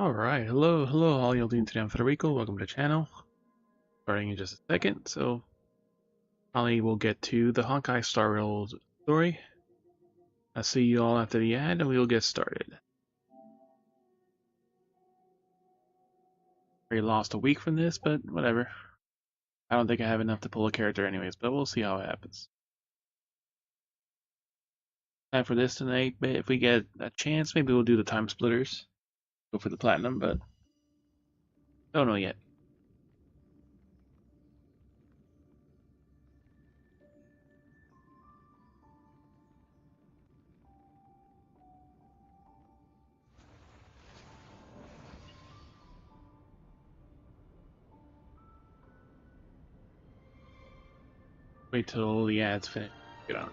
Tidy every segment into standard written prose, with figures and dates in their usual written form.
Alright, hello, all y'all doing today? I'm Federico, welcome to the channel. Starting in just a second, so finally we'll get to the Honkai Star Rail story. I'll see you all after the ad and we'll get started. We lost a week from this, but whatever. I don't think I have enough to pull a character anyways, but we'll see how it happens. Time for this tonight, but if we get a chance, maybe we'll do the time splitters. Go for the platinum, but don't know yet. Wait till the ads finish. Get on.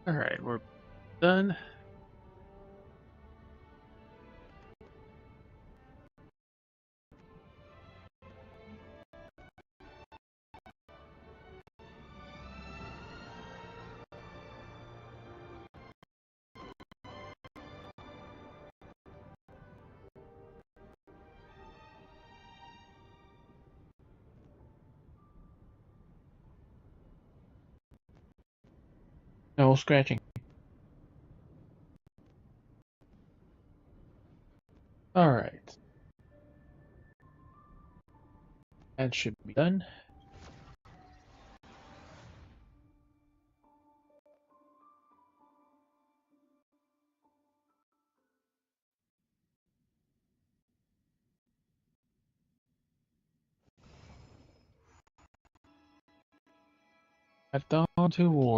Alright, we're done. No scratching. Alright. That should be done. At dawn to war.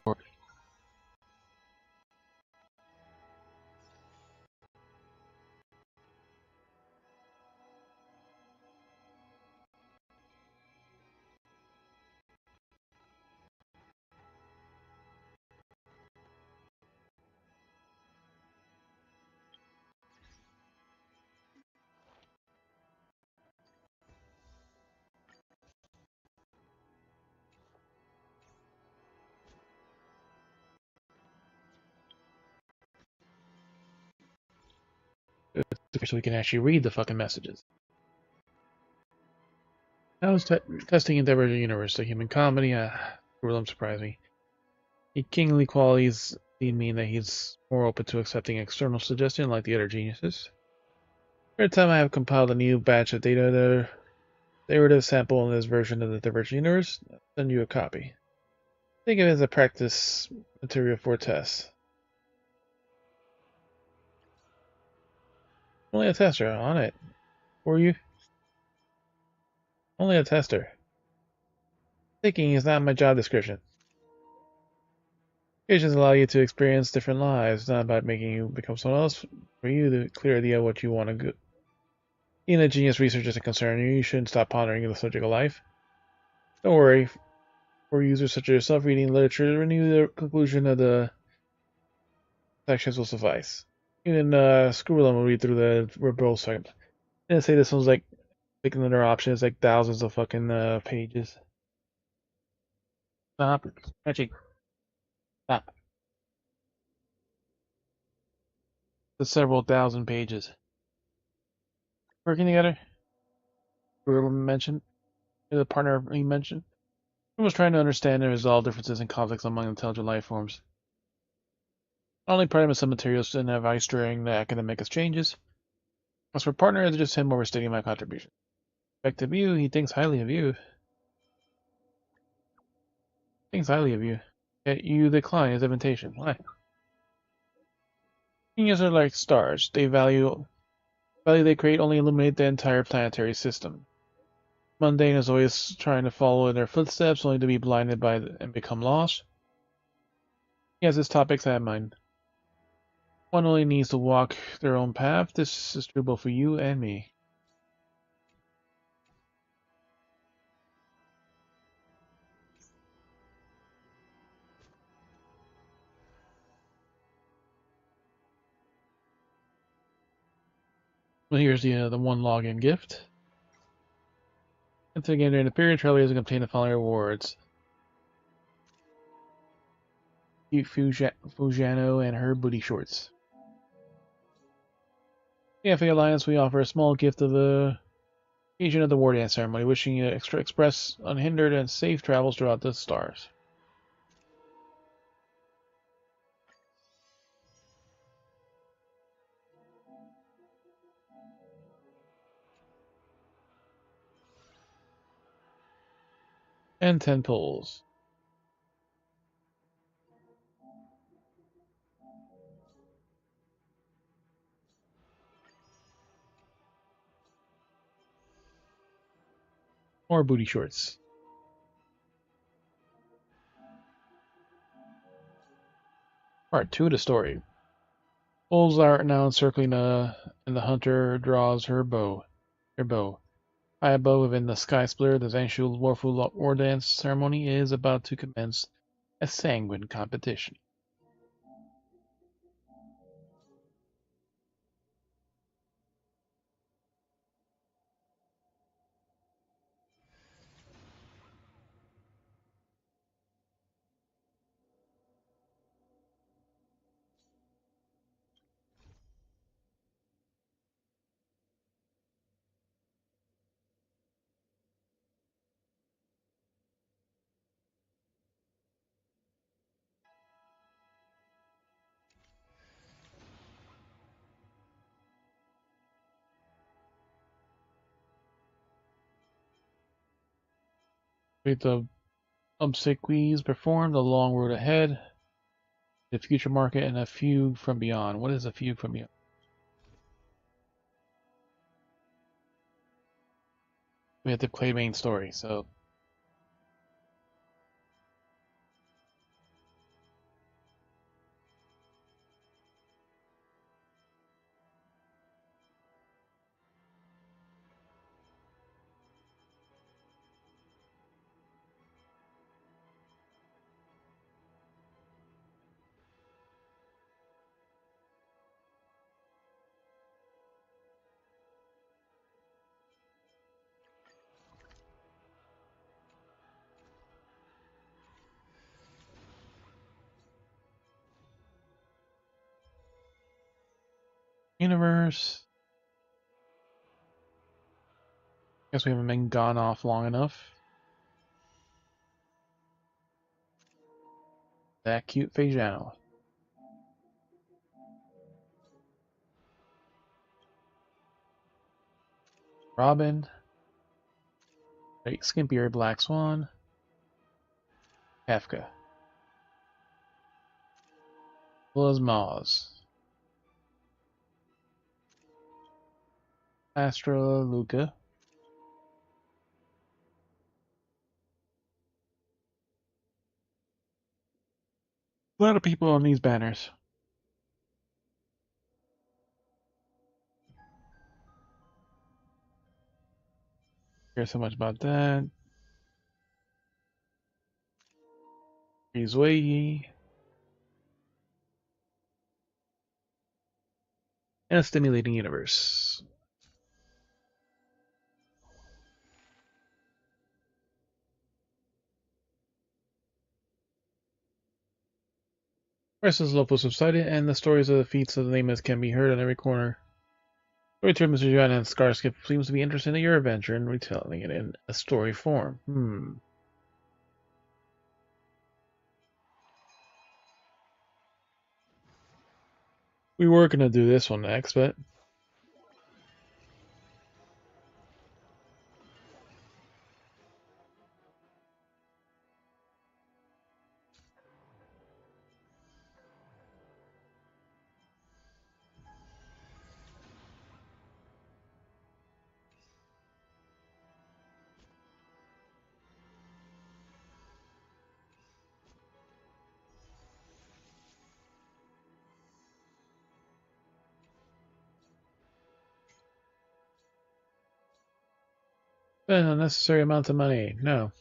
so we can actually read the fucking messages. I was testing in Divergent Universe, a human comedy. Willem surprised me. The kingly qualities mean that he's more open to accepting external suggestion like the other geniuses. Every time I have compiled a new batch of data, they were to sample in this version of the Divergent Universe, I'll send you a copy. Think of it as a practice material for tests. Only a tester on it. Were you? Only a tester. Thinking is not my job description. Occasions allow you to experience different lives. It's not about making you become someone else. For you, the clear idea of what you want to go. Being a genius research isn't concerning you. You shouldn't stop pondering the subject of life. Don't worry. For users such as yourself, reading literature, renew the conclusion of the sections will suffice. Even Screw them will read through the verbal segment. I didn't say this one's like pick another option. It's like thousands of fucking pages. Stop. Magic. Stop. The several thousand pages. Working together. Screw mentioned. The partner he mentioned. He was trying to understand and resolve differences and conflicts among intelligent life forms. Not only pride him in some materials and advice during the academic exchanges. As for partner, it's just him overstating my contribution. Back to you, he thinks highly of you. Thinks highly of you. Yet you decline his invitation. Why? Geniuses are like stars. Value they create only illuminate the entire planetary system. Mundane is always trying to follow in their footsteps, only to be blinded by and become lost. He has his topics, I have mine. One only needs to walk their own path. This is true both for you and me. Well, here's the one login gift. And again, during the period, travelers can obtain the following rewards. Fujano and her booty shorts. Yeah, for the Alliance, we offer a small gift of the occasion of the War Dance ceremony, wishing you express unhindered and safe travels throughout the stars. And 10 pulls. More booty shorts. Part 2 of the story. Bulls are now encircling and the hunter draws her bow. High above within the sky splitter, the Zanshu Warful War Dance ceremony is about to commence a sanguine competition. With the obsequies performed, the long road ahead, the future market, and a fugue from beyond. What is a fugue from beyond? We have to play main story, so universe. Guess we haven't been gone off long enough. That cute Feijão. Robin. Great Skimpier Black Swan. Kafka. Was Maz. Astra Luca. A lot of people on these banners. Care so much about that. Rizwei. And a stimulating universe. Versus Lopo subsided, and the stories of the feats of the nameless can be heard on every corner. Storyteller Mr. Yuan and Scarskip seems to be interested in your adventure and retelling it in a story form. We were gonna do this one next, but spend unnecessary amounts of money. No.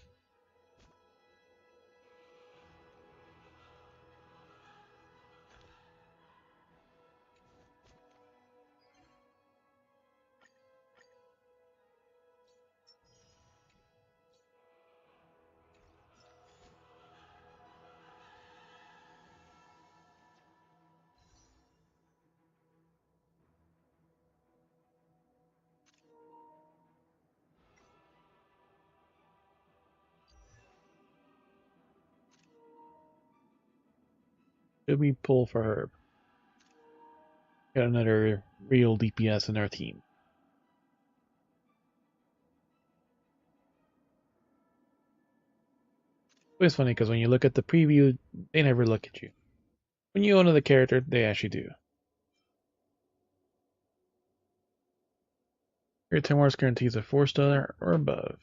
Should we pull for Herb? Got another real DPS in our team. It's funny because when you look at the preview, they never look at you. When you own the character, they actually do. Your 10 Wars guarantees a 4-star or above.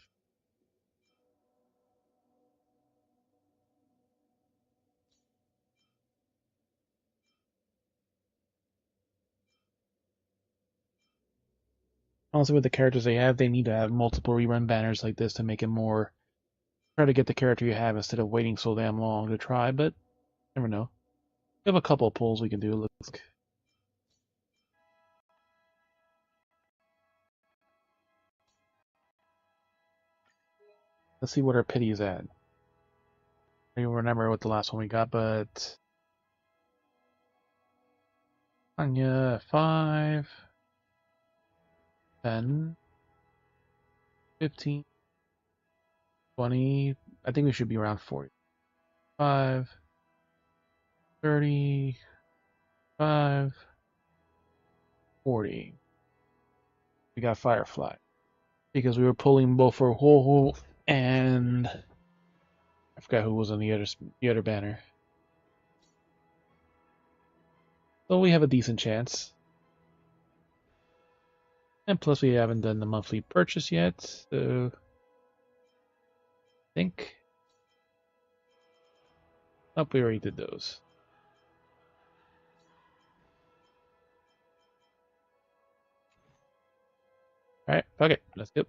Also, with the characters they have, they need to have multiple rerun banners like this to make it more. Try to get the character you have instead of waiting so damn long to try, but never know. We have a couple of pulls we can do. Let's see what our pity is at. I don't remember what the last one we got, but Anya 5, 10, 15, 20. I think we should be around 45, 35, 40. We got Firefly because we were pulling both for Ho and I forgot who was on the other banner. So we have a decent chance. And plus we haven't done the monthly purchase yet, so I think. Oh, we already did those. Alright, fuck it. Let's go.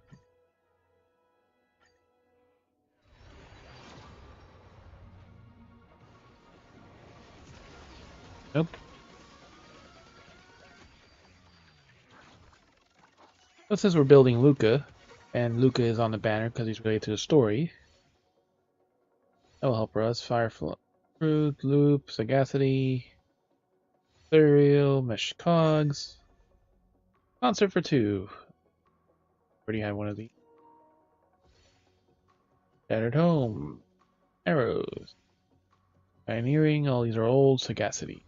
Nope. But since we're building Luca, and Luca is on the banner because he's related to the story, that will help us. Firefly, Fruit, Loop, Sagacity, Ethereal, Mesh Cogs. Concert for 2. Already had one of these. Shattered Home, Arrows, Pioneering, all these are old, Sagacity.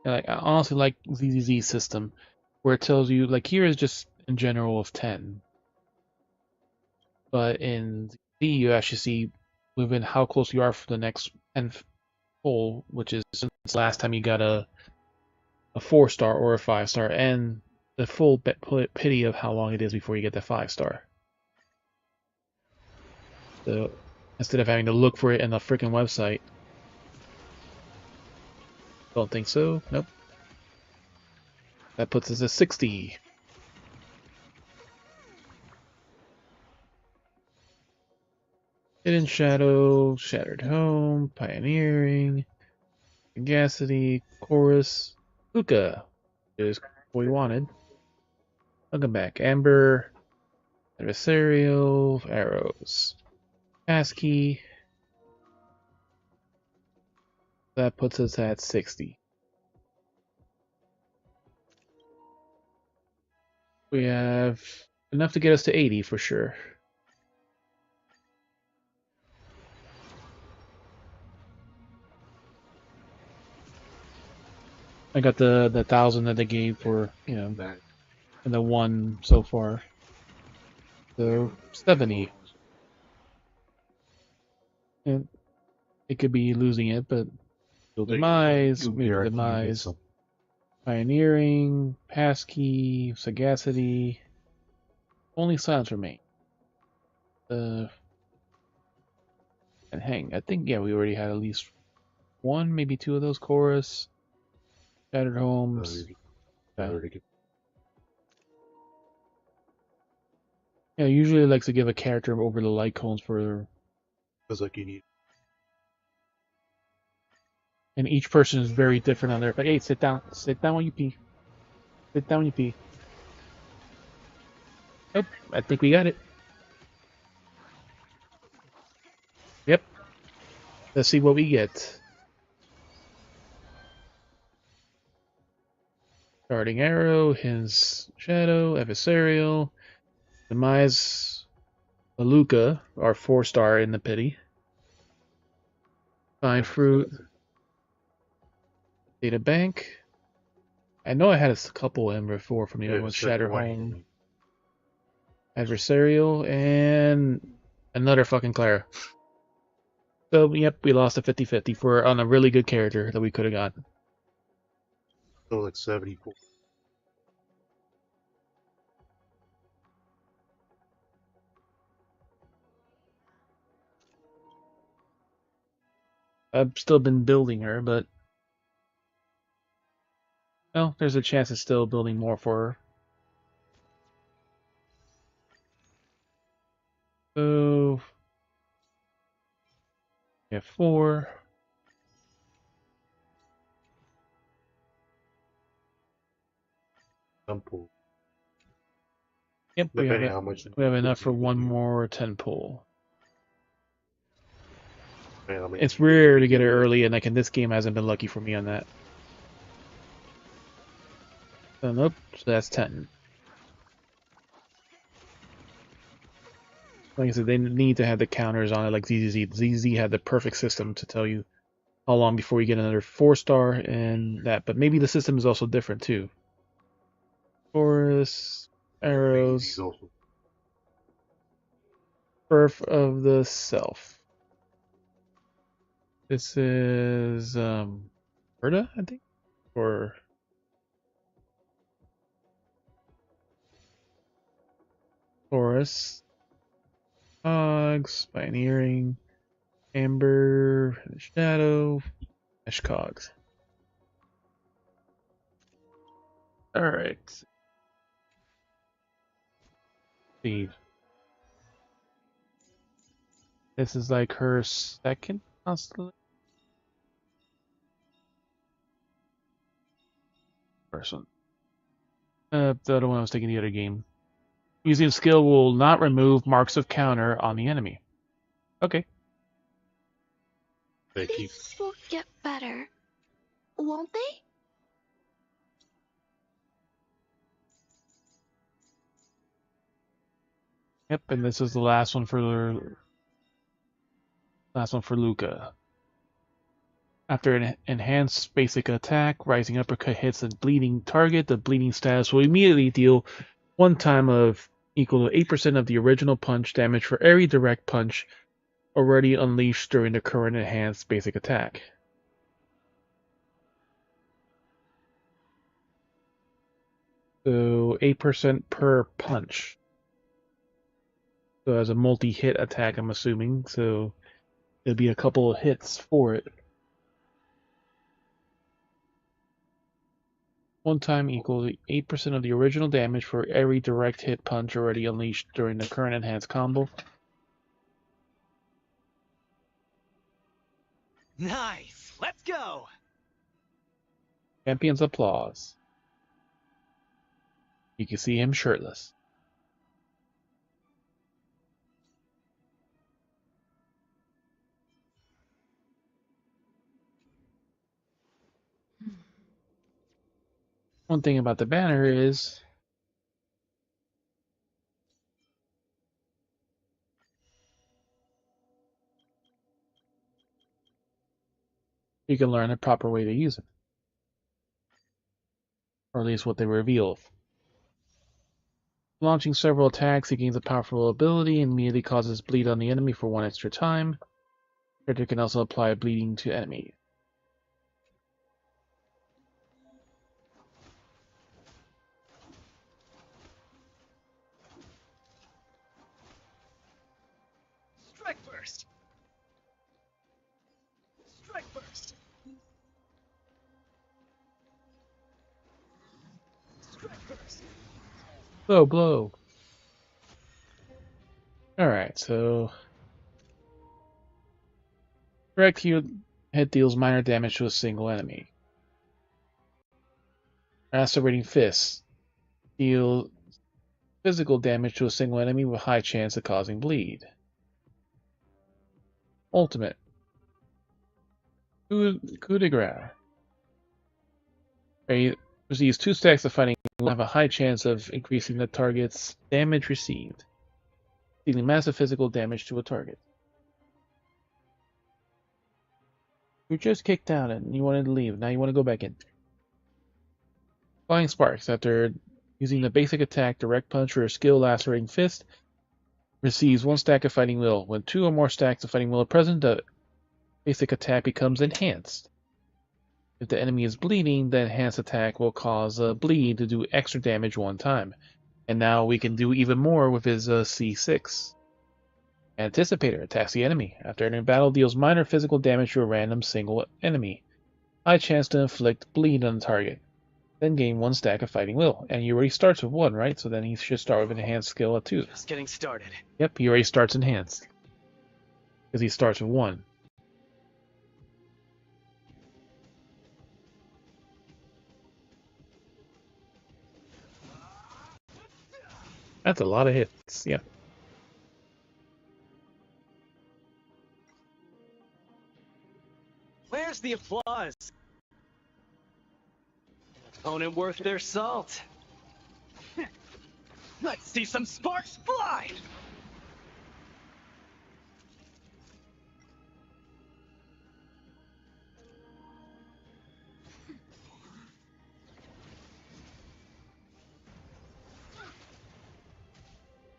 And like, I honestly like ZZZ system, where it tells you, like here is just in general of 10. But in Z you actually see within how close you are for the next 10 pull, which is since last time you got a 4-star or a 5-star, and the full pity of how long it is before you get the 5-star. So instead of having to look for it in the freaking website. Don't think so. Nope. That puts us at 60. Hidden Shadow, Shattered Home, Pioneering, Sagacity, Chorus, Luca, is what we wanted. Welcome back. Amber, Adversarial, Arrows, Passkey. That puts us at 60. We have enough to get us to 80 for sure. I got the 1,000 that they gave for, you know, that, and the one so far. So 70. And it could be losing it, but Demise, maybe Demise, Pioneering, Passkey, Sagacity. Only silence remain. And hang. I think, yeah, we already had at least one, maybe two of those. Chorus, Shattered Homes. Yeah, usually likes to give a character over the light cones for. Because like you need. And each person is very different on their. Like, hey, sit down. Sit down when you pee. Sit down when you pee. Yep, I think we got it. Yep. Let's see what we get. Darting Arrow, his Shadow, Adversarial, Demise, Maluka, our 4-star in the pity. Fine Fruit, Data Bank. I know I had a couple of them before from the other one. Shatter Home, Adversarial, and another fucking Clara. So, yep, we lost a 50-50 for on a really good character that we could have gotten. So like 74. I've still been building her, but well, there's a chance of still building more for her. So, we have 4. Pull. Yep, we have enough for one more 10 pull. It's rare to get it early, and like in this game, hasn't been lucky for me on that. So nope, so that's 10. Like I said, they need to have the counters on it, like ZZZ. ZZZ had the perfect system to tell you how long before you get another 4-star and that. But maybe the system is also different too. Chorus, Arrows, Birth of the Self. This is Berta, I think, or Chorus, Cogs, Pioneering, Amber, Shadow, Ash Cogs. Alright. Steve. This is like her second constellation. First one. The other one I was taking the other game. Using skill will not remove marks of counter on the enemy. Okay. Things will get better, won't they? Yep, and this is the last one for Luca. After an enhanced basic attack, rising uppercut hits a bleeding target. The bleeding status will immediately deal one time of equal to 8% of the original punch damage for every direct punch already unleashed during the current enhanced basic attack. So 8% per punch. So as a multi-hit attack, I'm assuming. So it'll be a couple of hits for it. One time equal to 8% of the original damage for every direct hit punch already unleashed during the current enhanced combo. Nice! Let's go! Champion's applause. You can see him shirtless. One thing about the banner is you can learn the proper way to use it. Or at least what they reveal. Launching several attacks, he gains a powerful ability and immediately causes bleed on the enemy for 1 extra time. Character can also apply bleeding to enemies. Strike burst! Strike burst! Strike burst! Blow, blow. Alright, so direct hit deals minor damage to a single enemy. Macerating Fist deals physical damage to a single enemy with high chance of causing bleed. Ultimate. Coup de grace. Receives 2 stacks of fighting will have a high chance of increasing the target's damage received, dealing massive physical damage to a target. You just kicked out and you wanted to leave. Now you want to go back in. Flying Sparks. After using the basic attack, Direct Punch, or skill Lacerating Fist, receives 1 stack of Fighting Will. When 2 or more stacks of Fighting Will are present, the basic attack becomes enhanced. If the enemy is bleeding, the enhanced attack will cause a bleed to do extra damage 1 time. And now we can do even more with his C6. Anticipator attacks the enemy. After entering battle, deals minor physical damage to a random single enemy. High chance to inflict bleed on the target. Then gain 1 stack of Fighting Will. And he already starts with 1, right? So then he should start with an enhanced skill at 2. Just getting started. Yep, he already starts enhanced. Because he starts with 1. That's a lot of hits, yeah. Where's the applause? Opponent worth their salt. Let's see some sparks fly!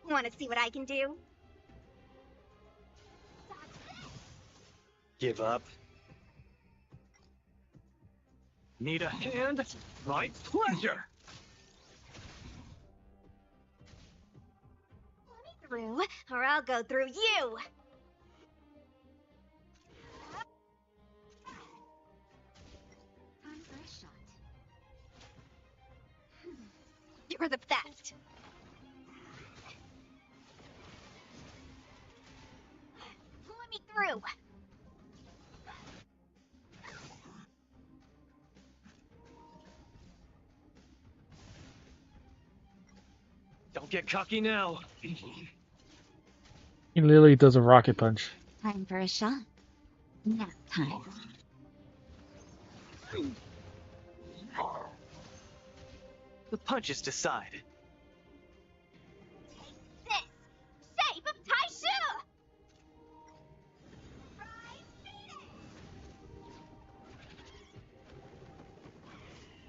Want to see what I can do? Give up. Need a hand? My pleasure! Through, or I'll go through you! Time for a shot. You're the best! Let me through! Don't get cocky now. He literally does a rocket punch. Time for a shot. Nap time. The punches decide.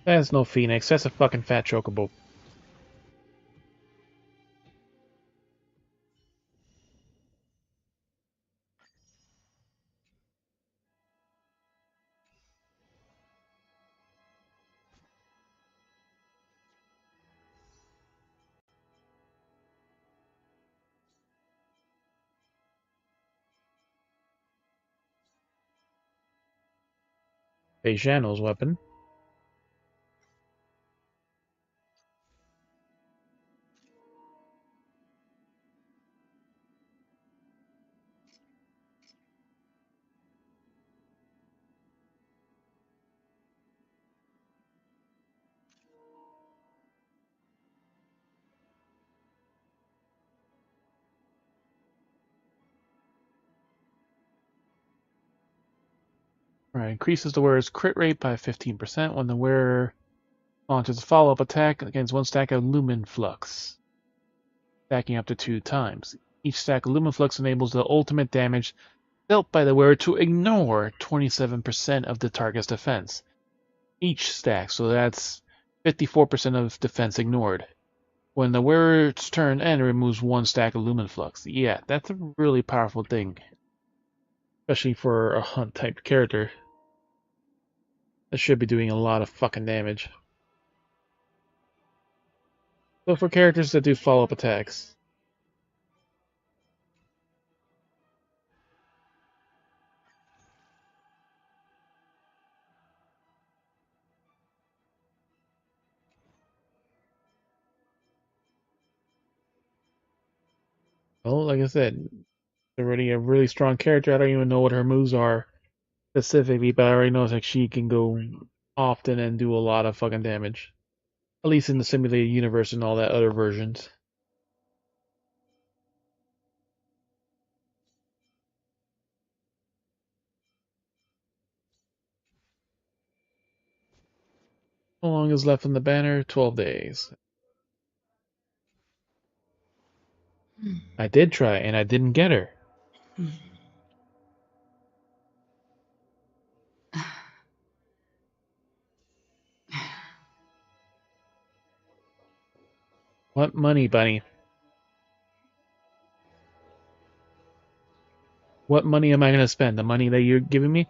That's no Phoenix. That's a fucking fat chocobo. Bejano's weapon. Right, increases the wearer's crit rate by 15% when the wearer launches a follow-up attack against one stack of Lumen Flux, stacking up to 2 times. Each stack of Lumen Flux enables the ultimate damage dealt by the wearer to ignore 27% of the target's defense. Each stack, so that's 54% of defense ignored. When the wearer's turn ends, removes 1 stack of Lumen Flux. Yeah, that's a really powerful thing, especially for a hunt type character. That should be doing a lot of fucking damage. So for characters that do follow-up attacks. Well, like I said, already a really strong character. I don't even know what her moves are specifically, but I already know like she can go often and do a lot of fucking damage. At least in the simulated universe and all that other versions. How long is left on the banner? 12 days. I did try and I didn't get her. What money, Bunny? What money am I going to spend? The money that you're giving me?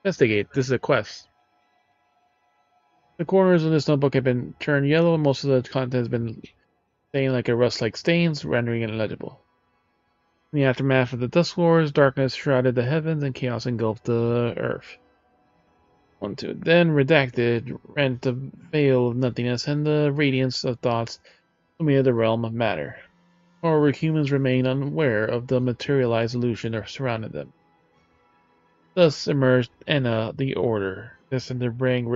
Investigate. This is a quest. The corners of this notebook have been turned yellow and most of the content has been stained like a rust-like stains, rendering it illegible. In the aftermath of the Dusk Wars, darkness shrouded the heavens and chaos engulfed the earth. 1-2. Then redacted rent the veil of nothingness and the radiance of thoughts illuminated the realm of matter. However, humans remain unaware of the materialized illusion that surrounded them. Thus emerged Enna the Order, destined to bring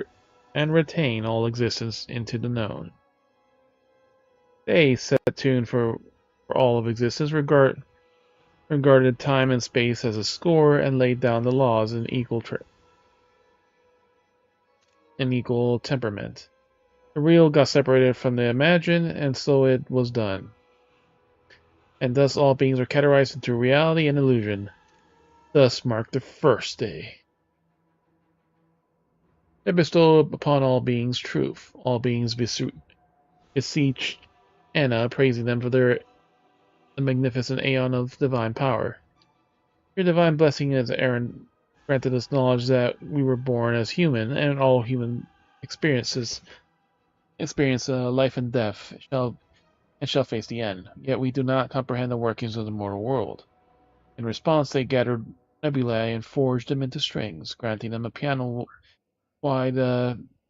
and retain all existence into the known. They set a tune for all of existence, regarded time and space as a score, and laid down the laws in equal temperament. The real got separated from the imagined, and so it was done. And thus all beings are categorized into reality and illusion. Thus marked the first day. They bestow upon all beings truth. All beings beseech Anna, praising them for the magnificent aeon of divine power. Your divine blessing as Aaron granted us knowledge that we were born as human, and all human experience life and death shall face the end. Yet we do not comprehend the workings of the mortal world. In response, they gathered nebulae and forged them into strings, granting them a piano wide,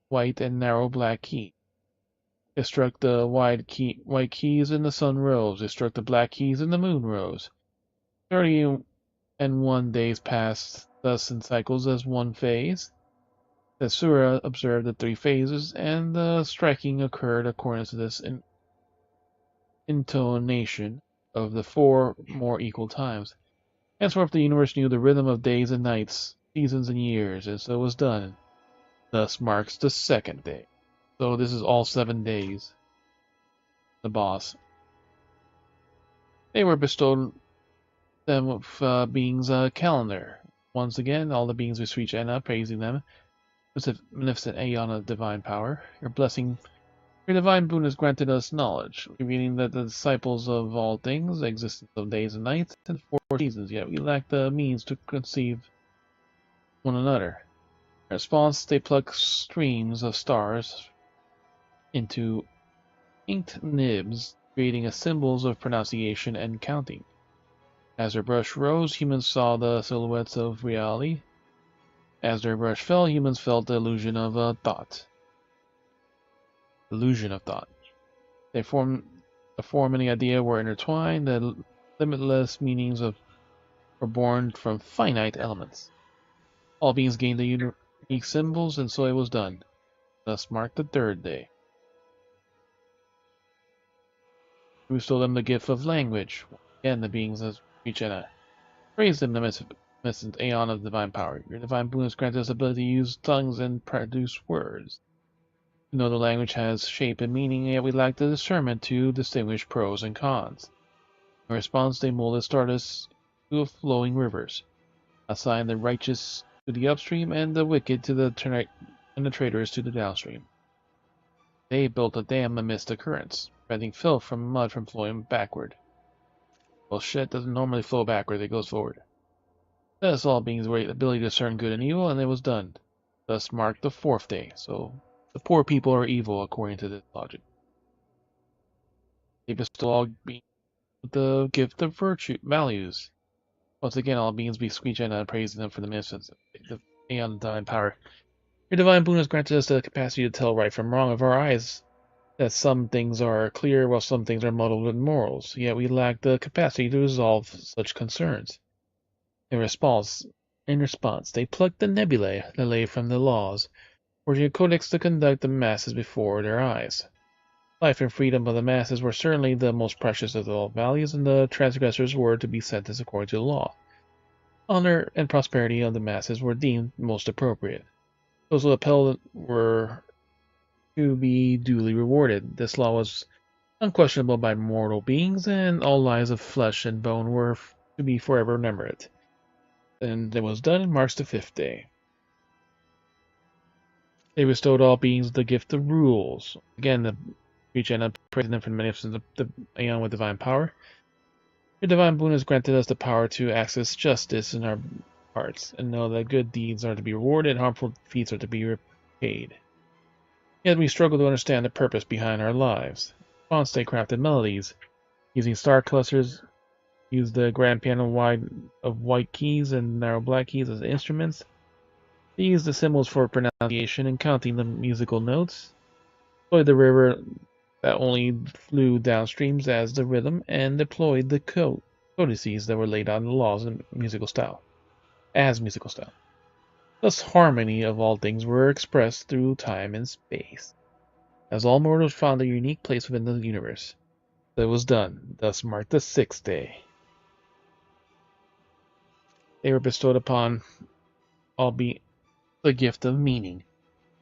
white and narrow black key. They struck the white keys and the sun rose. They struck the black keys and the moon rose. 30 and 1 days passed thus in cycles as one phase. Sura observed the 3 phases, and the striking occurred according to this intonation of the 4 more equal times. Henceforth the universe knew the rhythm of days and nights, seasons and years, and so was done. Thus marks the second day. So this is all 7 days. The boss. They were bestowed them with beings' calendar. Once again, all the beings beseech Enna, praising them magnificent Aeon of divine power. Your divine boon has granted us knowledge, revealing that the disciples of all things, the existence of days and nights, and four seasons, yet we lack the means to conceive one another. In response, they pluck streams of stars into inked nibs, creating a symbols of pronunciation and counting. As their brush rose, humans saw the silhouettes of reality. As their brush fell, humans felt the illusion of thought. Illusion of thought. The form and the idea were intertwined. The limitless meanings were born from finite elements. All beings gained the unique symbols, and so it was done. Thus marked the third day. We stole them the gift of language. Again, the beings as Richena. Praise them, the magnificent Aeon of divine power. Your divine boon has granted us the ability to use tongues and produce words. We know the language has shape and meaning, yet we lack the discernment to distinguish pros and cons. In response, they molded stardust to flowing rivers, assigned the righteous to the upstream and the wicked to the traitors to the downstream. They built a dam amidst the currents, preventing filth from mud from flowing backward. Well, shit doesn't normally flow backward, it goes forward. Thus all beings were the ability to discern good and evil, and it was done. Thus marked the fourth day, so the poor people are evil according to this logic. They bestow all beings with the gift of virtue values. Once again, all beings be screeching and praising them for the magnificence of Aeon divine power. Your divine boon has granted us the capacity to tell right from wrong of our eyes, that some things are clear while some things are muddled with morals, yet we lack the capacity to resolve such concerns. In response, they plucked the nebulae that lay from the laws, forging a codex to conduct the masses before their eyes. Life and freedom of the masses were certainly the most precious of all values, and the transgressors were to be sentenced according to the law. Honor and prosperity of the masses were deemed most appropriate. Those who upheld were to be duly rewarded. This law was unquestionable by mortal beings, and all lives of flesh and bone were to be forever remembered. And it was done in March the fifth day. They bestowed all beings the gift of rules. Again, the Regena praising them for the magnificence of the Aeon with divine power. Your divine boon has granted us the power to access justice in our hearts, and know that good deeds are to be rewarded, harmful feats are to be repaid. Yet we struggle to understand the purpose behind our lives. Constant crafted melodies, using star clusters, use the grand piano of white keys and narrow black keys as instruments. They use the symbols for pronunciation and counting the musical notes. Deployed the river that only flew downstreams as the rhythm, and deployed the codices that were laid out in the laws and musical style. Thus harmony of all things were expressed through time and space, as all mortals found a unique place within the universe. So it was done. Thus marked the sixth day. They were bestowed upon all the gift of meaning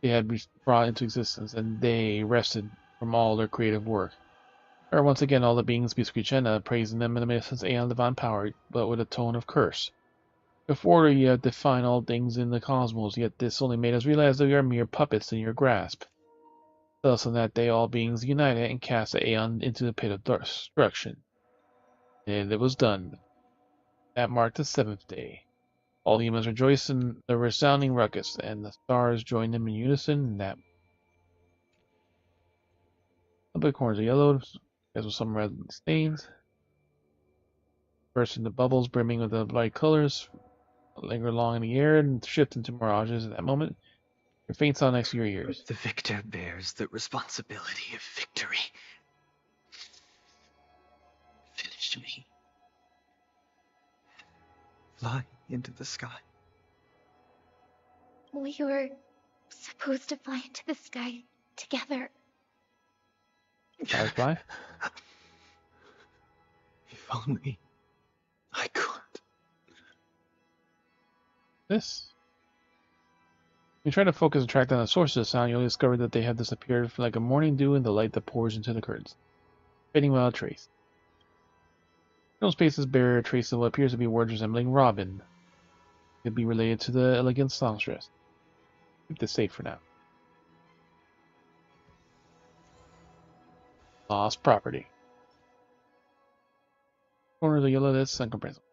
they had brought into existence, and they rested from all their creative work. Or once again all the beings be Screechena, praising them in the magnificence Aeon divine power, but with a tone of curse. Before you have defined all things in the cosmos, yet this only made us realize that we are mere puppets in your grasp. Thus on that day all beings united and cast the Aeon into the pit of destruction. And it was done. That marked the seventh day. All humans rejoiced in the resounding ruckus, and the stars joined them in unison in that. The big corners are yellowed, as with some red stains. Burst into bubbles brimming with the bright colors, linger long in the air and shift into mirages at that moment. Your faint sound next to your ears. The victor bears the responsibility of victory. Finish me. Fly into the sky. We were supposed to fly into the sky together. Firefly? If only I could. This. When you try to focus and track down the source of the sound, you'll discover that they have disappeared like a morning dew in the light that pours into the curtains, fading without a trace. No spaces bear a trace of what appears to be words resembling Robin. It could be related to the elegant songstress. Keep this safe for now. Lost property. Corner of the yellow, that's incomprehensible.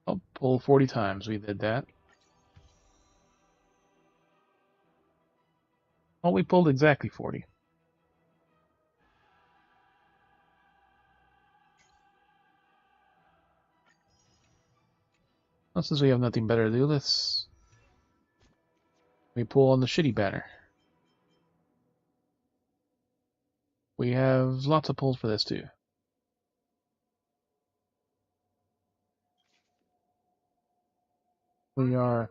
I'll pull 40 times. We did that. Oh, we pulled exactly 40. Well, since we have nothing better to do, let's we pull on the shitty banner. We have lots of pulls for this too. We are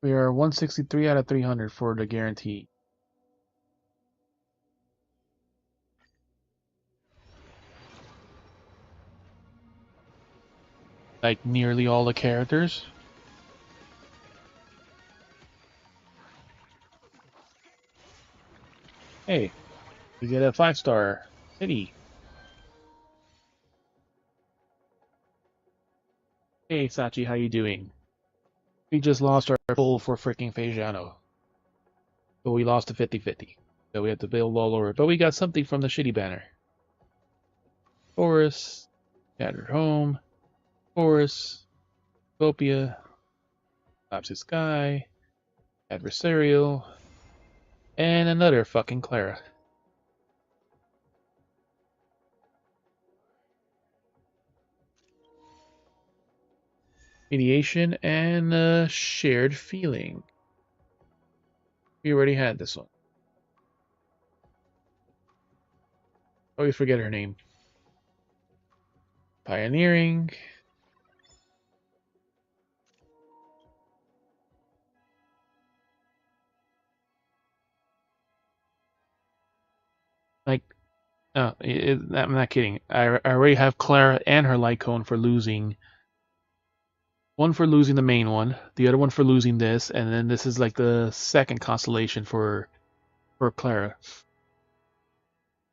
163 out of 300 for the guarantee. Like nearly all the characters. Hey, we get a 5-star city. Hey Sachi, how you doing? We just lost our pull for freaking Fejano. But we lost to 50-50. So we have to build all over. But we got something from the shitty banner. Forest, Scattered Home, Forest, Utopia, Lapsy Sky, Adversarial, and another fucking Clara. Mediation and shared feeling. We already had this one. Always forget her name. Pioneering. Like, I'm not kidding. I already have Clara and her Lycone for losing. One for losing the main one, the other one for losing this, and then this is like the second constellation for Clara.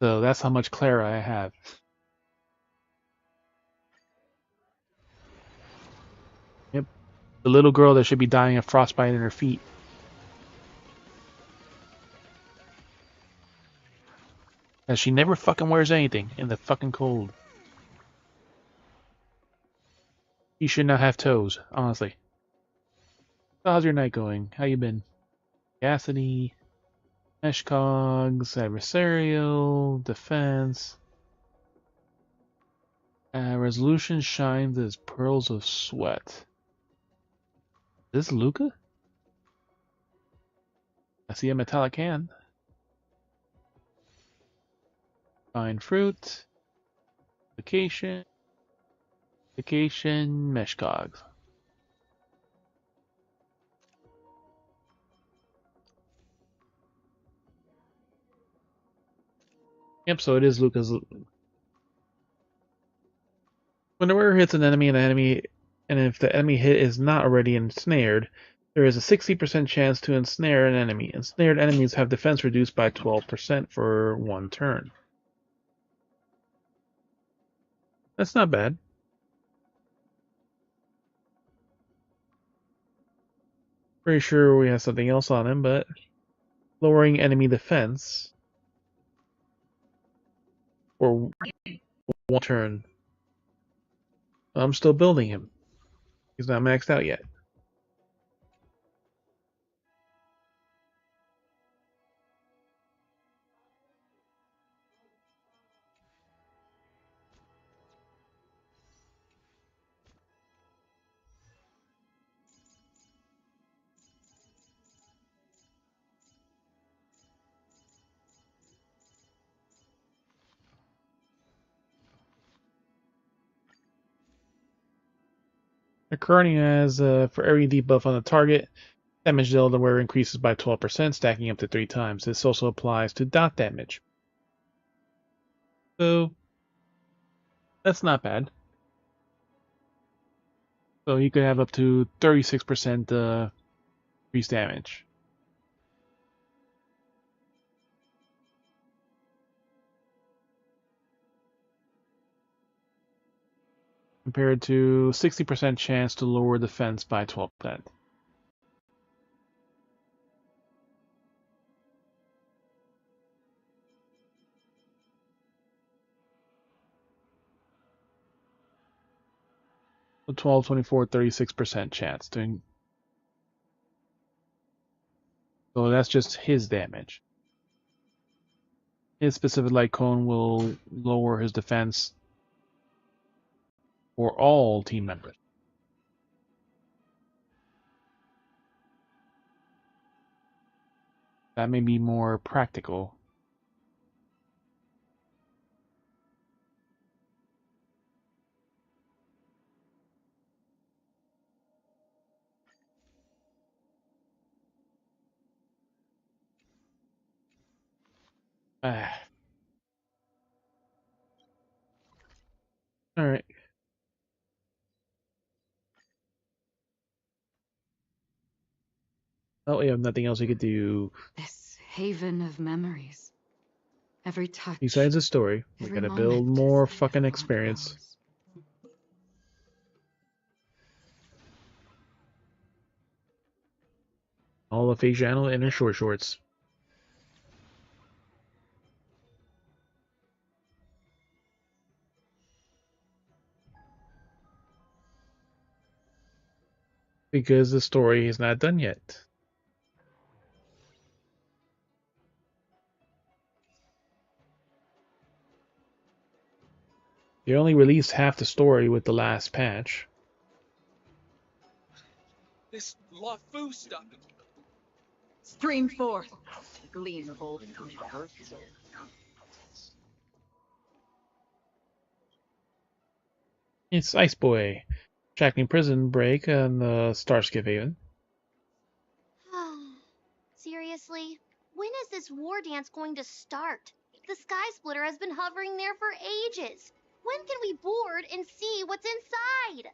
So that's how much Clara I have. Yep. The little girl that should be dying of frostbite in her feet. And she never fucking wears anything in the fucking cold. She should not have toes, honestly. So how's your night going? How you been? Gasity, Mesh Cogs, Adversarial, Defense. Resolution shines as pearls of sweat. Is this Luca? I see a metallic hand. Fine fruit. Vacation. Vacation. Mesh cogs. Yep, so it is Luca's. When the warrior hits an enemy, and if the enemy hit is not already ensnared, there is a 60% chance to ensnare an enemy. Ensnared enemies have defense reduced by 12% for one turn. That's not bad. Pretty sure we have something else on him, but lowering enemy defense for one turn. I'm still building him. He's not maxed out yet. The currently has for every debuff on the target, Damage Delaware increases by 12%, stacking up to 3 times. This also applies to dot damage. So, that's not bad. So you could have up to 36% increased damage. Compared to 60% chance to lower defense by 12%. So 12, 24, 36% chance to. So that's just his damage. His specific light cone will lower his defense for all team members. That may be more practical. Ah. Alright. Oh, we have nothing else we could do. This haven of memories. Every touch. Besides the story, we every gotta build moment more is fucking how it experience. goes. All of Asiano in her short shorts. Because the story is not done yet. They only released half the story with the last patch. This LaFu stuff. Stream forth. Gleeful. It's Ice Boy. Shackling Prison Break and the Starskip Haven. Seriously? When is this war dance going to start? The Sky Splitter has been hovering there for ages. When can we board and see what's inside?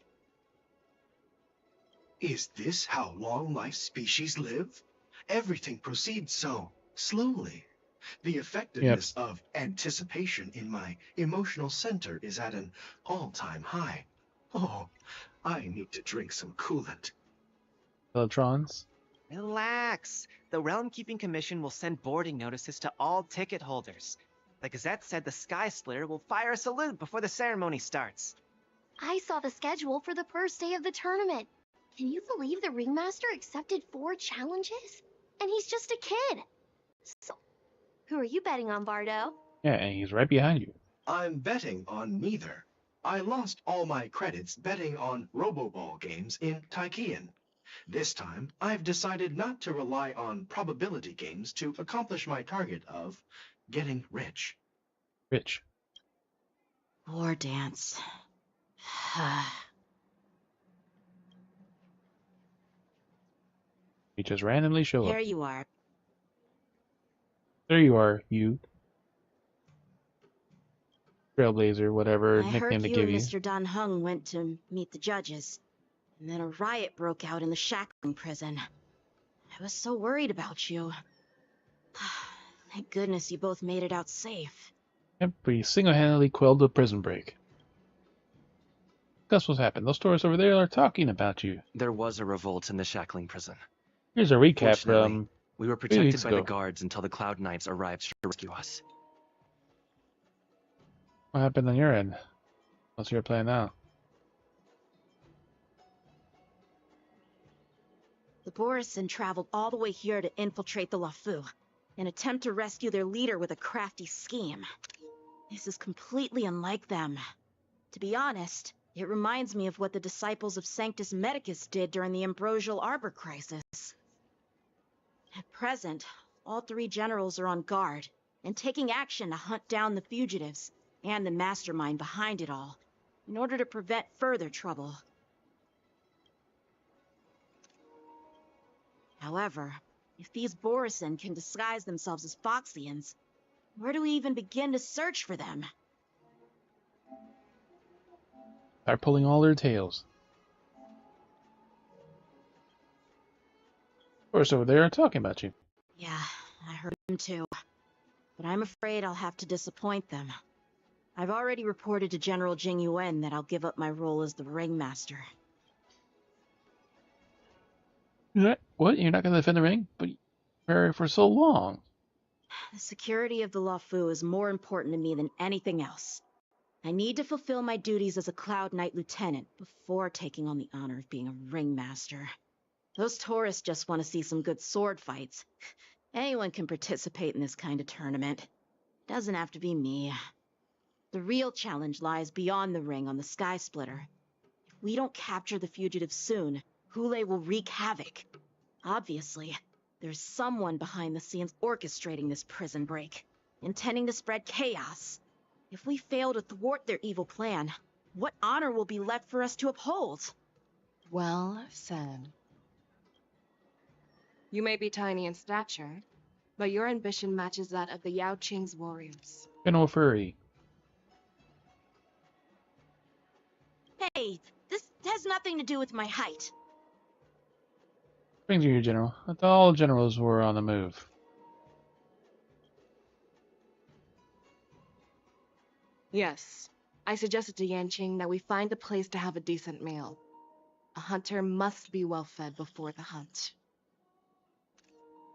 Is this how long my species live? Everything proceeds so slowly. The effectiveness of anticipation in my emotional center is at an all-time high. Oh, I need to drink some coolant. Electrons. Relax. The Realm Keeping Commission will send boarding notices to all ticket holders. The Gazette said the Sky Splitter will fire a salute before the ceremony starts. I saw the schedule for the first day of the tournament. Can you believe the ringmaster accepted 4 challenges? And he's just a kid. So, who are you betting on, Bardo? Yeah, and he's right behind you. I'm betting on neither. I lost all my credits betting on Roboball games in Taikian. This time, I've decided not to rely on probability games to accomplish my target of getting rich. Rich. War dance. He just randomly show Here up. you are. There you are, you. Trailblazer, whatever I nickname heard they you give and you. Mr. Dan Hung went to meet the judges, and then a riot broke out in the shackling prison. I was so worried about you. Thank goodness you both made it out safe. Yep, we single-handedly quelled the prison break. That's what's happened. Those tourists over there are talking about you. There was a revolt in the Shackling prison. Here's a recap Fortunately, from we were 3 protected weeks by ago. the guards until the Cloud Knights arrived to rescue us. What happened on your end? What's your plan now? The Borisin traveled all the way here to infiltrate the LaFu, and attempt to rescue their leader with a crafty scheme. This is completely unlike them. To be honest, it reminds me of what the disciples of Sanctus Medicus did during the Ambrosial Arbor crisis. At present, all 3 generals are on guard, and taking action to hunt down the fugitives, and the mastermind behind it all, in order to prevent further trouble. However, if these Borisin can disguise themselves as Foxians, where do we even begin to search for them? Start pulling all their tails. Of course, over there talking about you. Yeah, I heard them too. But I'm afraid I'll have to disappoint them. I've already reported to General Jing Yuan that I'll give up my role as the ringmaster. What? You're not going to defend the ring? But for so long. The security of the Luofu is more important to me than anything else. I need to fulfill my duties as a Cloud Knight Lieutenant before taking on the honor of being a ringmaster. Those tourists just want to see some good sword fights. Anyone can participate in this kind of tournament. Doesn't have to be me. The real challenge lies beyond the ring on the Sky Splitter. If we don't capture the fugitives soon, Hule will wreak havoc. Obviously, there's someone behind the scenes orchestrating this prison break, intending to spread chaos. If we fail to thwart their evil plan, what honor will be left for us to uphold? Well said. You may be tiny in stature, but your ambition matches that of the Yao Qing's warriors. General Furry. Hey, this has nothing to do with my height. Brings you here, General. I thought all generals were on the move. Yes, I suggested to Yanqing that we find a place to have a decent meal. A hunter must be well fed before the hunt.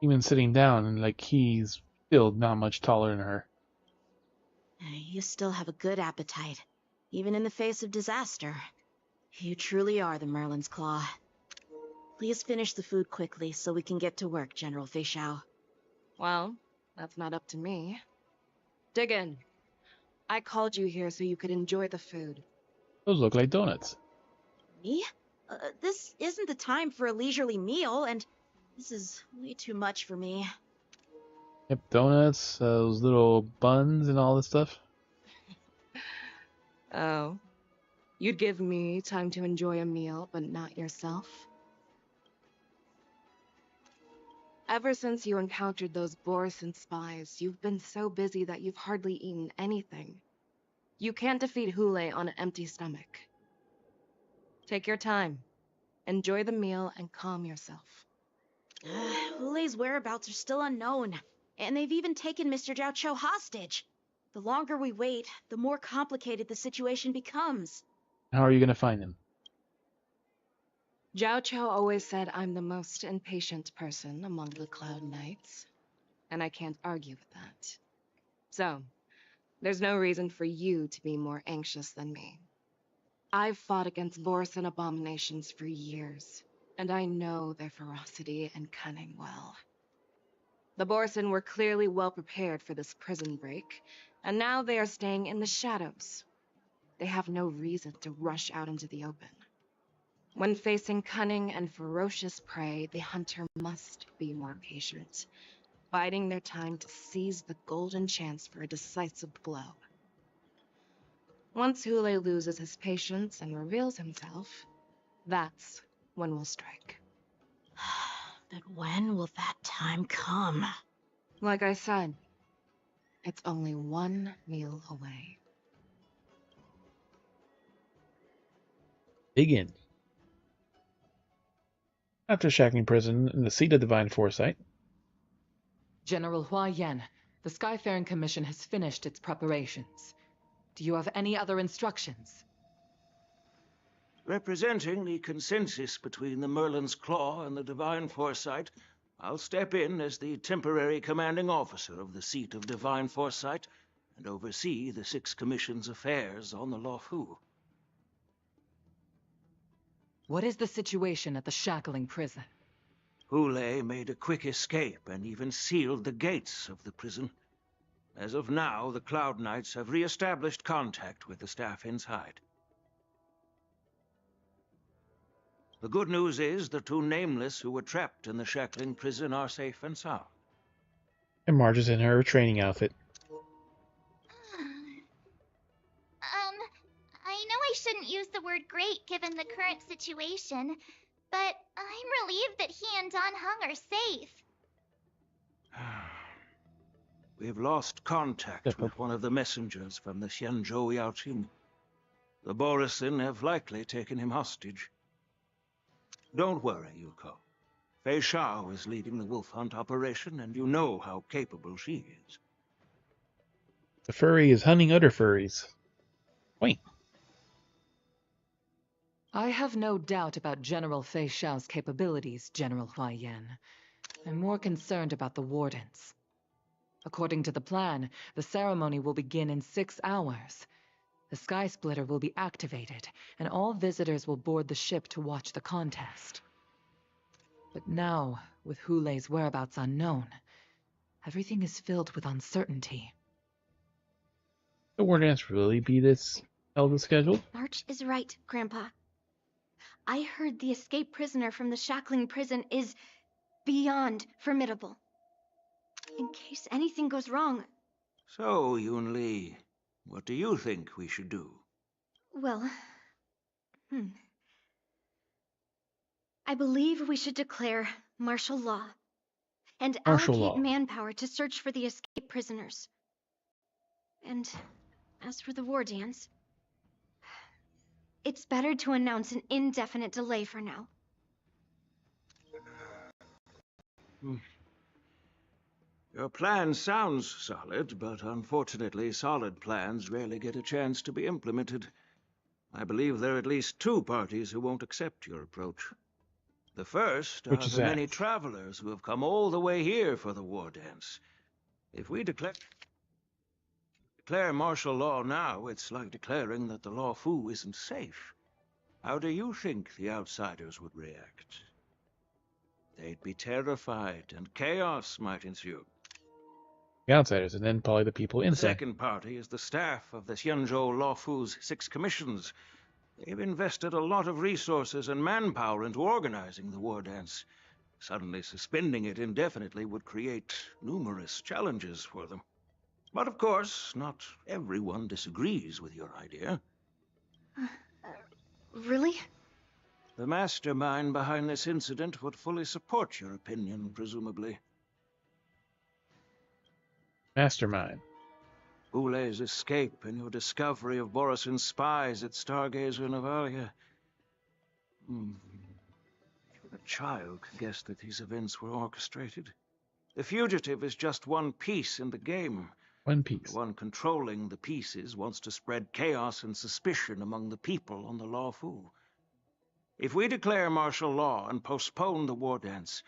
Even sitting down, and like he's still not much taller than her. You still have a good appetite, even in the face of disaster. You truly are the Merlin's Claw. Please finish the food quickly so we can get to work, General Feixiao. Well, that's not up to me. Dig in. I called you here so you could enjoy the food. Those look like donuts. Me? This isn't the time for a leisurely meal, and this is way too much for me. Yep, donuts, those little buns and all this stuff. Oh. You'd give me time to enjoy a meal, but not yourself? Ever since you encountered those Borisin spies, you've been so busy that you've hardly eaten anything. You can't defeat Hule on an empty stomach. Take your time. Enjoy the meal and calm yourself. Hule's whereabouts are still unknown, and they've even taken Mr. Zhao Cho hostage. The longer we wait, the more complicated the situation becomes. How are you going to find them? Zhao Cho always said I'm the most impatient person among the Cloud Knights, and I can't argue with that. So, there's no reason for you to be more anxious than me. I've fought against Borisin abominations for years, and I know their ferocity and cunning well. The Borisin were clearly well prepared for this prison break, and now they are staying in the shadows. They have no reason to rush out into the open. When facing cunning and ferocious prey, the hunter must be more patient, biding their time to seize the golden chance for a decisive blow. Once Hule loses his patience and reveals himself, that's when we'll strike. But when will that time come? Like I said, it's only one meal away. Begin. After Shackling Prison in the seat of divine foresight. General Hua Yan, the Skyfaring Commission has finished its preparations. Do you have any other instructions? Representing the consensus between the Merlin's Claw and the Divine Foresight, I'll step in as the temporary commanding officer of the seat of Divine Foresight and oversee the 6 Commission's affairs on the Luofu. What is the situation at the Shackling Prison? Hule made a quick escape and even sealed the gates of the prison. As of now, the Cloud Knights have re-established contact with the staff inside. The good news is the 2 Nameless who were trapped in the Shackling prison are safe and sound. And Marge is in her training outfit. I know I shouldn't use the word great given the current situation, but I'm relieved that he and Don Hung are safe. We've lost contact with one of the messengers from the Xianzhou Yaoqing. The Borisin have likely taken him hostage. Don't worry, Yuko. Fei Shao is leading the wolf hunt operation, and you know how capable she is. The furry is hunting other furries. Wait. I have no doubt about General Fei Shao's capabilities, General Huaiyan. I'm more concerned about the Wardens. According to the plan, the ceremony will begin in 6 hours. The Sky Splitter will be activated, and all visitors will board the ship to watch the contest. But now, with Hulei's whereabouts unknown, everything is filled with uncertainty. The war dance really be this held as scheduled? March is right, Grandpa. I heard the escaped prisoner from the Shackling prison is beyond formidable. In case anything goes wrong... So, Yunli, what do you think we should do? Well... I believe we should declare martial law and allocate manpower to search for the escaped prisoners. And as for the war dance, it's better to announce an indefinite delay for now. Your plan sounds solid, but unfortunately solid plans rarely get a chance to be implemented. I believe there are at least 2 parties who won't accept your approach. The first are the many travelers who have come all the way here for the war dance. If we declare martial law now, it's like declaring that the Law Fu isn't safe. How do you think the outsiders would react? They'd be terrified, and chaos might ensue. The outsiders, and then probably the people inside. The second party is the staff of the Xianzhou Law Fu's 6 commissions. They've invested a lot of resources and manpower into organizing the war dance. Suddenly suspending it indefinitely would create numerous challenges for them. But of course, not everyone disagrees with your idea. Really? The mastermind behind this incident would fully support your opinion, presumably. Mastermind. Hulei's escape and your discovery of Borisin's spies at Stargazer Navalia. Even a child could guess that these events were orchestrated. The fugitive is just one piece in the game. One piece. The one controlling the pieces wants to spread chaos and suspicion among the people on the Law Fu. If we declare martial law and postpone the war dance,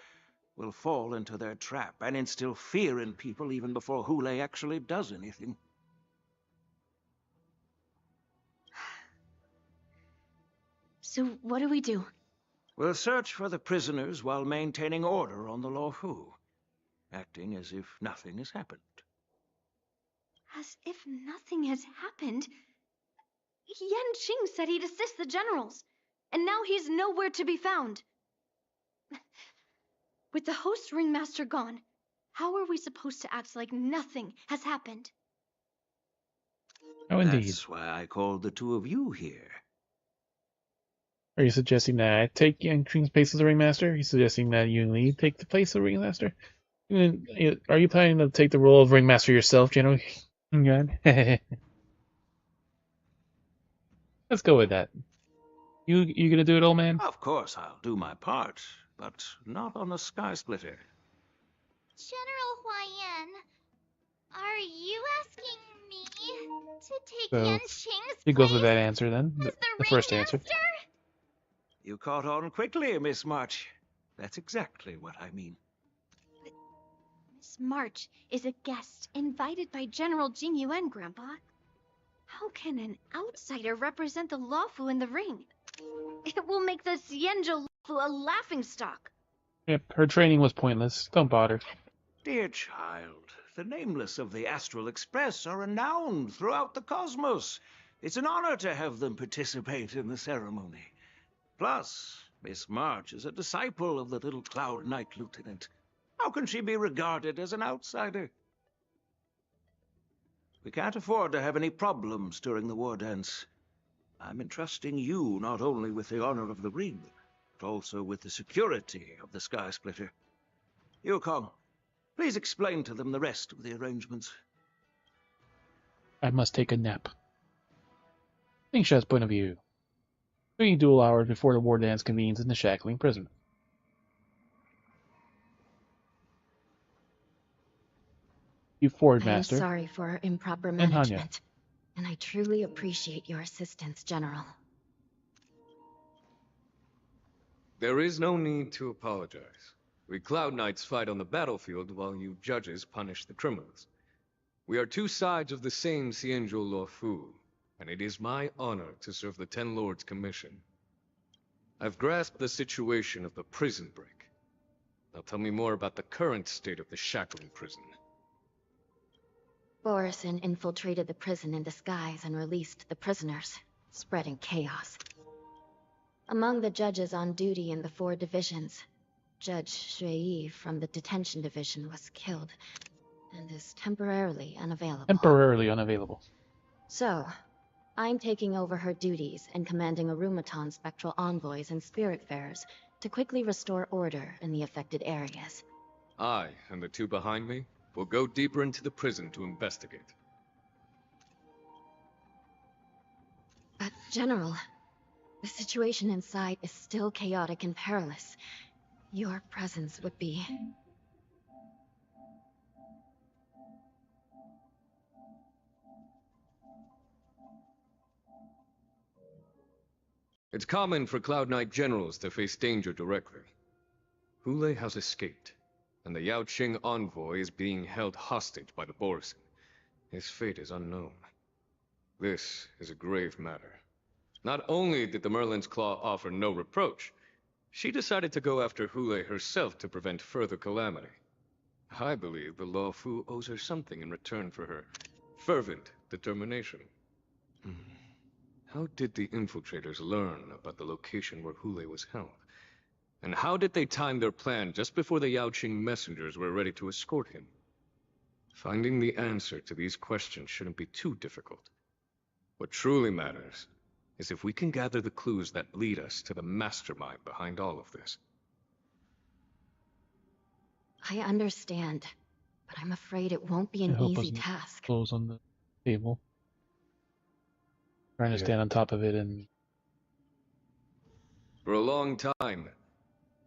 we'll fall into their trap and instill fear in people even before Hulei actually does anything. So what do we do? We'll search for the prisoners while maintaining order on the Law Fu, acting as if nothing has happened. As if nothing has happened? Yan Qing said he'd assist the generals, and now he's nowhere to be found. With the host ringmaster gone, how are we supposed to act like nothing has happened? Oh, indeed. That's why I called the 2 of you here. Are you suggesting that I take Yang Qing's place as the ringmaster? Are you suggesting that Yun Li take the place of the ringmaster? Are you planning to take the role of ringmaster yourself, General? Let's go with that. You gonna do it, old man? Of course I'll do my part, but not on the Sky Splitter. General Huaiyan, are you asking me to take So, Yan Qing's he goes place with that answer then. The first answer. You caught on quickly, Miss March. That's exactly what I mean. Miss March is a guest invited by General Jing Yuan, Grandpa. How can an outsider represent the Lawfu in the ring? It will make the Xianzhou Lawfu a laughingstock. Yep, her training was pointless. Don't bother. Dear child, the nameless of the Astral Express are renowned throughout the cosmos. It's an honor to have them participate in the ceremony. Plus, Miss March is a disciple of the little Cloud Knight Lieutenant. How can she be regarded as an outsider? We can't afford to have any problems during the war dance. I'm entrusting you not only with the honor of the ring, but also with the security of the Sky Splitter. Yukong, please explain to them the rest of the arrangements. I must take a nap. Lingsha's point of view. 3 dual hours before the war dance convenes in the shackling prison. You Ford I am Master. sorry for improper And Hanya. management, and I truly appreciate your assistance, General. There is no need to apologize. We Cloud Knights fight on the battlefield while you judges punish the criminals. We are two sides of the same Xianzhou Luofu, and it is my honor to serve the Ten Lords' commission. I've grasped the situation of the prison break. Now tell me more about the current state of the shackling prison. Borison infiltrated the prison in disguise and released the prisoners, spreading chaos. Among the judges on duty in the 4 divisions, Judge Shui from the detention division was killed and is temporarily unavailable. Temporarily unavailable. So, I'm taking over her duties and commanding Arumaton spectral envoys and spiritfarers to quickly restore order in the affected areas. I, and the 2 behind me, will go deeper into the prison to investigate. But, General, the situation inside is still chaotic and perilous. Your presence would be... It's common for Cloud Knight generals to face danger directly. Hule has escaped, and the Yaoqing envoy is being held hostage by the Borison. His fate is unknown. This is a grave matter. Not only did the Merlin's Claw offer no reproach, she decided to go after Hule herself to prevent further calamity. I believe the Luofu owes her something in return for her fervent determination. How did the infiltrators learn about the location where Hule was held? And how did they time their plan just before the Yaoqing messengers were ready to escort him? Finding the answer to these questions shouldn't be too difficult. What truly matters is if we can gather the clues that lead us to the mastermind behind all of this. I understand, but I'm afraid it won't be an easy task. Clothes on the table. Trying to stand on top of it and... For a long time,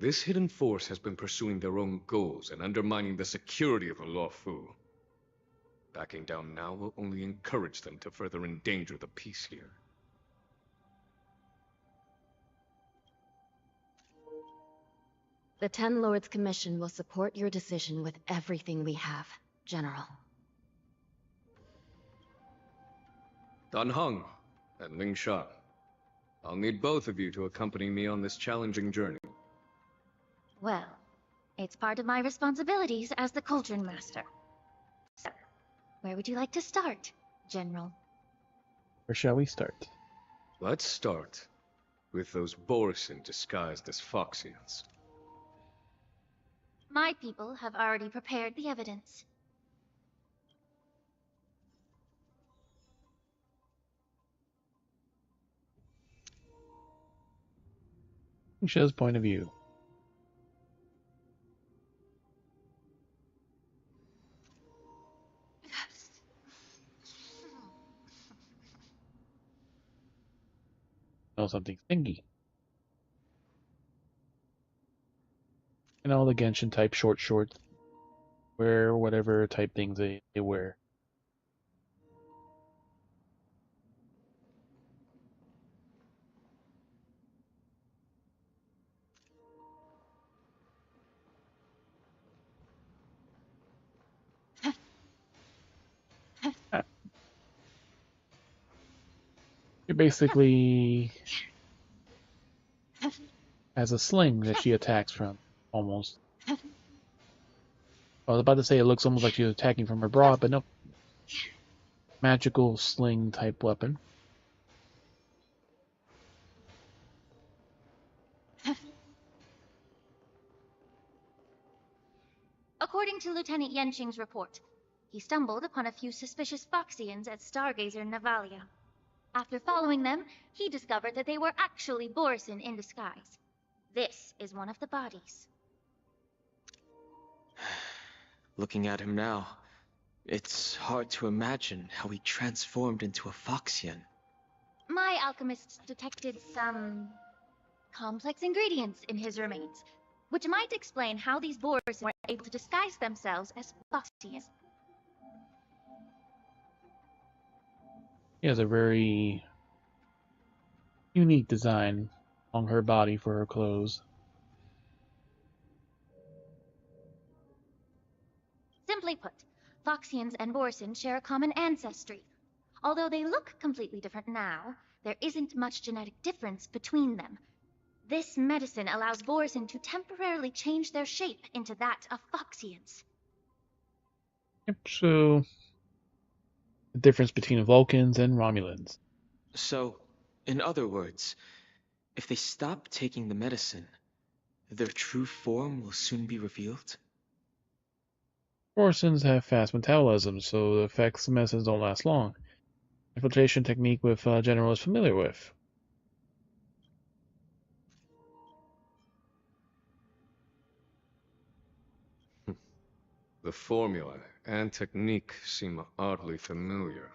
this hidden force has been pursuing their own goals and undermining the security of the Luofu. Backing down now will only encourage them to further endanger the peace here. The Ten Lords Commission will support your decision with everything we have, General. Dan Heng and Ling Sha, I'll need both of you to accompany me on this challenging journey. Well, it's part of my responsibilities as the Cauldron Master. So, where would you like to start, General? Where shall we start? Let's start with those Borison disguised as Foxians. My people have already prepared the evidence. Lingsha's point of view. Know something stingy. And all the Genshin type short shorts. Wear whatever type things they wear. It basically has a sling that she attacks from, almost. I was about to say it looks almost like she's attacking from her bra, but no. Magical sling type weapon. According to Lieutenant Yenqing's report, he stumbled upon a few suspicious Foxians at Stargazer Navalia. After following them, he discovered that they were actually Borison in disguise. This is one of the bodies. Looking at him now, it's hard to imagine how he transformed into a Foxian. My alchemists detected some complex ingredients in his remains, which might explain how these boars were able to disguise themselves as Foxians. He has a very unique design on her body for her clothes. Simply put, Foxians and Borson share a common ancestry. Although they look completely different now, there isn't much genetic difference between them. This medicine allows Borson to temporarily change their shape into that of Foxians. Yep, so the difference between Vulcans and Romulans. So, in other words, if they stop taking the medicine, their true form will soon be revealed? Borsons have fast metabolism, so the effects of medicines don't last long. Infiltration technique with General is familiar with. The formula and technique seem oddly familiar.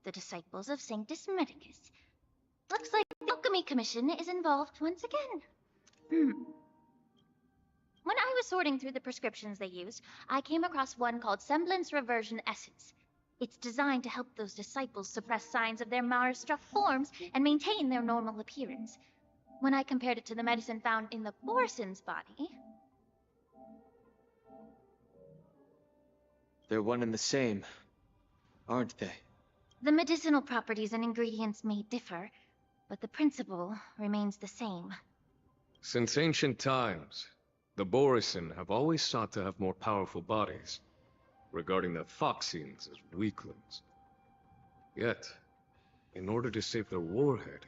The disciples of Sanctus Medicus. Looks like the Alchemy Commission is involved once again. When I was sorting through the prescriptions they used, I came across one called Semblance Reversion Essence. It's designed to help those disciples suppress signs of their Mara-struck forms and maintain their normal appearance. When I compared it to the medicine found in the Borson's body... They're one and the same, aren't they? The medicinal properties and ingredients may differ, but the principle remains the same. Since ancient times, the Borisin have always sought to have more powerful bodies, regarding the Foxians as weaklings. Yet, in order to save their warhead,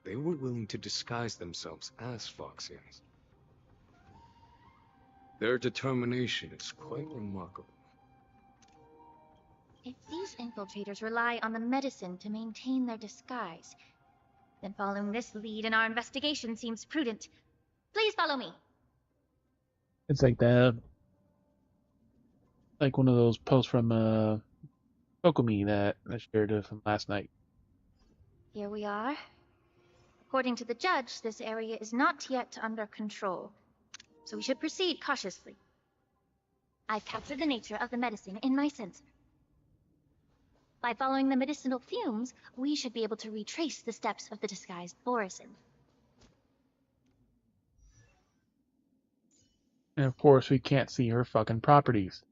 they were willing to disguise themselves as Foxians. Their determination is quite remarkable. If these infiltrators rely on the medicine to maintain their disguise, then following this lead in our investigation seems prudent. Please follow me. It's like that, like one of those posts from Kokomi that I shared from last night. Here we are. According to the judge, this area is not yet under control, so we should proceed cautiously. I've captured the nature of the medicine in my sensor. By following the medicinal fumes, we should be able to retrace the steps of the disguised Borison. And of course, we can't see her fucking properties.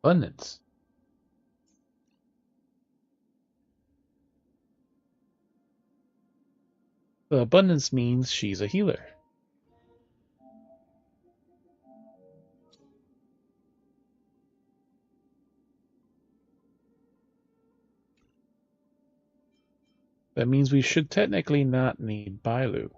Abundance. The abundance means she's a healer. That means we should technically not need Bailu.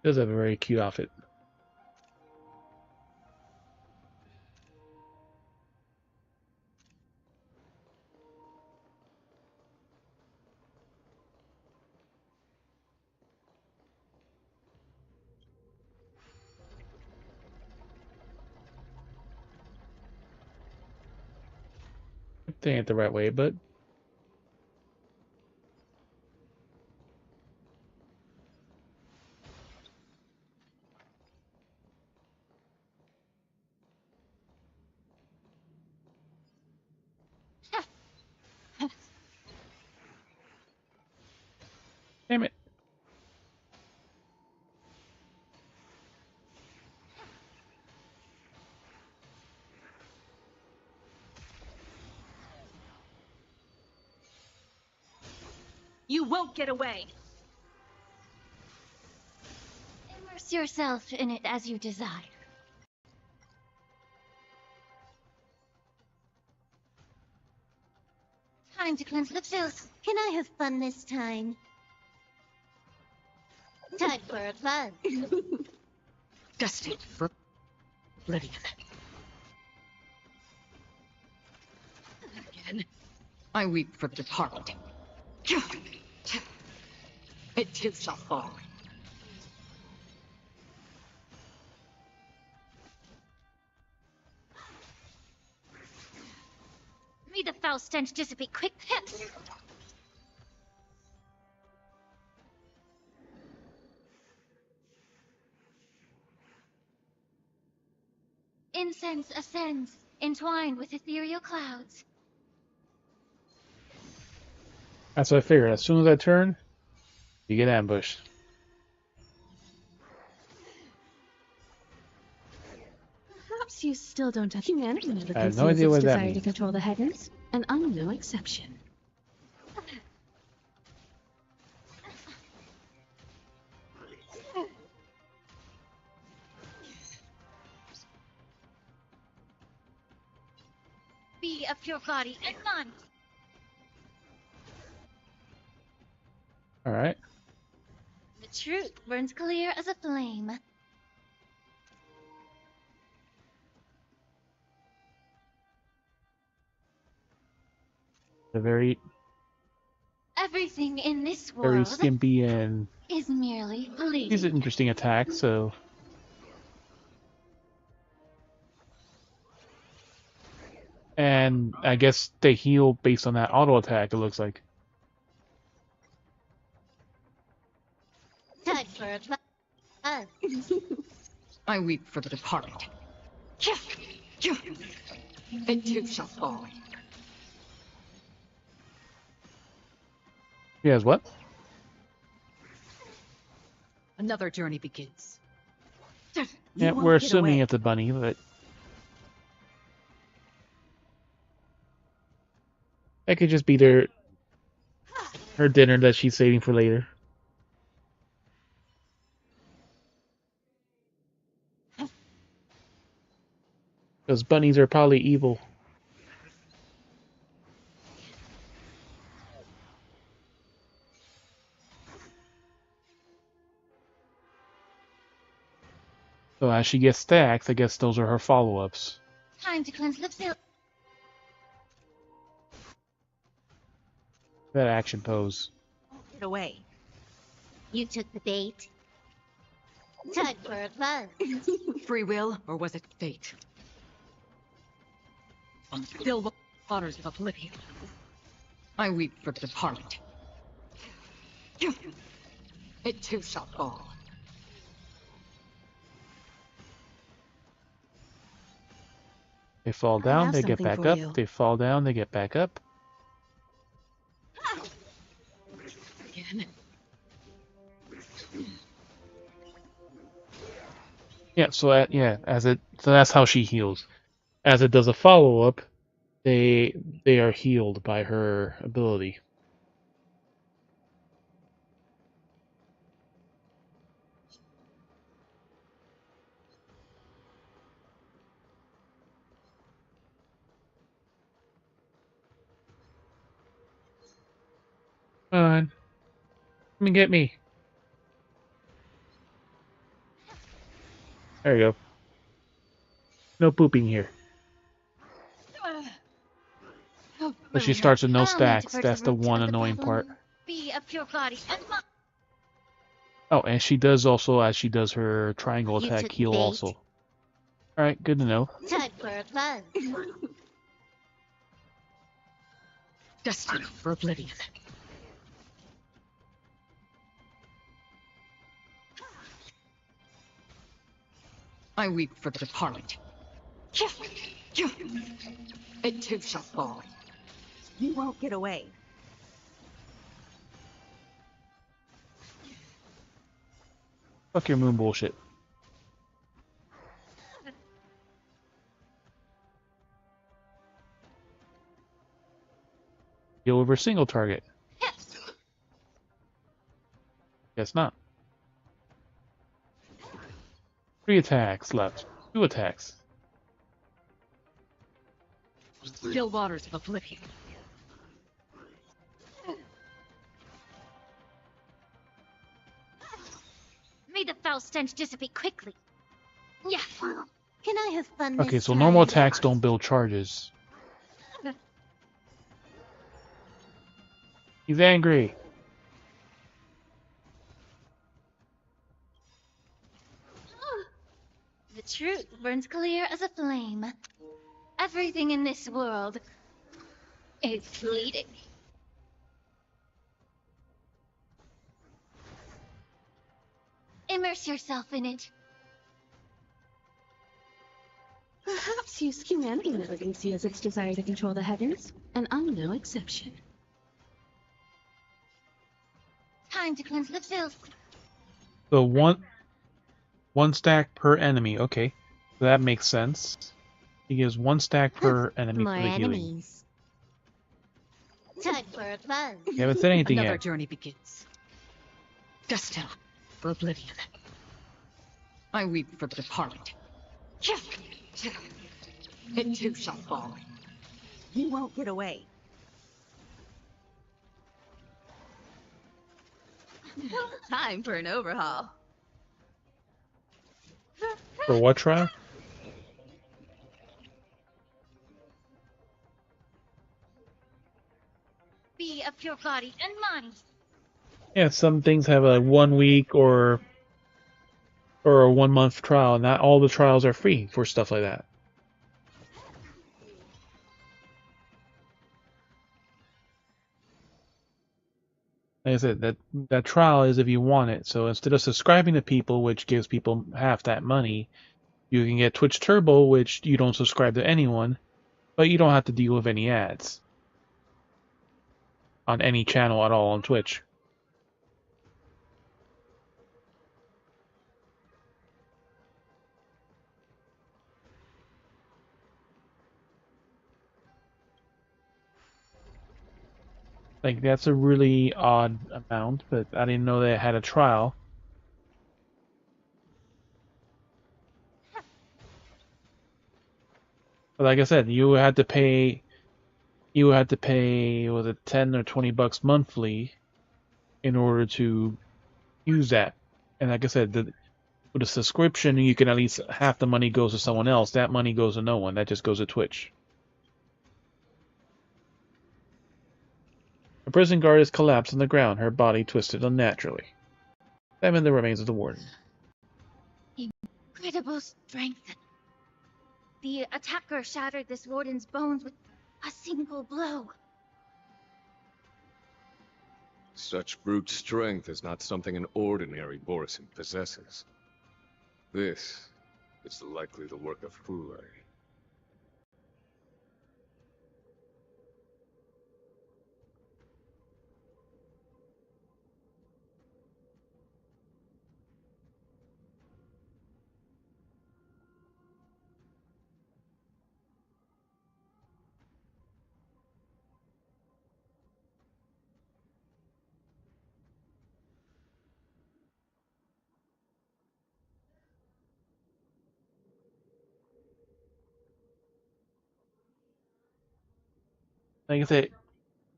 Does have a very cute outfit. They ain't the right way, but You won't get away! Immerse yourself in it as you desire. Time to cleanse the filth. Can I have fun this time? Time for a fun. Destined for oblivion. Again, I weep for the departed. It too shall fall. May the foul stench dissipate quick. Incense ascends, entwined with ethereal clouds. That's what I figured. As soon as I turn, you get ambushed. Perhaps you still don't have humanity never I have no conceals idea its what that desire to means. control the heavens, and I'm no exception. Be of pure body and mind. Alright. The truth burns clear as a flame. The very Everything in this very world skimpy and is merely these are fleeting. interesting attacks, so and I guess they heal based on that auto attack, it looks like. Time for a fun. I weep for the departed. It too shall fall. Yes, what? Another journey begins. Yeah, we're assuming it's a bunny, but that could just be her dinner that she's saving for later. Those bunnies are probably evil. So as she gets stacks, I guess those are her follow-ups. Time to cleanse the filth. That action pose. Get away. You took the bait. Time for a fun. Free will, or was it fate? On still waters of oblivion. I weep for the departed. It too shall fall. They fall I down, have they get something back for up. you. They fall down, they get back up. Again. Yeah, so so that's how she heals. As it does a follow-up, they are healed by her ability. Come on. Come and get me. There you go. No pooping here. But she starts with no Allow me to stacks. purge That's the the root one of the annoying problem. part. Be of pure body and mind. Oh, and she does also, as she does her triangle You attack, took the heal bait. also. Alright, good to know. Time for a fun. Destined for oblivion. I weep for the departed. It too shall fall. You won't get away. Fuck your moon bullshit. Heal over single target. Guess not. 3 attacks left. 2 attacks. Still waters of oblivion. May the foul stench dissipate quickly. Yeah. Can I have fun Okay, this so time? normal attacks don't build charges. He's angry. The truth burns clear as a flame. Everything in this world is bleeding. Immerse yourself in it. Perhaps humanity never conceals its desire to control the heavens, and I'm no exception. Time to cleanse the filth. So one stack per enemy. Okay, so that makes sense. He gives 1 stack per enemy More for the healing. enemies. Time for a buzz. You haven't said anything Another yet. journey begins. Destined for oblivion. I weep for the departed. It too shall fall. You won't get away. Time for an overhaul. For what trial? Be of your body and mind. Yeah, some things have a 1 week or a 1 month trial. Not all the trials are free for stuff like that. Like I said, that trial is if you want it. So instead of subscribing to people, which gives people half that money, you can get Twitch Turbo, which you don't subscribe to anyone, but you don't have to deal with any ads on any channel at all on Twitch. Like, that's a really odd amount, but I didn't know they had a trial. But like I said, you had to pay, was it 10 or 20 bucks monthly in order to use that. And like I said, with a subscription, you can at least half the money goes to someone else. That money goes to no one. That just goes to Twitch. A prison guard is collapsed on the ground, her body twisted unnaturally. Examine the remains of the warden. Incredible strength. The attacker shattered this warden's bones with a single blow. Such brute strength is not something an ordinary Borisin possesses. This is likely the work of Hule. Like I said,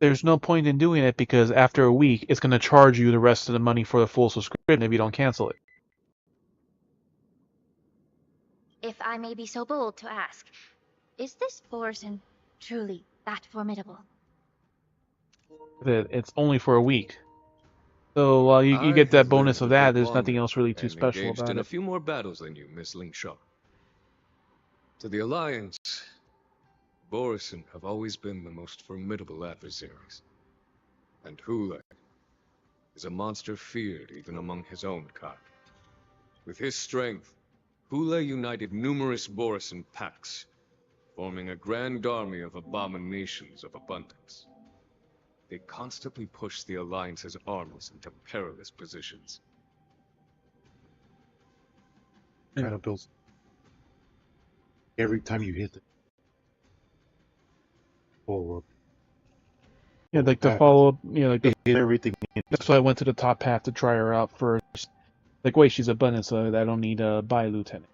there's no point in doing it because after a week, it's going to charge you the rest of the money for the full subscription if you don't cancel it. If I may be so bold to ask, is this Borson truly that formidable? It's only for a week. So while you get that bonus of that, there's nothing else really too special engaged about in it. a few more battles than you, Miss Lingshaw. To the Alliance, Borisin have always been the most formidable adversaries. And Hule is a monster feared even among his own kind. With his strength, Hule united numerous Borisin packs, forming a grand army of abominations of abundance. They constantly push the Alliance's armies into perilous positions. Kind of builds every time you hit the forward. Yeah, like the path. follow up. Yeah, like They hit everything. that's why I went to the top path to try her out first. Like, wait, she's abundant, so I don't need a buy lieutenant.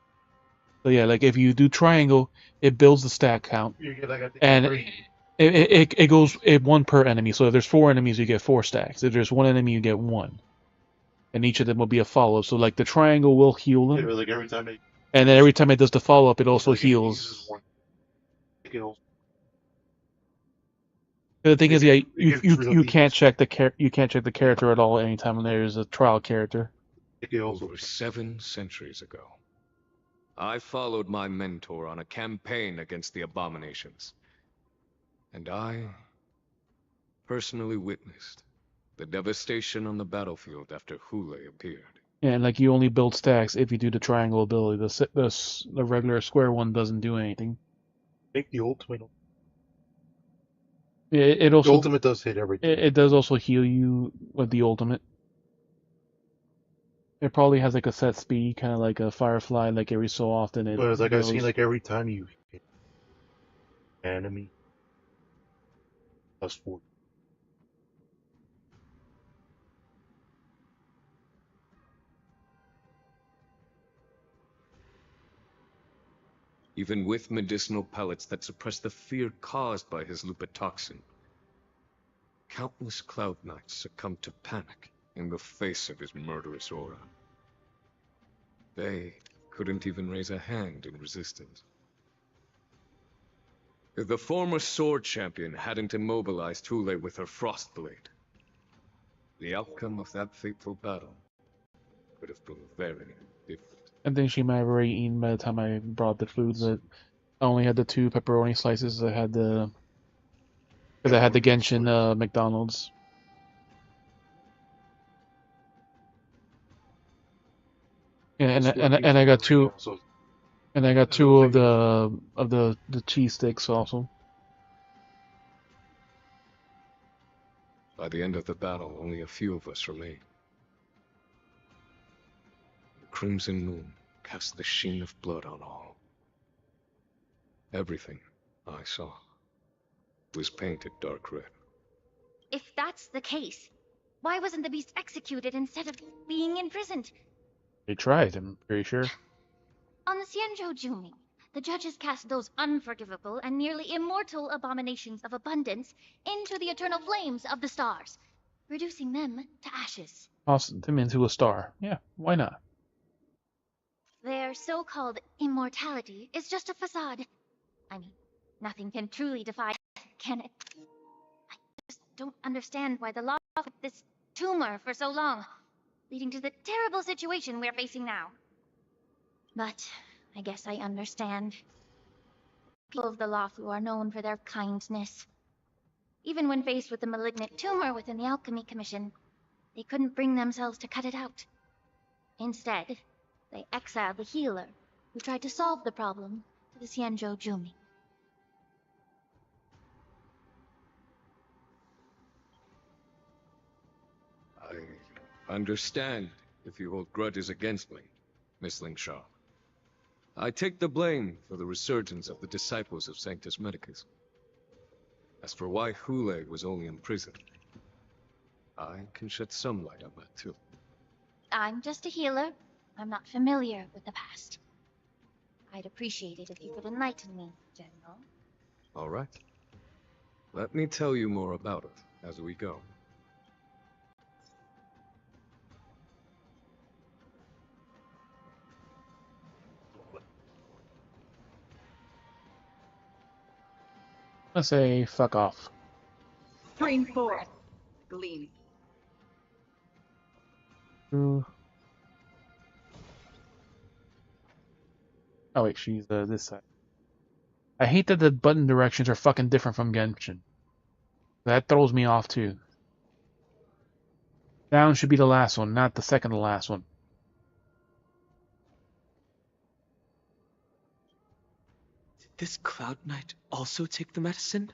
So yeah, like if you do triangle, it builds the stat count, and it goes one per enemy. So if there's 4 enemies, you get 4 stacks. If there's 1 enemy, you get 1, and each of them will be a follow. So like the triangle will heal them, Like every time they, and then every time it does the follow up, it also heals. The thing is, yeah, you can't check the character at all anytime there's a trial character. Over 7 centuries ago, I followed my mentor on a campaign against the abominations. And I personally witnessed the devastation on the battlefield after Hule appeared. Yeah, and like you only build stacks if you do the triangle ability. The regular square one doesn't do anything. Make the ultimate. It also The ultimate does hit everything. It does also heal you with the ultimate. It probably has like a set speed, kind of like a Firefly. Like every so often, it. But it's like I've goes. seen, like every time you hit enemy +4. Even with medicinal pellets that suppress the fear caused by his lupitoxin, countless Cloud Knights succumbed to panic in the face of his murderous aura. They couldn't even raise a hand in resistance. If the former sword champion hadn't immobilized Hule with her Frostblade, the outcome of that fateful battle could have been very different. I think she might have already eaten by the time I brought the food, but I only had the 2 pepperoni slices. I had the Genshin McDonald's. Yeah, and I got 2, and I got 2 of the cheese sticks also. By the end of the battle, only a few of us remained. The crimson moon cast the sheen of blood on all. Everything I saw was painted dark red. If that's the case, why wasn't the beast executed instead of being imprisoned? They tried, I'm pretty sure. On the Xianzhou Jumi, the judges cast those unforgivable and nearly immortal abominations of abundance into the eternal flames of the stars, reducing them to ashes. Toss them into a star. Yeah, why not? Their so-called immortality is just a facade. I mean, nothing can truly defy, can it? I just don't understand why the law kept this tumor for so long, leading to the terrible situation we're facing now. But I guess I understand. People of the Luofu are known for their kindness. Even when faced with the malignant tumor within the Alchemy Commission, they couldn't bring themselves to cut it out. Instead, they exiled the healer who tried to solve the problem to the Xianzhou Jumi. I understand if you hold grudges against me, Miss Lingshaw. I take the blame for the resurgence of the disciples of Sanctus Medicus. As for why Hule was only imprisoned, I can shed some light on that too. I'm just a healer. I'm not familiar with the past. I'd appreciate it if you could enlighten me, General. All right. Let me tell you more about it as we go. I say fuck off. Bring forth Gleam. Ooh. Oh wait, she's this side. I hate that the button directions are fucking different from Genshin. That throws me off too. Down should be the last one, not the second to last one. Did this Cloud Knight also take the medicine?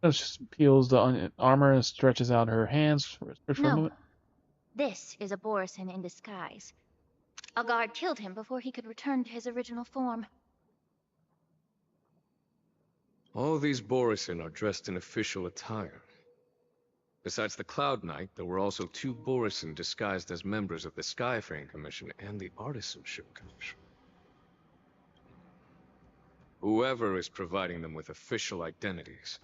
It just peels the armor and stretches out her hands for a No. moment. This is a Borisin in disguise. A guard killed him before he could return to his original form. All these Borisin are dressed in official attire. Besides the Cloud Knight, there were also 2 Borisin disguised as members of the Skyfaring Commission and the Artisanship Commission. Whoever is providing them with official identities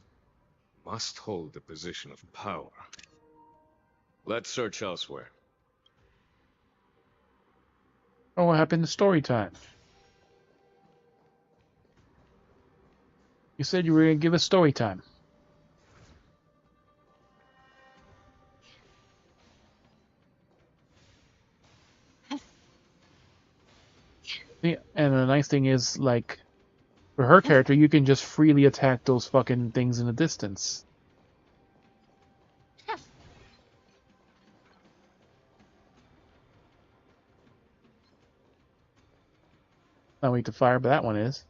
must hold a position of power. Let's search elsewhere. Oh, what happened to story time? You said you were going to give us story time. Yeah, and the nice thing is, like, for her character, you can just freely attack those fucking things in the distance. Not weak to fire, but that one is.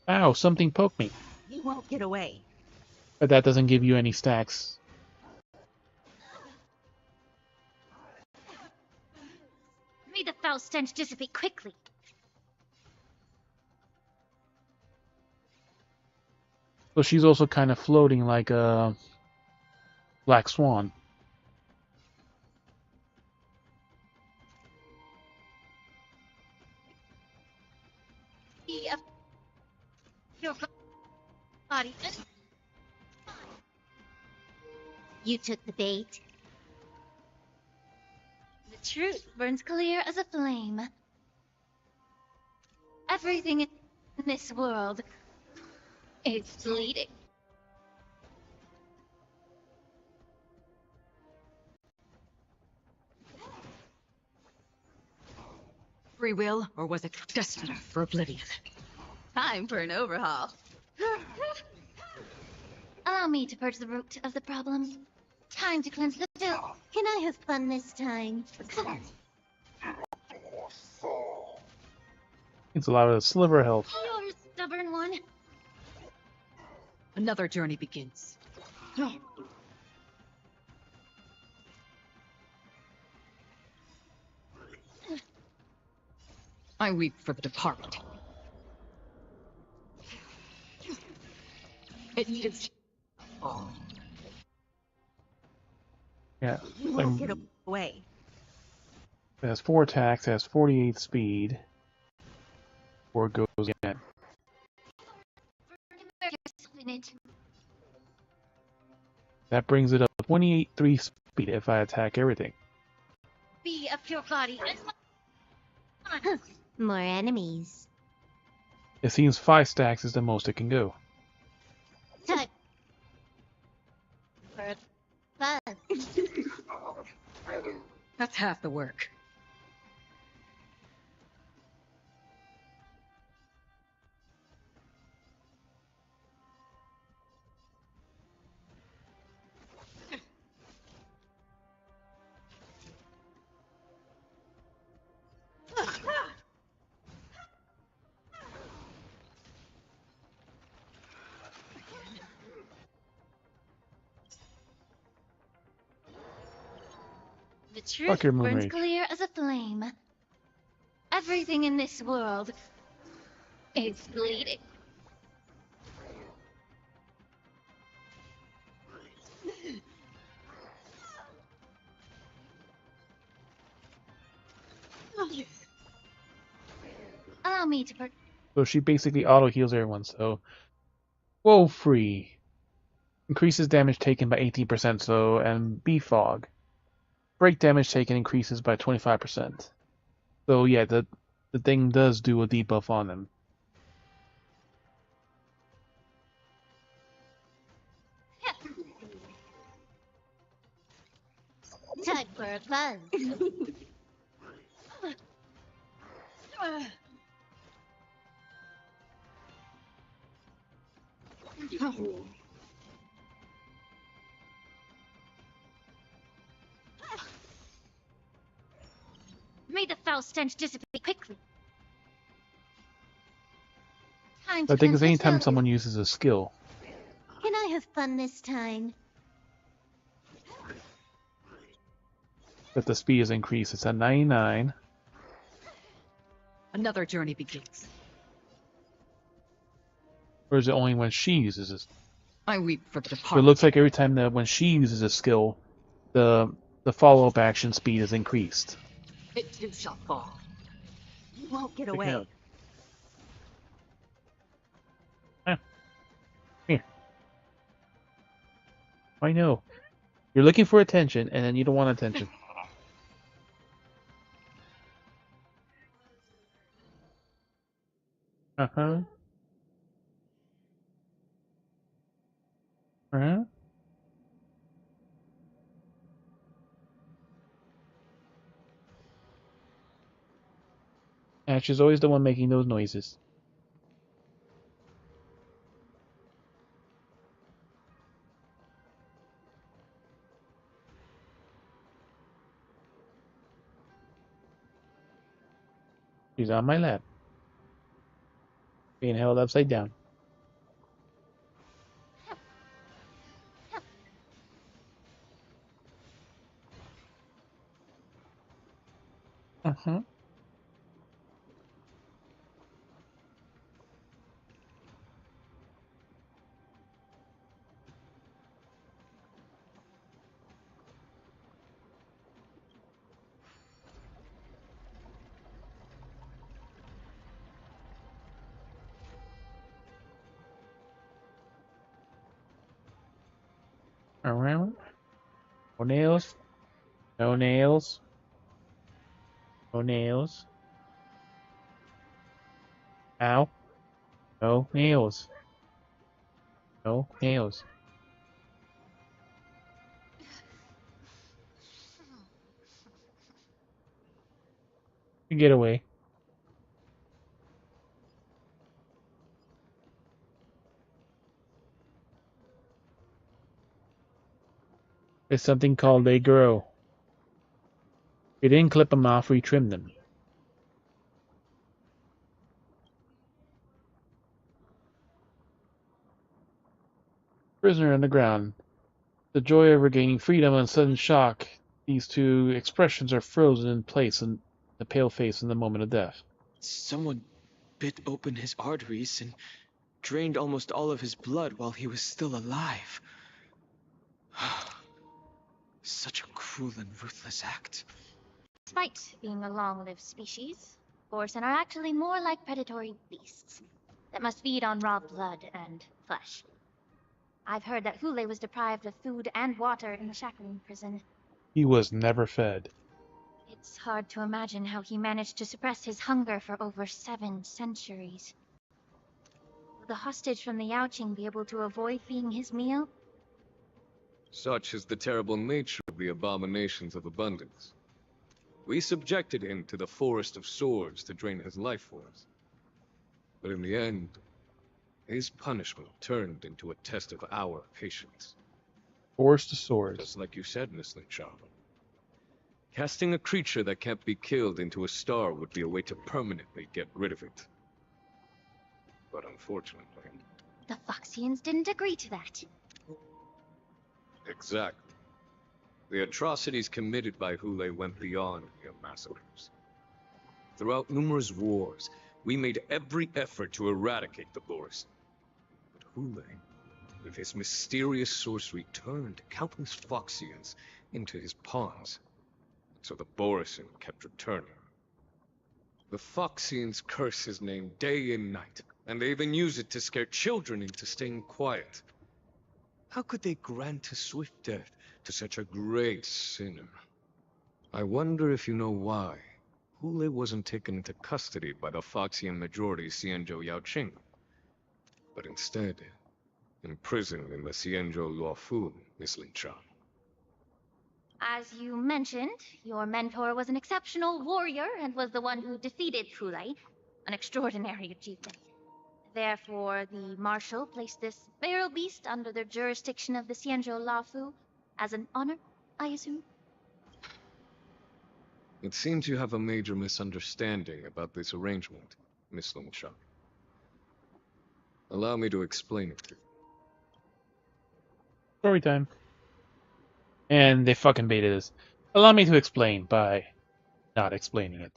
Ow, something poked me. You won't get away. But that doesn't give you any stacks. May the foul stench dissipate quickly. So she's also kind of floating like a black swan. Your body. You took the bait. The truth burns clear as a flame. Everything in this world is bleeding. Free will, or was it destiny for oblivion? Time for an overhaul. Allow me to purge the root of the problem. Time to cleanse the filth. Can I have fun this time? It's allowed a sliver of health. You're a stubborn one. Another journey begins. I weep for the departed. It is. Oh. Yeah. You won't get away. It has 4 attacks, it has 48 speed. Before it goes again. That brings it up to 28.3 speed if I attack everything. Be a pure body. More enemies. It seems 5 stacks is the most it can go. Time for fun. That's half the work. The truth your moon burns rage. clear as a flame. Everything in this world is bleeding. Allow me to So she basically auto heals everyone, so woe free. Increases damage taken by 18%, so and B-Fog. Break damage taken increases by 25%. So yeah, the thing does do a debuff on them. Time for fun. May the foul stench dissipate quickly. Time I to think cleanse it's the anytime filth. someone uses a skill. Can I have fun this time? But the speed is increased. It's at 99. Another journey begins. Or is it only when she uses this? I weep for the So it departed. looks like every time that when she uses a skill, the follow-up action speed is increased. It too shall fall. You won't get Check it away. out. Ah, here. I know. You're looking for attention, and then you don't want attention. Uh-huh. Uh-huh. Ash is always the one making those noises. She's on my lap. Being held upside down. Uh-huh. Around. No nails. No nails. No nails. Ow. No nails. No nails. You get away. It's something called they grow. We didn't clip them off, we trimmed them. Prisoner on the ground. The joy of regaining freedom and sudden shock. These two expressions are frozen in place in the pale face in the moment of death. Someone bit open his arteries and drained almost all of his blood while he was still alive. Such a cruel and ruthless act. Despite being a long-lived species, Borsen are actually more like predatory beasts that must feed on raw blood and flesh. I've heard that Hule was deprived of food and water in the shackling prison. He was never fed. It's hard to imagine how he managed to suppress his hunger for over 7 centuries. Will the hostage from the Yaoqing be able to avoid being his meal? Such is the terrible nature of the abominations of abundance. We subjected him to the forest of swords to drain his life force. But in the end, his punishment turned into a test of our patience. Forest of swords. Just like you said, Miss Lynchard. Casting a creature that can't be killed into a star would be a way to permanently get rid of it. But unfortunately... The Foxians didn't agree to that. Exactly. The atrocities committed by Hule went beyond mere massacres. Throughout numerous wars, we made every effort to eradicate the Boris. But Hule, with his mysterious sorcery, turned countless Foxians into his pawns. So the Borisin kept returning. The Foxians curse his name day and night, and they even use it to scare children into staying quiet. How could they grant a swift death to such a great sinner? I wonder if you know why Hule wasn't taken into custody by the Foxian majority Xianzhou Yaoqing, but instead imprisoned in the Xianzhou Luofu, Miss Linchan. As you mentioned, your mentor was an exceptional warrior and was the one who defeated Hule, an extraordinary achievement. Therefore, the marshal placed this feral beast under the jurisdiction of the Xianzhou Luofu as an honor, I assume? It seems you have a major misunderstanding about this arrangement, Miss Linchan. Allow me to explain it to you. Story time. And they fucking baited us. Allow me to explain by not explaining it.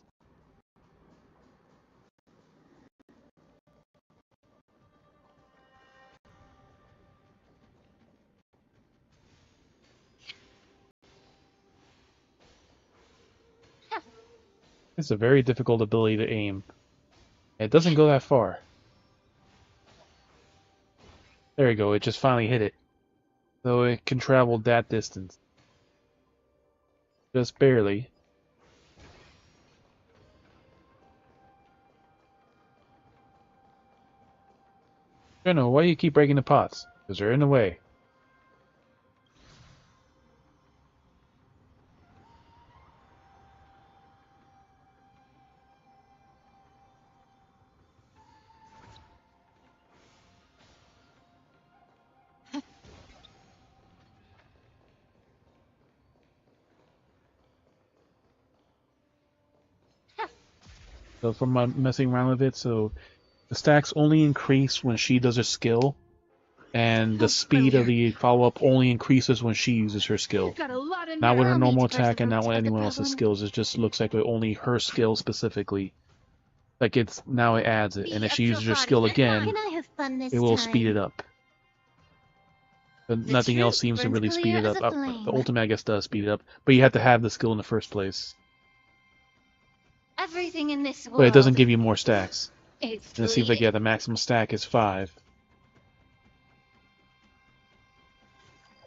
It's a very difficult ability to aim. It doesn't go that far. There you go, it just finally hit it. So it can travel that distance. Just barely. I don't know, why do you keep breaking the pots? Because they're in the way. So from messing around with it, so the stacks only increase when she does a skill, and the speed of the follow-up only increases when she uses her skill. Not with her normal attack and not with anyone else's skills. It just looks like with only her skill specifically. Like it's now it adds it, and if she uses her skill again, it will speed it up. But nothing else seems to really speed it up. The ultimate, I guess, does speed it up, but you have to have the skill in the first place. Everything in this world. But it doesn't give you more stacks. And it seems like, yeah, the maximum stack is 5.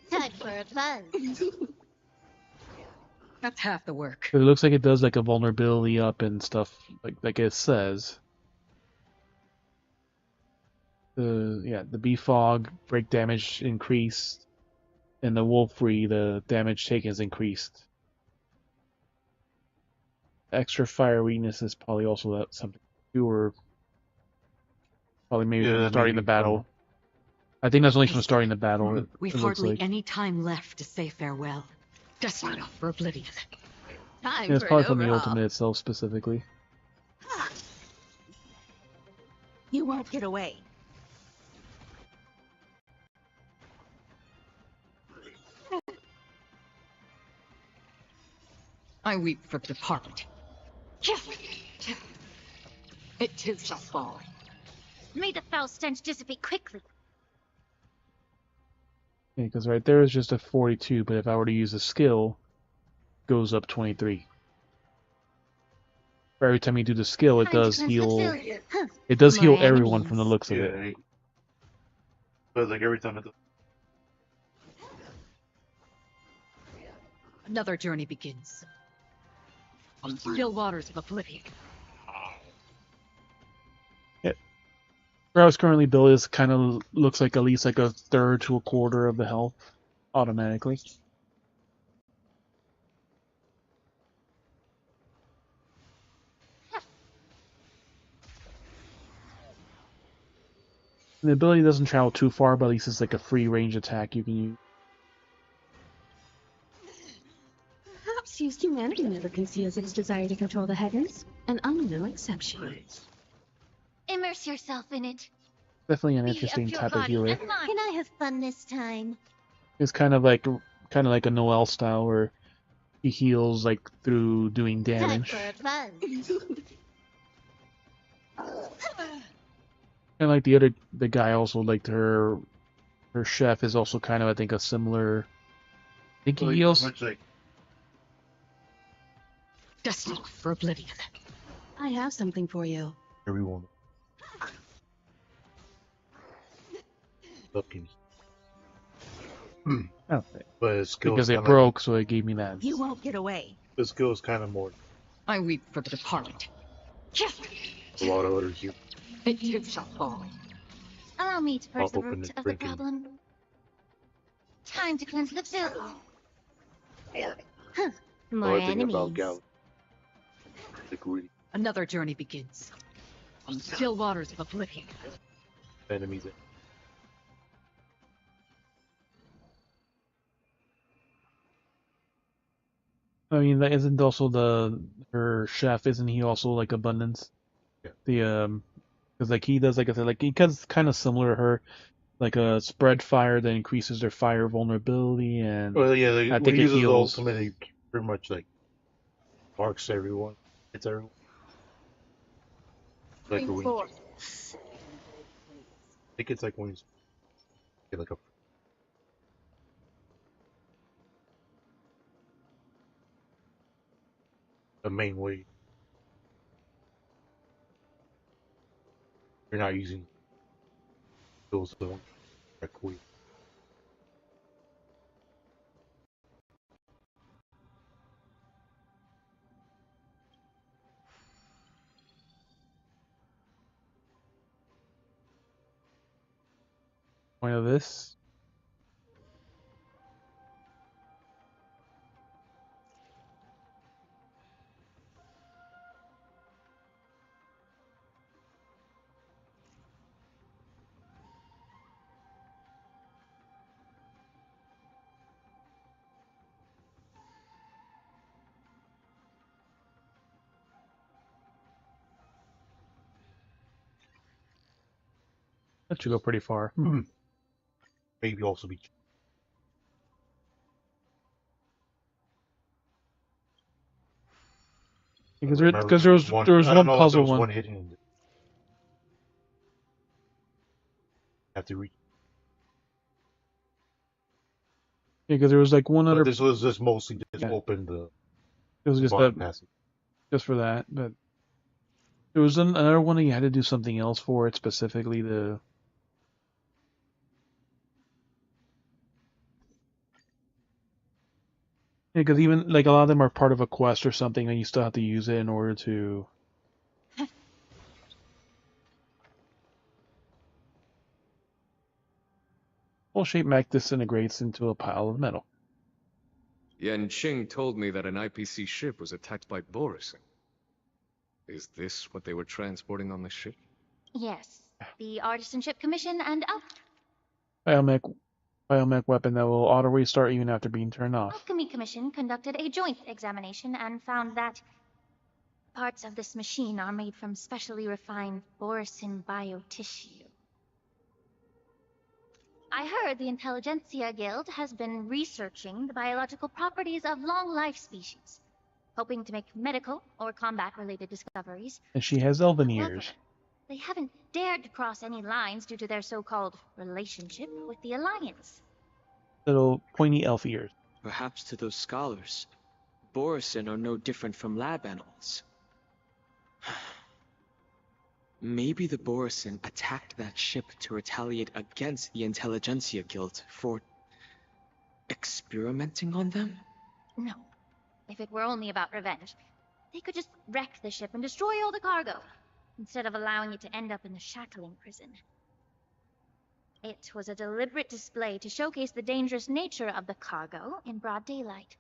Time for fun. That's half the work. But it looks like it does like a vulnerability up and stuff like it says. The bee fog break damage increased, and the wolfry the damage taken is increased. Extra fire weakness is probably also something to do, or probably maybe from starting the battle. I think that's only from starting the battle. We've hardly any time left to say farewell. Destined for oblivion. Yeah, it's probably from the ultimate itself specifically. You won't get away. I weep for the departed. It too shall fall. May the foul stench dissipate quickly. Yeah, because right there is just a 42, but if I were to use a skill, it goes up 23. For every time you do the skill, it does heal. It does heal everyone from the looks of it. But like every time it does. Another journey begins. On still waters of oblivion. Yeah. Where I was currently built is kind of looks like at least like a third to a quarter of the health automatically. The ability doesn't travel too far, but at least it's like a free range attack you can use. Perhaps used humanity never conceals its desire to control the heavens, and I'm no exception. Immerse yourself in it. Definitely an interesting type of healer. Can I have fun this time? It's kind of like a Noel style where he heals like through doing damage. Time for fun. And like the guy also like her chef is also kind of I think a similar. I think he heals. Destined for oblivion. I have something for you. Everyone. Oh, but his skill because it broke, so it gave me that. You won't get away. His skill is kind of more. I weep for the departed. A lot of other humans. It too shall fall. Allow me to purge the Pop open root and of the drinking. problem. Time to cleanse the filth. More I think enemies. about Gal. The greedy Another journey begins. On still waters of oblivion. enemies. I mean, that isn't also her chef, isn't he also like abundance? Yeah. Because like he does, like I said, like he does kind of similar to her, like a spread fire that increases their fire vulnerability, and Well, yeah, I think it uses the heals. ultimate. pretty much like marks everyone. It's everyone. Like when you, I think it's like when you get like a main way. You're not using those the correct way. Point of this. That should go pretty far. Maybe also be Because there was one puzzle was one. one hidden. Have to reach. Yeah, because there was like one other. But this was just mostly just open the. It was just that passage. Just for that, but there was another one that you had to do something else for it specifically to. Yeah, because even like a lot of them are part of a quest or something, and you still have to use it in order to. Full-shape mech disintegrates into a pile of metal. Yanqing told me that an IPC ship was attacked by Borison. Is this what they were transporting on the ship? Yes, the Artisanship Commission and Biomech weapon that will auto restart even after being turned off. Alchemy Commission conducted a joint examination and found that parts of this machine are made from specially refined Borison biotissue. I heard the Intelligentsia Guild has been researching the biological properties of long-life species, hoping to make medical or combat-related discoveries. And she has elven However, ears. they haven't dared to cross any lines due to their so-called relationship with the Alliance. Little pointy elf ears. Perhaps to those scholars, Borison are no different from lab animals. Maybe the Borison attacked that ship to retaliate against the Intelligentsia Guild for experimenting on them? No. If it were only about revenge, they could just wreck the ship and destroy all the cargo, instead of allowing it to end up in the shackling prison. It was a deliberate display to showcase the dangerous nature of the cargo in broad daylight.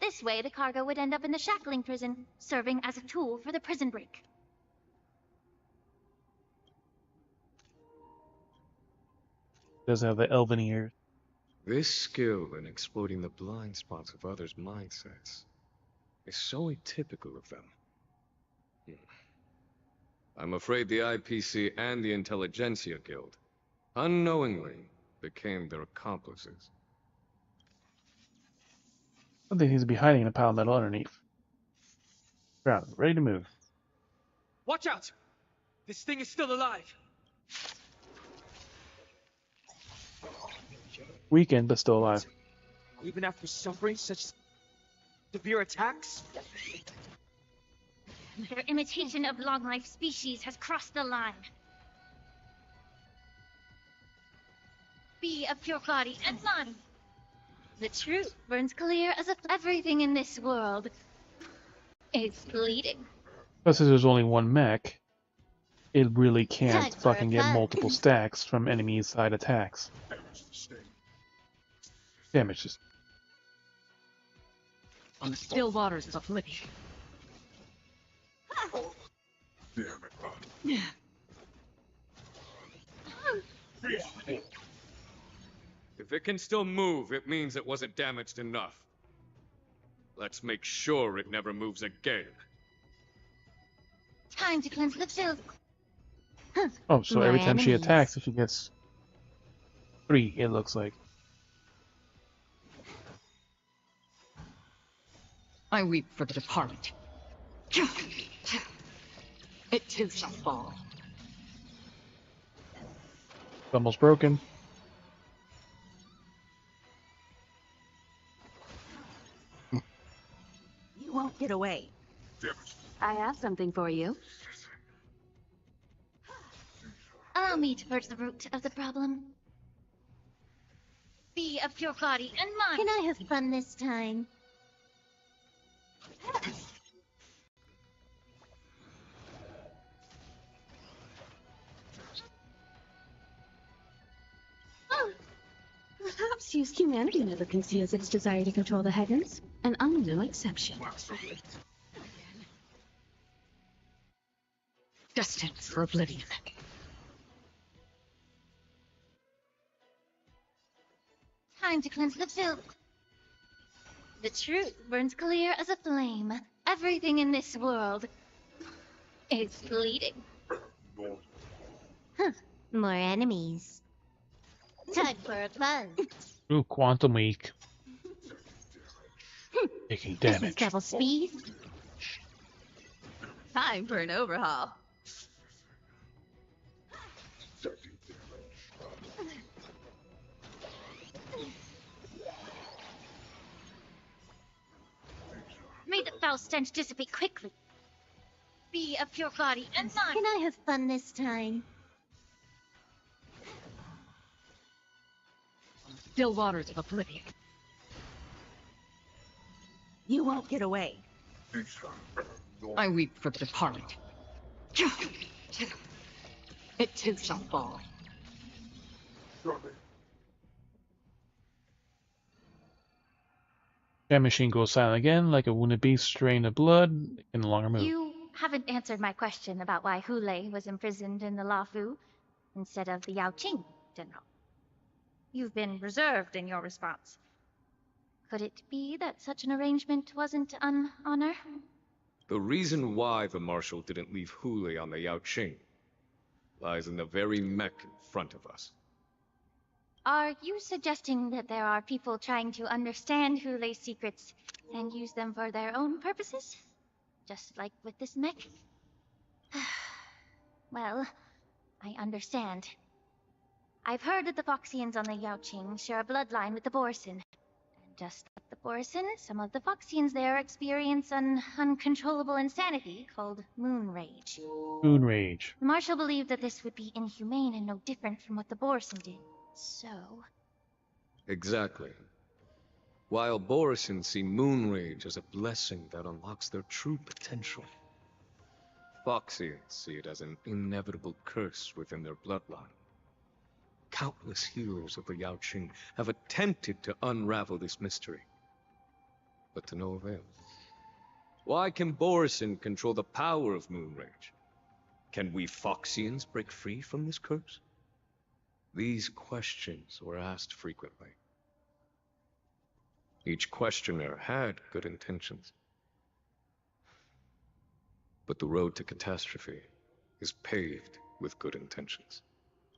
This way, the cargo would end up in the shackling prison, serving as a tool for the prison break. Does have the elven ears. This skill in exploiting the blind spots of others' mindsets is so atypical of them. I'm afraid the IPC and the Intelligentsia Guild unknowingly became their accomplices. Something seems to be hiding in a pile of metal underneath. Ground, ready to move. Watch out! This thing is still alive. Weakened, but still alive. Even after suffering such severe attacks? Their imitation of long-life species has crossed the line. Be of pure body and mind. The truth burns clear as if everything in this world is bleeding. Plus, if there's only one mech, it really can't fucking get multiple stacks from enemy side attacks. Damage just. On the still waters of oblivion. If it can still move, it means it wasn't damaged enough. Let's make sure it never moves again. Time to cleanse the filth. Oh, so every time she attacks, she gets 3, it looks like. I weep for the departed. It too shall fall. It's almost broken. You won't get away. I have something for you. Allow me to purge the root of the problem. Be of your body and mind. Can I have fun this time? Perhaps use humanity never conceals its desire to control the heavens, and I'm no exception. Destined for oblivion. Time to cleanse the filth. The truth burns clear as a flame. Everything in this world is bleeding. Huh. More enemies. Time for a fun. Ooh, Quantum Weak. Taking This is damage. double speed. Time for an overhaul. May the foul stench dissipate quickly. Be of your body and mind. Can I have fun this time? Still waters of oblivion. You won't get away. I weep for the departed. It too shall fall. That machine goes silent again, like a wounded beast drained of blood. It can no longer move. You haven't answered my question about why Hulei was imprisoned in the Lafu instead of the Yaoqing, General. You've been reserved in your response. Could it be that such an arrangement wasn't an honor? The reason why the Marshal didn't leave Hule on the Yaoqing lies in the very mech in front of us. Are you suggesting that there are people trying to understand Hulei's secrets and use them for their own purposes? Just like with this mech? Well, I understand. I've heard that the Foxians on the Yaoqing share a bloodline with the Borson. And just like the Borson, some of the Foxians there experience an uncontrollable insanity called Moon Rage. Moon Rage. The Marshal believed that this would be inhumane and no different from what the Borson did. So... Exactly. While Borison see Moon Rage as a blessing that unlocks their true potential, Foxians see it as an inevitable curse within their bloodline. Countless heroes of the Yaoqing have attempted to unravel this mystery, but to no avail. Why can Borison control the power of Moon Rage? Can we Foxians break free from this curse? These questions were asked frequently. Each questioner had good intentions. But the road to catastrophe is paved with good intentions.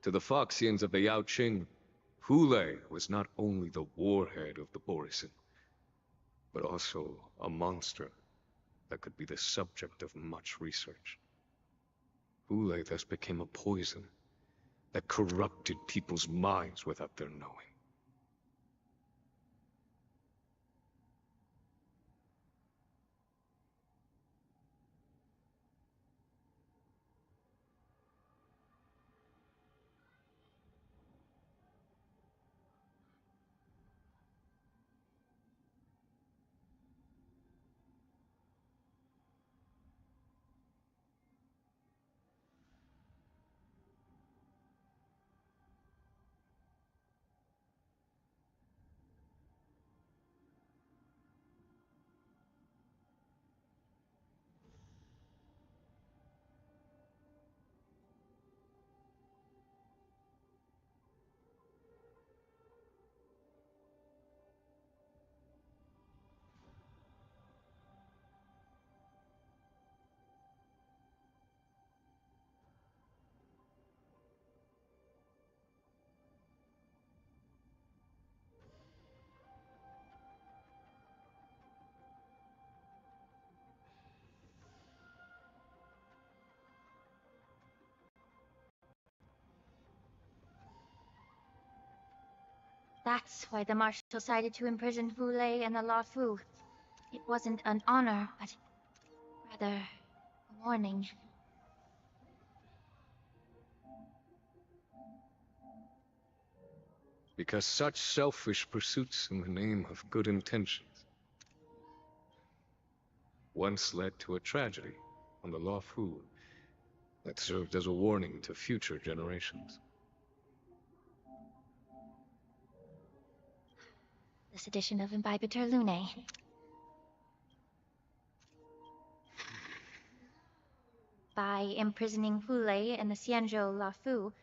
To the Foxians of the Yaoqing, Hule was not only the warhead of the Borison, but also a monster that could be the subject of much research. Hule thus became a poison that corrupted people's minds without their knowing. That's why the Marshal decided to imprison Fu Lei and the La Fu. It wasn't an honor, but rather a warning. Because such selfish pursuits in the name of good intentions once led to a tragedy on the La Fu that served as a warning to future generations. This edition of Imbibitor Lunae. By imprisoning Fu Lei and the Xianzhou La Fu,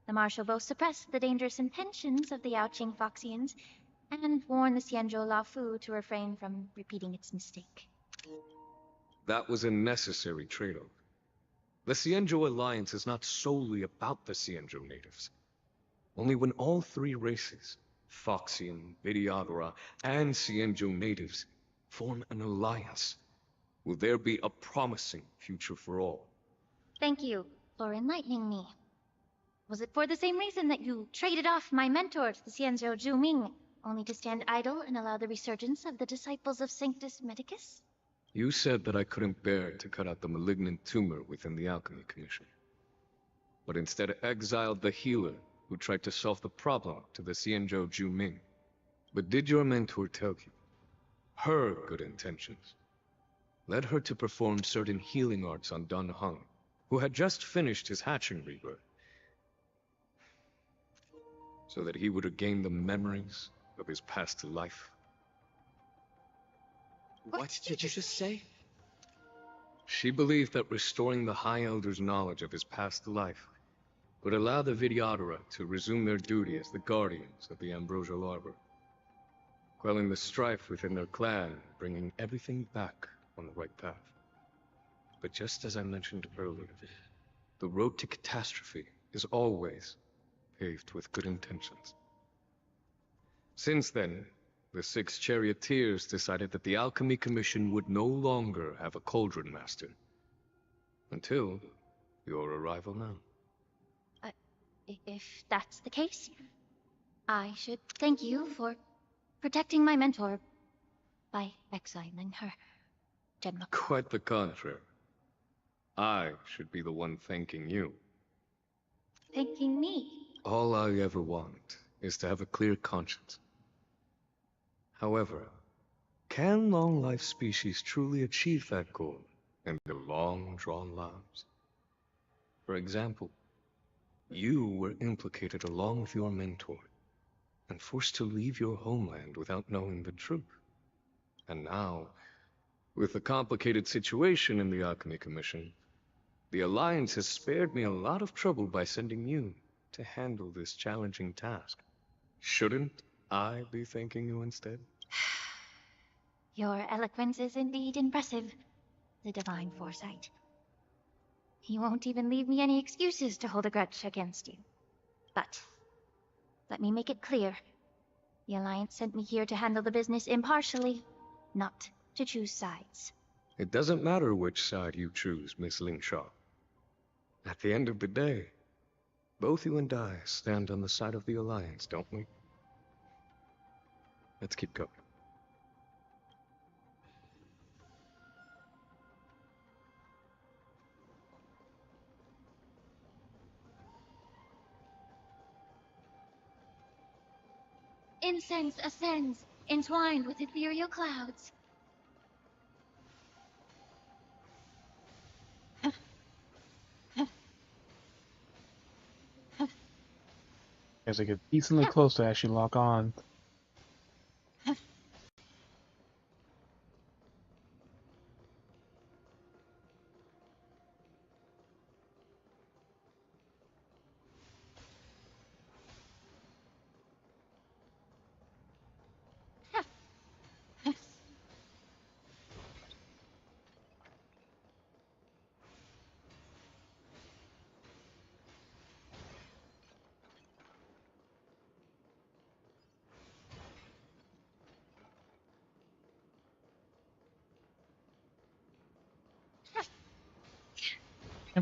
the Marshal both suppressed the dangerous intentions of the Yaoqing Foxians and warned the Xianzhou La Fu to refrain from repeating its mistake. That was a necessary trade-off. The Xianzhou alliance is not solely about the Xianzhou natives. Only when all three races, Foxian, Vidyadhara, and Xianzhou natives, form an alliance, will there be a promising future for all. Thank you for enlightening me. Was it for the same reason that you traded off my mentor to the Xianzhou Zhuming, only to stand idle and allow the resurgence of the disciples of Sanctus Medicus? You said that I couldn't bear to cut out the malignant tumor within the Alchemy Commission, but instead exiled the healer who tried to solve the problem to the Xianzhou Zhuming. But did your mentor tell you her good intentions led her to perform certain healing arts on Dun Hung, who had just finished his hatching rebirth, so that he would regain the memories of his past life? What did you just say? She believed that restoring the High Elder's knowledge of his past life would allow the Vidyadhara to resume their duty as the guardians of the Ambrosial Arbor, quelling the strife within their clan, bringing everything back on the right path. But just as I mentioned earlier, the road to catastrophe is always paved with good intentions. Since then, the 6 charioteers decided that the Alchemy Commission would no longer have a cauldron master. Until your arrival now. If that's the case, I should thank you for protecting my mentor by exiling her, General. Quite the contrary. I should be the one thanking you. Thanking me? All I ever want is to have a clear conscience. However, can long-life species truly achieve that goal in their long-drawn lives? For example, you were implicated along with your mentor, and forced to leave your homeland without knowing the truth. And now, with the complicated situation in the Alchemy Commission, the Alliance has spared me a lot of trouble by sending you to handle this challenging task. Shouldn't I be thanking you instead? Your eloquence is indeed impressive, the divine foresight. You won't even leave me any excuses to hold a grudge against you. But let me make it clear. The Alliance sent me here to handle the business impartially, not to choose sides. It doesn't matter which side you choose, Miss Lingshaw. At the end of the day, both you and I stand on the side of the Alliance, don't we? Let's keep going. Incense ascends, entwined with ethereal clouds. As I get decently close to actually lock on.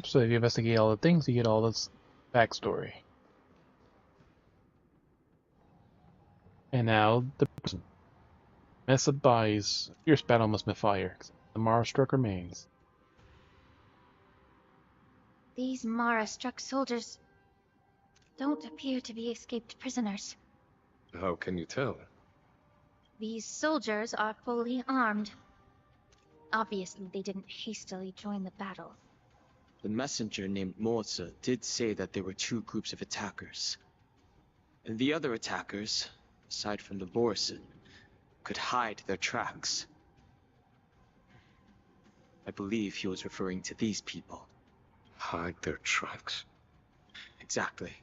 So if you investigate all the things, you get all this backstory. And now the person. Mess advise. Fierce battle must be fire. The Mara struck remains. These Mara-struck soldiers don't appear to be escaped prisoners. How can you tell? These soldiers are fully armed. Obviously, they didn't hastily join the battle. The messenger named Morza did say that there were two groups of attackers. And the other attackers, aside from the Borison, could hide their tracks. I believe he was referring to these people. Hide their tracks? Exactly.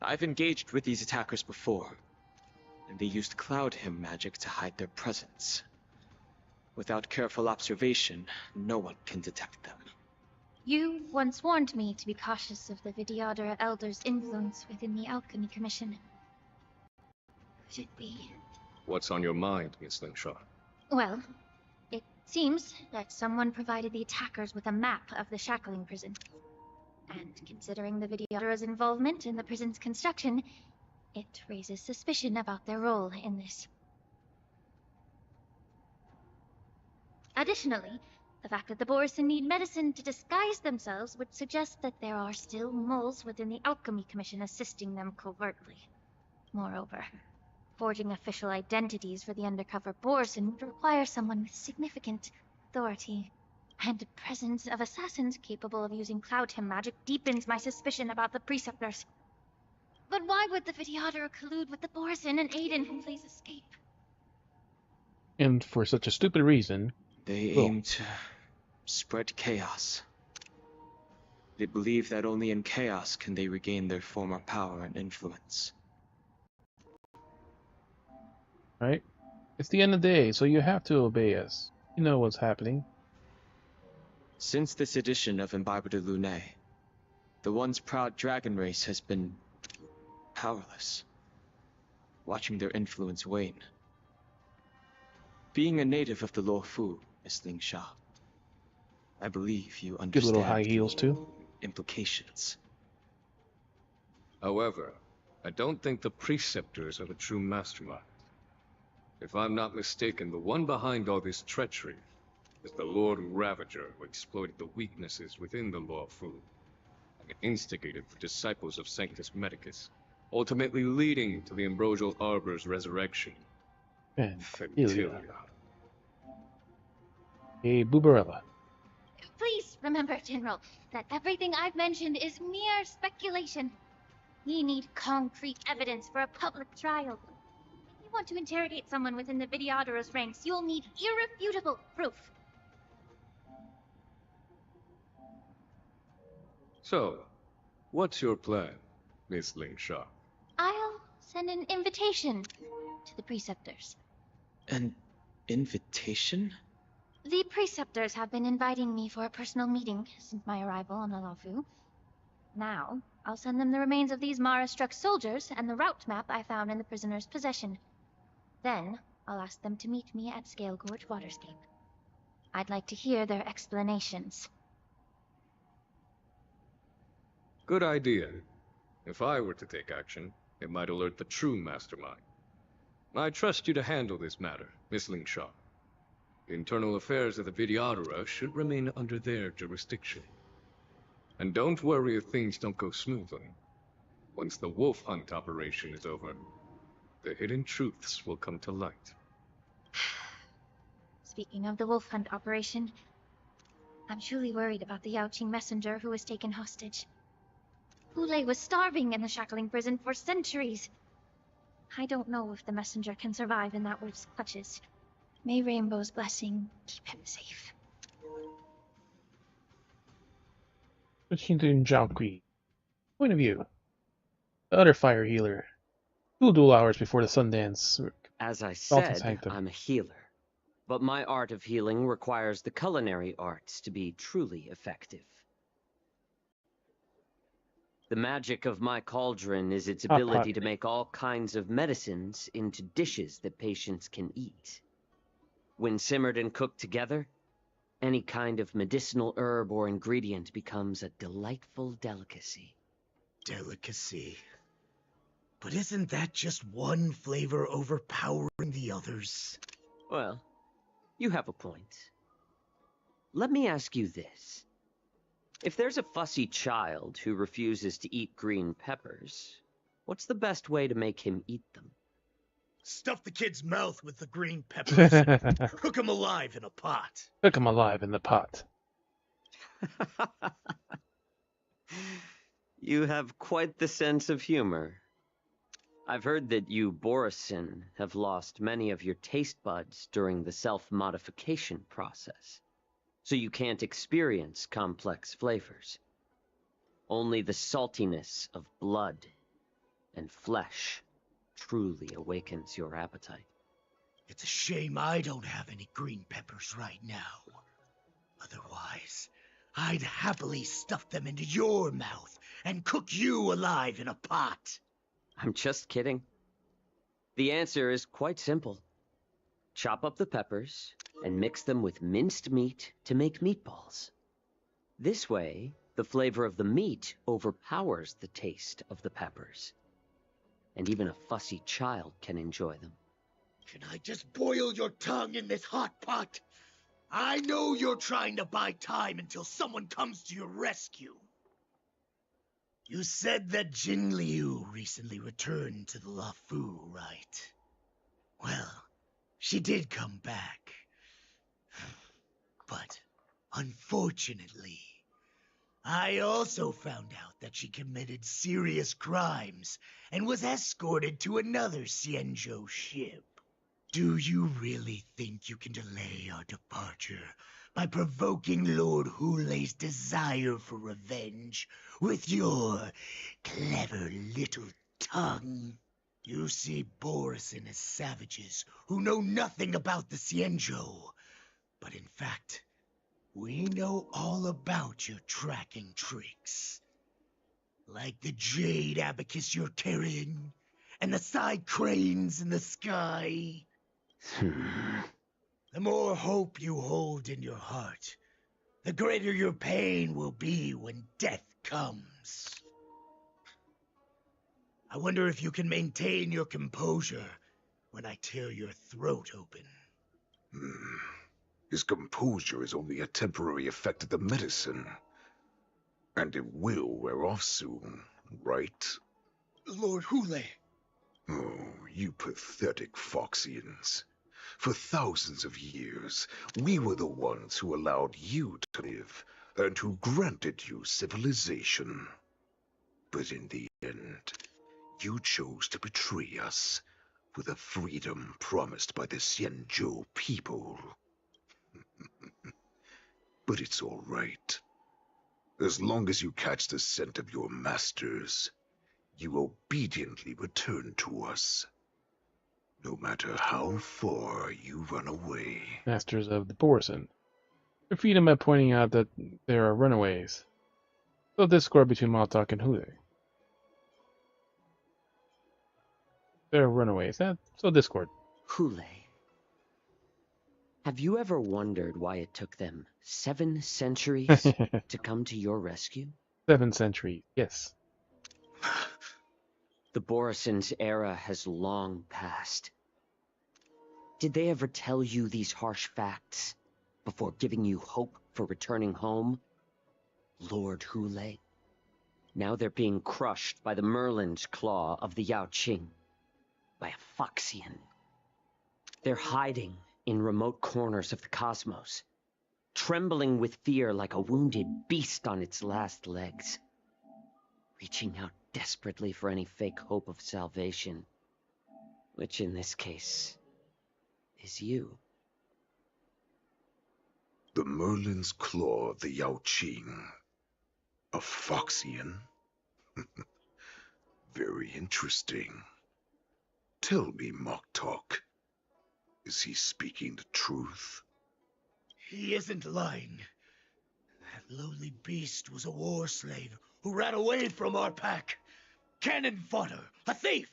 I've engaged with these attackers before, and they used Cloud Hymn magic to hide their presence. Without careful observation, no one can detect them. You once warned me to be cautious of the Vidyadhara Elder's influence within the Alchemy Commission. Could it be? What's on your mind, Miss Linshaw? Well, it seems that someone provided the attackers with a map of the shackling prison. And considering the Vidyadhara's involvement in the prison's construction, it raises suspicion about their role in this. Additionally, the fact that the Borison need medicine to disguise themselves would suggest that there are still moles within the Alchemy Commission assisting them covertly. Moreover, forging official identities for the undercover Borison would require someone with significant authority. And the presence of assassins capable of using Cloud Hymn magic deepens my suspicion about the Preceptors. But why would the Vidyadhara collude with the Borison and aid in Hindley's escape? And for such a stupid reason, they aim to spread chaos. They believe that only in chaos can they regain their former power and influence. Right? It's the end of the day, so you have to obey us. You know what's happening. Since this edition of Imbibe de Lune, the once proud dragon race has been powerless, watching their influence wane. Being a native of the Luofu, Miss Ling Sha, I believe you understand Good little high heels too. Implications. However, I don't think the Preceptors are the true mastermind. If I'm not mistaken, the one behind all this treachery is the Lord Ravager who exploited the weaknesses within the Luofu and instigated the disciples of Sanctus Medicus, ultimately leading to the Ambrosial Arbor's resurrection. Fantilia. Hey, Bubarella. Please remember, General, that everything I've mentioned is mere speculation. We need concrete evidence for a public trial. If you want to interrogate someone within the Vidyadhara's ranks, you'll need irrefutable proof. So, what's your plan, Miss Ling Sha? I'll send an invitation to the Preceptors. An invitation? The Preceptors have been inviting me for a personal meeting since my arrival on the Luofu. Now, I'll send them the remains of these Mara-struck soldiers and the route map I found in the prisoner's possession. Then, I'll ask them to meet me at Scale Gorge Waterscape. I'd like to hear their explanations. Good idea. If I were to take action, it might alert the true mastermind. I trust you to handle this matter, Miss Ling Sha. The internal affairs of the Vidyadhara should remain under their jurisdiction. And don't worry if things don't go smoothly. Once the wolf hunt operation is over, the hidden truths will come to light. Speaking of the wolf hunt operation, I'm truly worried about the Yaoqing messenger who was taken hostage. Hule was starving in the shackling prison for centuries. I don't know if the messenger can survive in that wolf's clutches. May Rainbow's blessing keep him safe. Switching to Njiaokui. Point of view. The other fire healer. 2 dual hours before the Sundance. As I Dalton said, Sanctum. I'm a healer. But my art of healing requires the culinary arts to be truly effective. The magic of my cauldron is its ability to make all kinds of medicines into dishes that patients can eat. When simmered and cooked together, any kind of medicinal herb or ingredient becomes a delightful delicacy. Delicacy. But isn't that just one flavor overpowering the others? Well, you have a point. Let me ask you this. If there's a fussy child who refuses to eat green peppers, what's the best way to make him eat them? Stuff the kid's mouth with the green peppers. Cook him alive in a pot. Cook him alive in the pot. You have quite the sense of humor. I've heard that you, Borisin, have lost many of your taste buds during the self-modification process, so you can't experience complex flavors. Only the saltiness of blood and flesh truly awakens your appetite. It's a shame I don't have any green peppers right now. Otherwise, I'd happily stuff them into your mouth and cook you alive in a pot. I'm just kidding. The answer is quite simple. Chop up the peppers and mix them with minced meat to make meatballs. This way, the flavor of the meat overpowers the taste of the peppers. And even a fussy child can enjoy them. Can I just boil your tongue in this hot pot? I know you're trying to buy time until someone comes to your rescue. You said that Jin Liu recently returned to the Luofu, right? Well, she did come back. But, unfortunately, I also found out that she committed serious crimes and was escorted to another Xianzhou ship. Do you really think you can delay our departure by provoking Lord Hulei's desire for revenge with your clever little tongue? You see Borisin as savages who know nothing about the Xianzhou, but in fact, we know all about your tracking tricks. Like the jade abacus you're carrying, and the side cranes in the sky. The more hope you hold in your heart, the greater your pain will be when death comes. I wonder if you can maintain your composure when I tear your throat open. His composure is only a temporary effect of the medicine. And it will wear off soon, right? Lord Hulei. Oh, you pathetic Foxians. For thousands of years, we were the ones who allowed you to live, and who granted you civilization. But in the end, you chose to betray us, for the freedom promised by the Xianzhou people. But it's all right. As long as you catch the scent of your masters, you obediently return to us. No matter how far you run away. Masters of the Borisin. Defeat him by pointing out that there are runaways. So discord between Maltok and Hulei. There are runaways. So discord. Hulei. Have you ever wondered why it took them 7 centuries to come to your rescue? 7 centuries, yes. The Borisin's era has long passed. Did they ever tell you these harsh facts before giving you hope for returning home? Lord Hulei? Now they're being crushed by the Merlin's claw of the Yaoqing. By a Foxian. They're hiding in remote corners of the cosmos, trembling with fear like a wounded beast on its last legs, reaching out desperately for any fake hope of salvation, which in this case is you. The Merlin's claw of the Yaoqing. A Foxian? Very interesting. Tell me, Moktok. Is he speaking the truth? He isn't lying. That lowly beast was a war slave who ran away from our pack. Cannon fodder, a thief!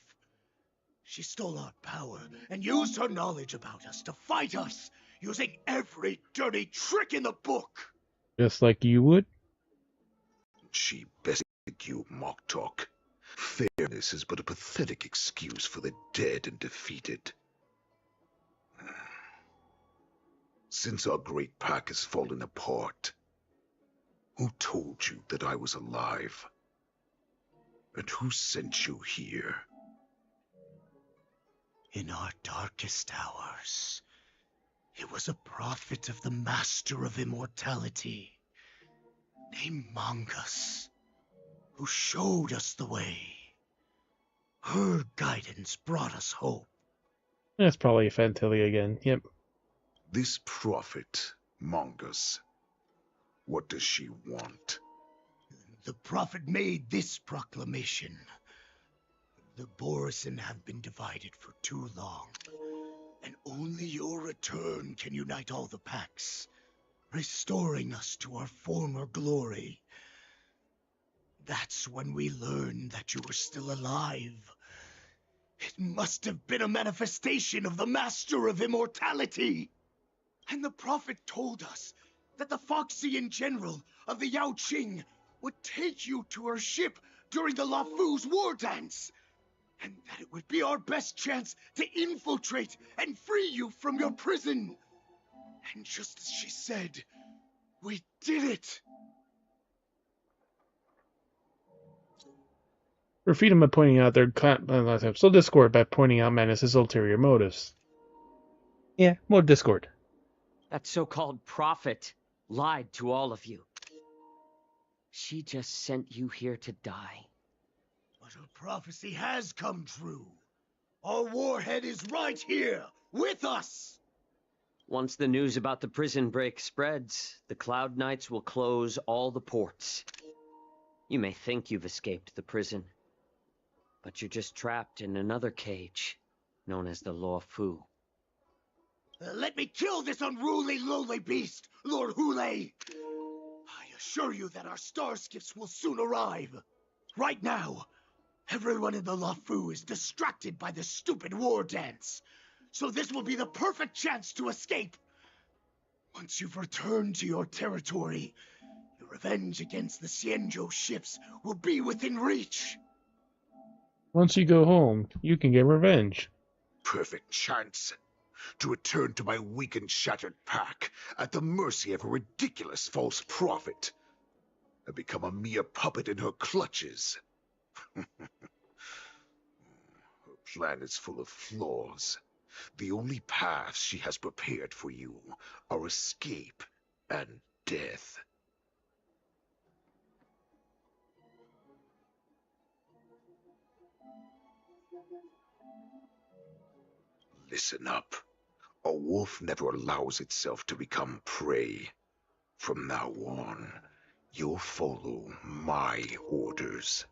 She stole our power and used her knowledge about us to fight us, using every dirty trick in the book. Just like you would? She bested you, Moktok. Fairness is but a pathetic excuse for the dead and defeated. Since our great pack has fallen apart, who told you that I was alive? And who sent you here? In our darkest hours, it was a prophet of the Master of Immortality, named Mangus, who showed us the way. Her guidance brought us hope. That's probably Fantilli again. Yep. This prophet, Mangus, what does she want? The prophet made this proclamation. The Borison have been divided for too long, and only your return can unite all the packs, restoring us to our former glory. That's when we learned that you were still alive. It must have been a manifestation of the Master of Immortality. And the prophet told us that the Foxian general of the Yao Qing would take you to her ship during the Lafu's war dance, and that it would be our best chance to infiltrate and free you from your prison. And just as she said, we did it. Refute him by pointing out their so discord by pointing out Manus' ulterior motives. Yeah, more discord. That so-called prophet lied to all of you. She just sent you here to die. But her prophecy has come true. Our warhead is right here, with us! Once the news about the prison break spreads, the Cloud Knights will close all the ports. You may think you've escaped the prison, but you're just trapped in another cage, known as the Law Fu. Let me kill this unruly, lowly beast, Lord Hule! I assure you that our star skiffs will soon arrive. Right now, everyone in the Lafu is distracted by this stupid war dance, so this will be the perfect chance to escape. Once you've returned to your territory, your revenge against the Xianzhou ships will be within reach. Once you go home, you can get revenge. Perfect chance to return to my weak and shattered pack at the mercy of a ridiculous false prophet and become a mere puppet in her clutches. Her plan is full of flaws. The only paths she has prepared for you are escape and death. Listen up. A wolf never allows itself to become prey. From now on, you'll follow my orders.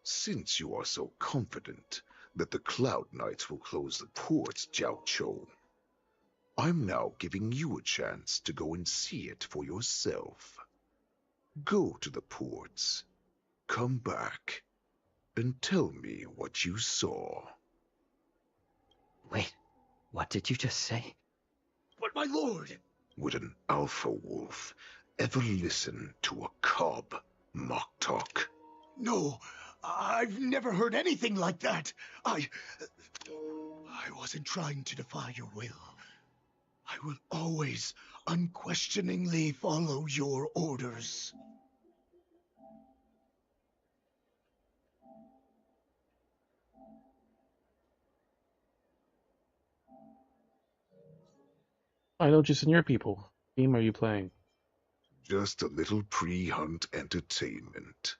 Since you are so confident that the Cloud Knights will close the ports, Jiaoqiu, I'm now giving you a chance to go and see it for yourself. Go to the ports, come back, and tell me what you saw. Wait, what did you just say? But my lord! Would an alpha wolf ever listen to a cub mock talk? No, I've never heard anything like that. I wasn't trying to defy your will. I will always unquestioningly follow your orders. Why don't you send your people? What game are you playing? Just a little pre-hunt entertainment.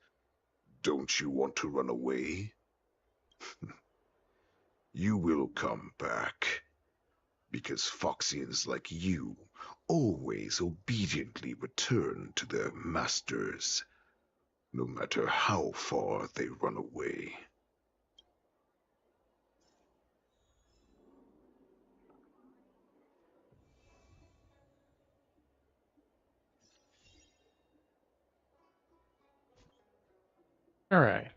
Don't you want to run away? You will come back. Because Foxians like you always obediently return to their masters, no matter how far they run away. Alright.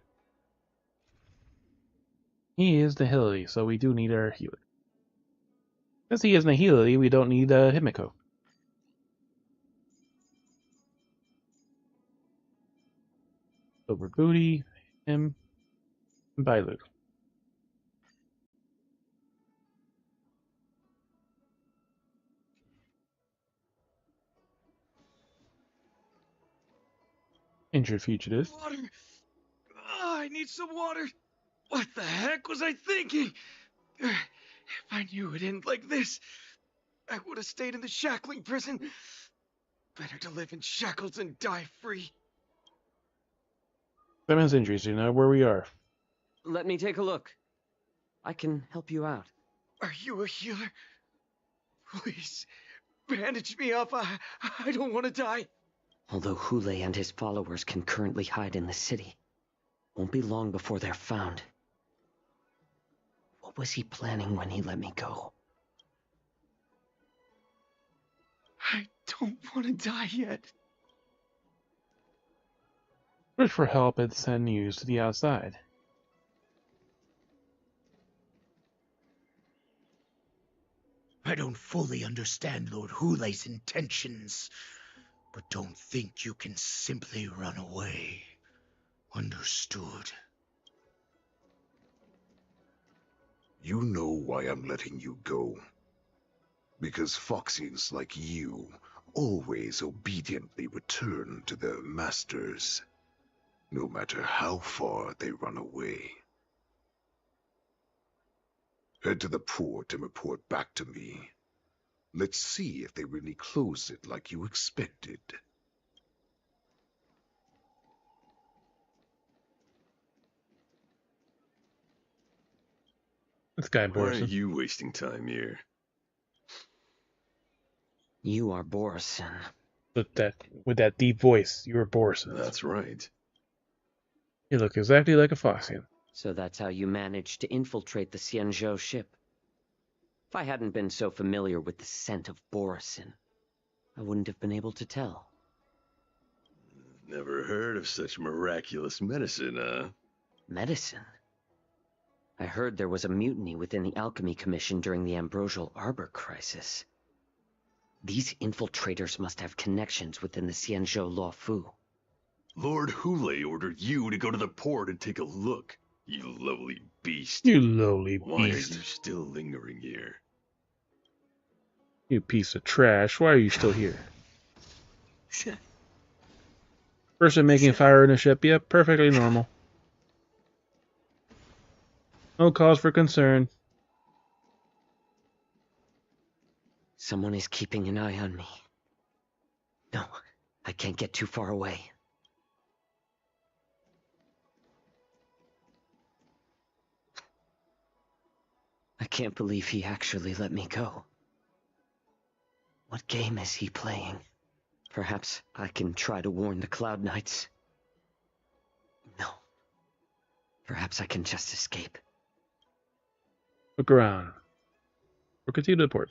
He is Nihility, so we do need our healer. Since he is Nihility, we don't need Himiko. Silver Booty, him, and Bailu. Injured fugitive. Water! I need some water! What the heck was I thinking? If I knew it'd end like this, I would have stayed in the shackling prison. Better to live in shackles than die free. That man's injuries, you know where we are. Let me take a look. I can help you out. Are you a healer? Please, bandage me up. I don't want to die. Although Hule and his followers can currently hide in the city, won't be long before they're found. What was he planning when he let me go? I don't want to die yet. Search for help and send news to the outside. I don't fully understand Lord Hule's intentions, but don't think you can simply run away. Understood? You know why I'm letting you go. Because Foxians like you always obediently return to their masters, no matter how far they run away. Head to the port and report back to me. Let's see if they really closed it like you expected. This guy, Why are Borson. you wasting time here? You are Borson. With that deep voice, you were Borson. That's right. You look exactly like a Foxian. So that's how you managed to infiltrate the Xianzhou ship. If I hadn't been so familiar with the scent of Borson, I wouldn't have been able to tell. Never heard of such miraculous medicine, huh? Medicine? I heard there was a mutiny within the Alchemy Commission during the Ambrosial Arbor crisis. These infiltrators must have connections within the Xianzhou Luofu. Lord Hule ordered you to go to the port and take a look, you lowly beast. You lowly Why beast. are you still lingering here? You piece of trash. Why are you still here? Person making fire in a ship. Yep, perfectly normal. No cause for concern. Someone is keeping an eye on me. No, I can't get too far away. I can't believe he actually let me go. What game is he playing? Perhaps I can try to warn the Cloud Knights. No. Perhaps I can just escape. Look around. We'll continue to the port.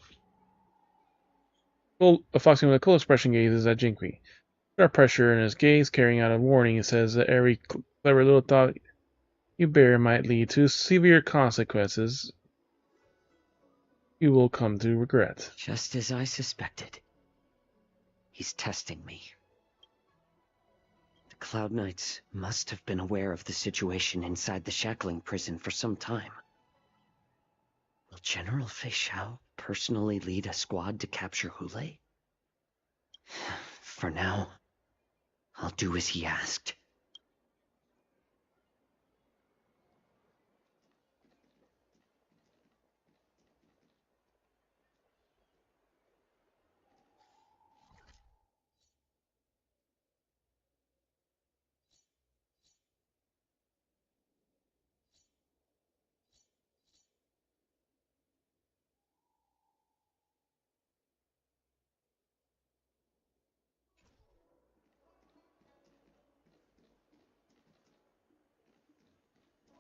Well, a Foxian with a cool expression gazes at Jinqui. Sharp pressure in his gaze, carrying out a warning. It says that every clever little thought you bear might lead to severe consequences you will come to regret. Just as I suspected. He's testing me. The Cloud Knights must have been aware of the situation inside the shackling prison for some time. Will General Fei Xiao personally lead a squad to capture Hule? For now, I'll do as he asked.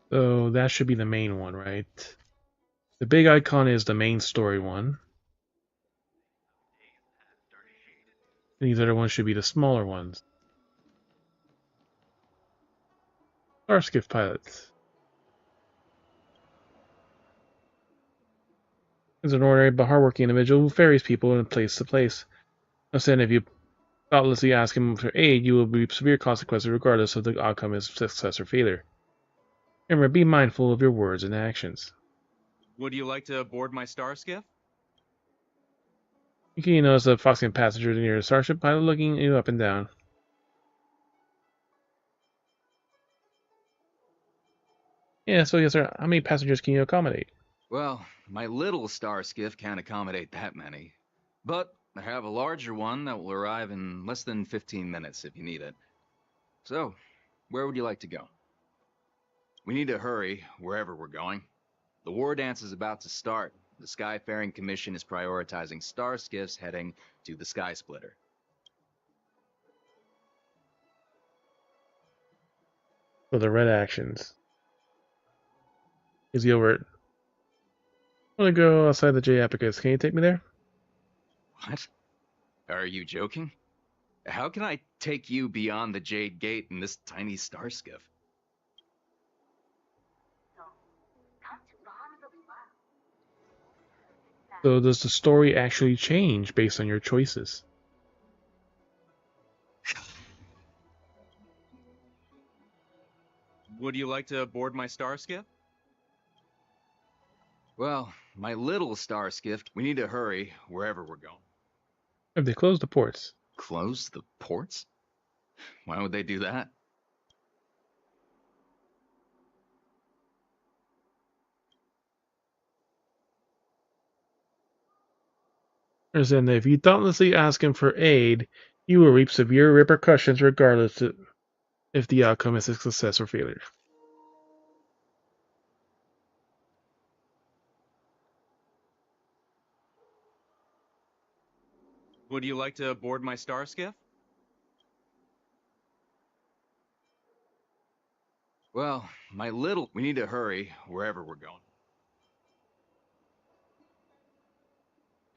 So that should be the main one, right? The big icon is the main story one. These other ones should be the smaller ones. Starskiff pilots. Is an ordinary but hardworking individual who ferries people from place to place. No saying if you thoughtlessly ask him for aid, you will reap severe consequences regardless of the outcome of success or failure. Remember, be mindful of your words and actions. Would you like to board my star skiff? You can notice a Foxian passenger near the starship pilot looking you up and down. Yeah, so yes, sir. How many passengers can you accommodate? Well, my little star skiff can't accommodate that many. But I have a larger one that will arrive in less than 15 minutes if you need it. So, where would you like to go? We need to hurry wherever we're going. The war dance is about to start. The Skyfaring Commission is prioritizing star skiffs heading to the Sky Splitter. For the red actions. Is Gilbert? I want to go outside the J Apicus. Can you take me there? What? Are you joking? How can I take you beyond the Jade Gate in this tiny star skiff? So does the story actually change based on your choices? Would you like to board my star skiff? Well, my little star skiff, we need to hurry wherever we're going. Have they closed the ports? Close the ports? Why would they do that? And if you thoughtlessly ask him for aid, you will reap severe repercussions regardless if the outcome is a success or failure. Would you like to board my star skiff? Well, my little... We need to hurry wherever we're going.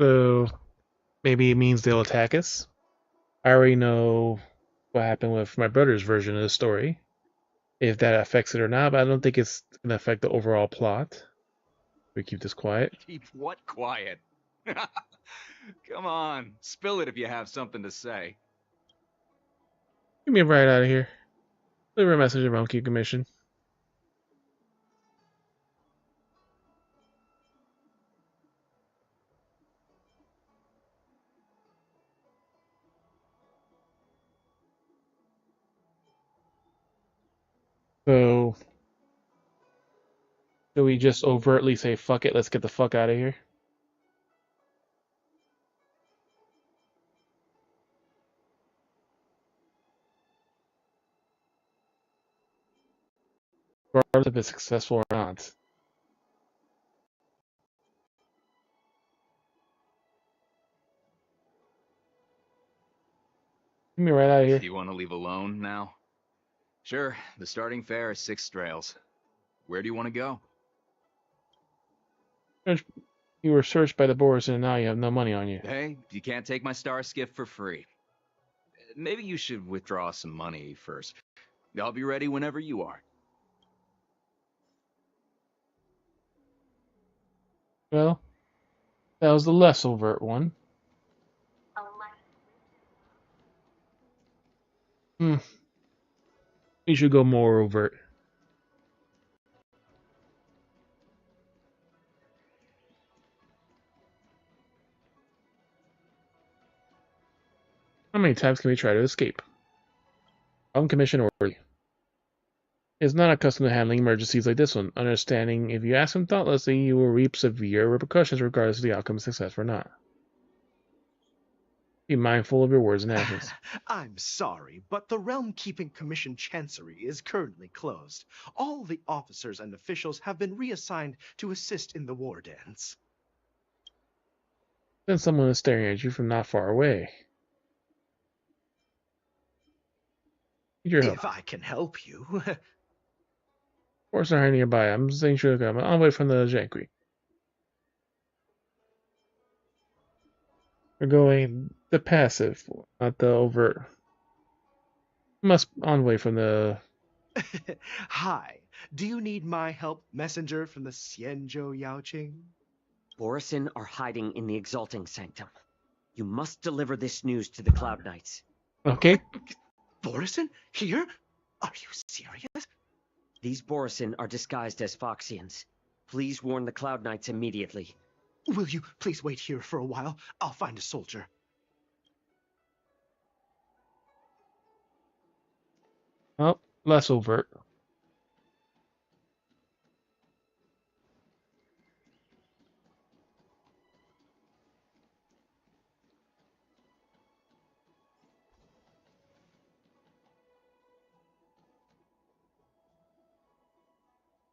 So maybe it means they'll attack us. I already know what happened with my brother's version of the story. If that affects it or not, but I don't think it's going to affect the overall plot. We keep this quiet. Keep what quiet? Come on, spill it if you have something to say. Get me right out of here. Deliver a message of Monkey Commission. So, do we just overtly say, fuck it, let's get the fuck out of here? Regardless if it's successful or not. Get me right out of here. You want to leave alone now? Sure, the starting fare is 6 strails. Where do you want to go? You were searched by the boars and now you have no money on you. Hey, you can't take my star skiff for free. Maybe you should withdraw some money first. I'll be ready whenever you are. Well, that was the less overt one. We should go more overt. How many times can we try to escape? Commission order. Is not accustomed to handling emergencies like this one. Understanding if you ask him thoughtlessly, you will reap severe repercussions regardless of the outcome of success or not. Be mindful of your words and actions. I'm sorry, but the Realm Keeping Commission Chancery is currently closed. All the officers and officials have been reassigned to assist in the war dance. Then someone is staring at you from not far away. Need your help. If I can help you. Of course, they're nearby. I'm saying sure I'm on the way from the Janqui. We're going the passive, not the overt. Must on the way from the... Hi, do you need my help, messenger from the Xianzhou Yaoqing? Borison are hiding in the Exalting Sanctum. You must deliver this news to the Cloud Knights. Okay. Borison? Here? Are you serious? These Borison are disguised as Foxians. Please warn the Cloud Knights immediately. Will you please wait here for a while? I'll find a soldier. Oh, less overt.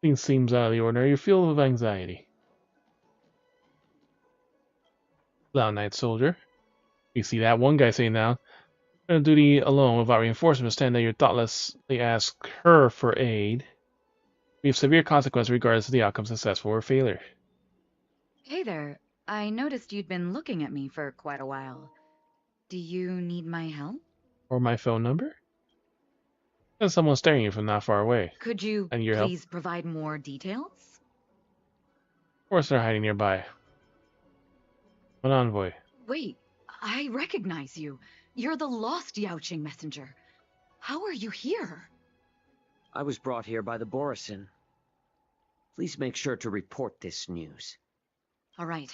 Things seems out of the ordinary. You feel of anxiety. Cloud Knight soldier. You see that one guy saying now, on duty alone without reinforcements, stand there, you thoughtlessly ask her for aid. We have severe consequences regardless of the outcome, successful or failure. Hey there. I noticed you'd been looking at me for quite a while. Do you need my help? Or my phone number? There's someone staring at you from not far away. Could you And your help? please provide more details? Of course they're hiding nearby. An envoy. Wait, I recognize you. You're the lost Yaoqing messenger. How are you here? I was brought here by the Borison. Please make sure to report this news. All right,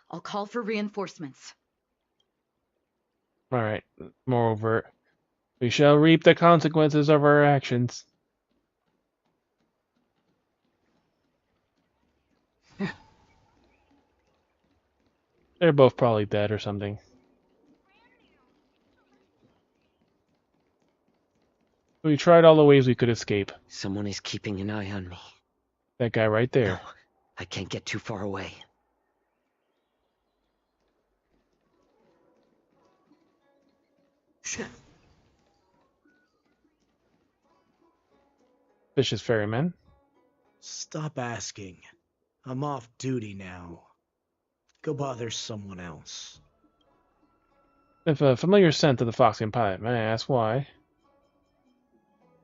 I'll call for reinforcements. Alright, moreover, we shall reap the consequences of our actions. They're both probably dead or something. We tried all the ways we could escape. Someone is keeping an eye on me. That guy right there. No, I can't get too far away. Vicious ferryman. Stop asking. I'm off duty now. Go bother someone else. If a familiar scent to the Foxian pilot, may I ask why?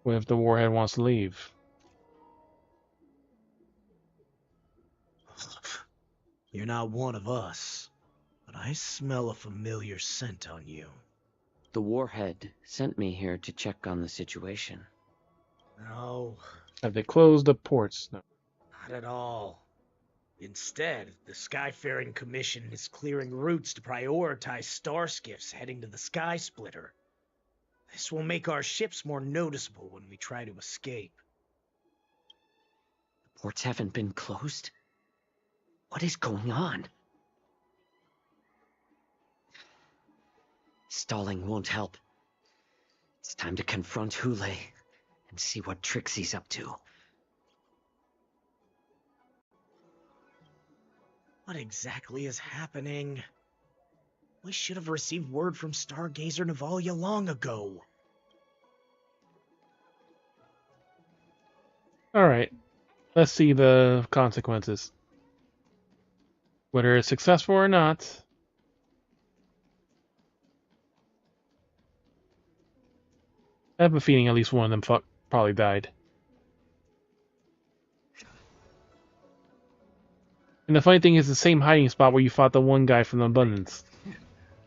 What if the warhead wants to leave? You're not one of us, but I smell a familiar scent on you. The warhead sent me here to check on the situation. No. Have they closed the ports? No. Not at all. Instead, the Skyfaring Commission is clearing routes to prioritize star skiffs heading to the Sky Splitter. This will make our ships more noticeable when we try to escape. The ports haven't been closed? What is going on? Stalling won't help. It's time to confront Hule and see what tricks he's up to. What exactly is happening? We should have received word from Stargazer Navalia long ago. Alright. Let's see the consequences. Whether it's successful or not. I have a feeling at least one of them probably died. And the funny thing is the same hiding spot where you fought the one guy from the Abundance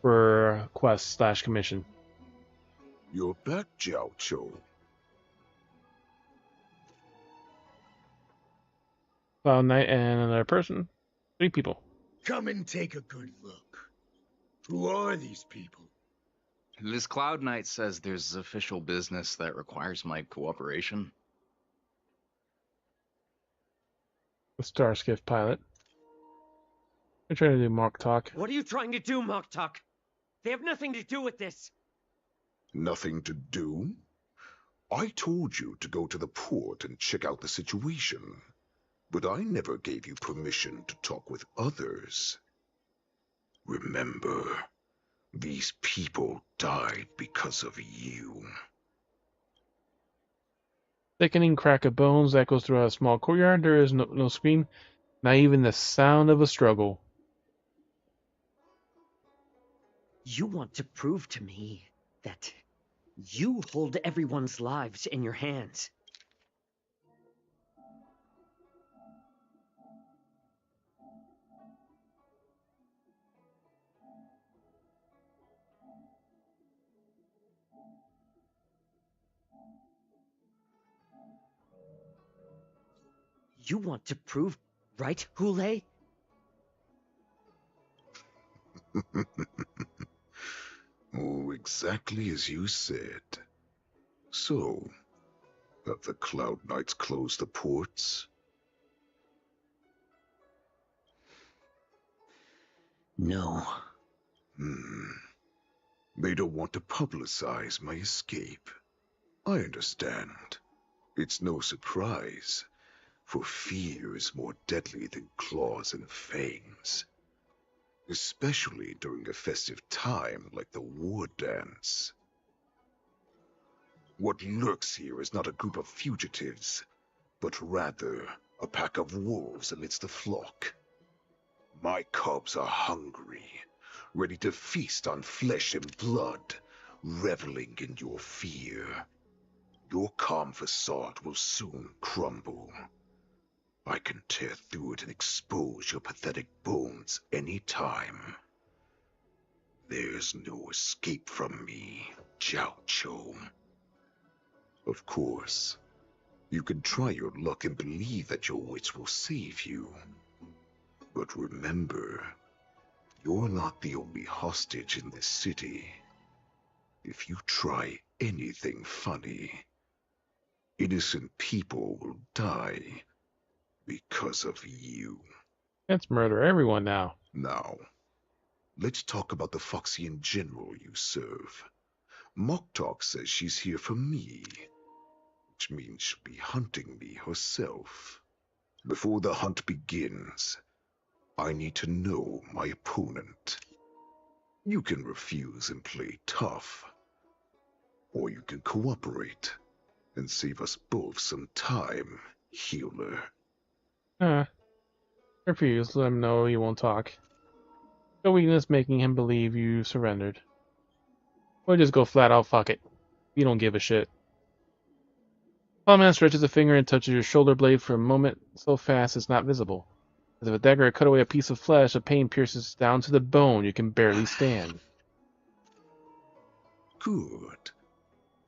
for quest / commission. You're back, Jiao Chou. Cloud Knight and another person. 3 people. Come and take a good look. Who are these people? This Cloud Knight says there's official business that requires my cooperation. The Starskiff pilot. We're trying to do mock talk. What are you trying to do, Moktok? They have nothing to do with this. Nothing to do? I told you to go to the port and check out the situation. But I never gave you permission to talk with others. Remember, these people died because of you. Thickening crack of bones that goes throughout a small courtyard. There is no scream, not even the sound of a struggle. You want to prove to me that you hold everyone's lives in your hands. You want to prove right, Hule? Oh, exactly as you said. So, have the Cloud Knights closed the ports? No. They don't want to publicize my escape. I understand. It's no surprise, for fear is more deadly than claws and fangs. Especially during a festive time like the war dance. What lurks here is not a group of fugitives, but rather a pack of wolves amidst the flock. My cubs are hungry, ready to feast on flesh and blood, reveling in your fear. Your calm facade will soon crumble. I can tear through it and expose your pathetic bones any time. There's no escape from me, Jiao Cho. Of course, you can try your luck and believe that your wits will save you. But remember, you're not the only hostage in this city. If you try anything funny, innocent people will die because of you. Let's murder everyone now. Now, let's talk about the Foxian general you serve. Moktok says she's here for me, which means she'll be hunting me herself. Before the hunt begins, I need to know my opponent. You can refuse and play tough, or you can cooperate and save us both some time, healer. Refuse, let him know you won't talk. No weakness making him believe you surrendered. Or just go flat out fuck it. You don't give a shit. Plowman stretches a finger and touches your shoulder blade for a moment, so fast it's not visible. As if a dagger had cut away a piece of flesh, the pain pierces down to the bone. You can barely stand. Good.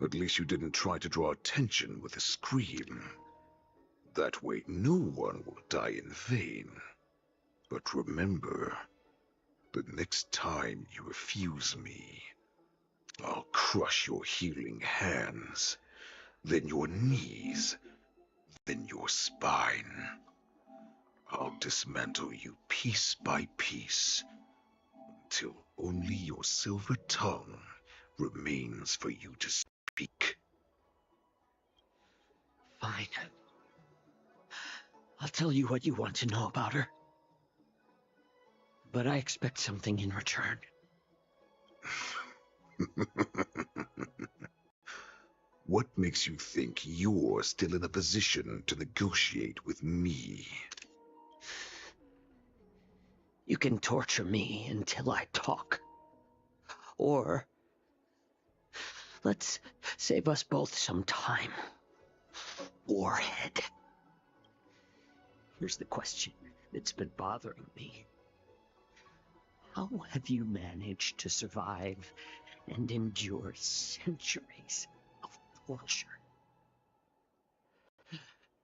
At least you didn't try to draw attention with a scream. That way no one will die in vain. But remember, the next time you refuse me, I'll crush your healing hands, then your knees, then your spine. I'll dismantle you piece by piece, until only your silver tongue remains for you to speak. Fine. I'll tell you what you want to know about her. But I expect something in return. What makes you think you're still in a position to negotiate with me? You can torture me until I talk. Or let's save us both some time. Warhead. Here's the question that's been bothering me. How have you managed to survive and endure centuries of torture?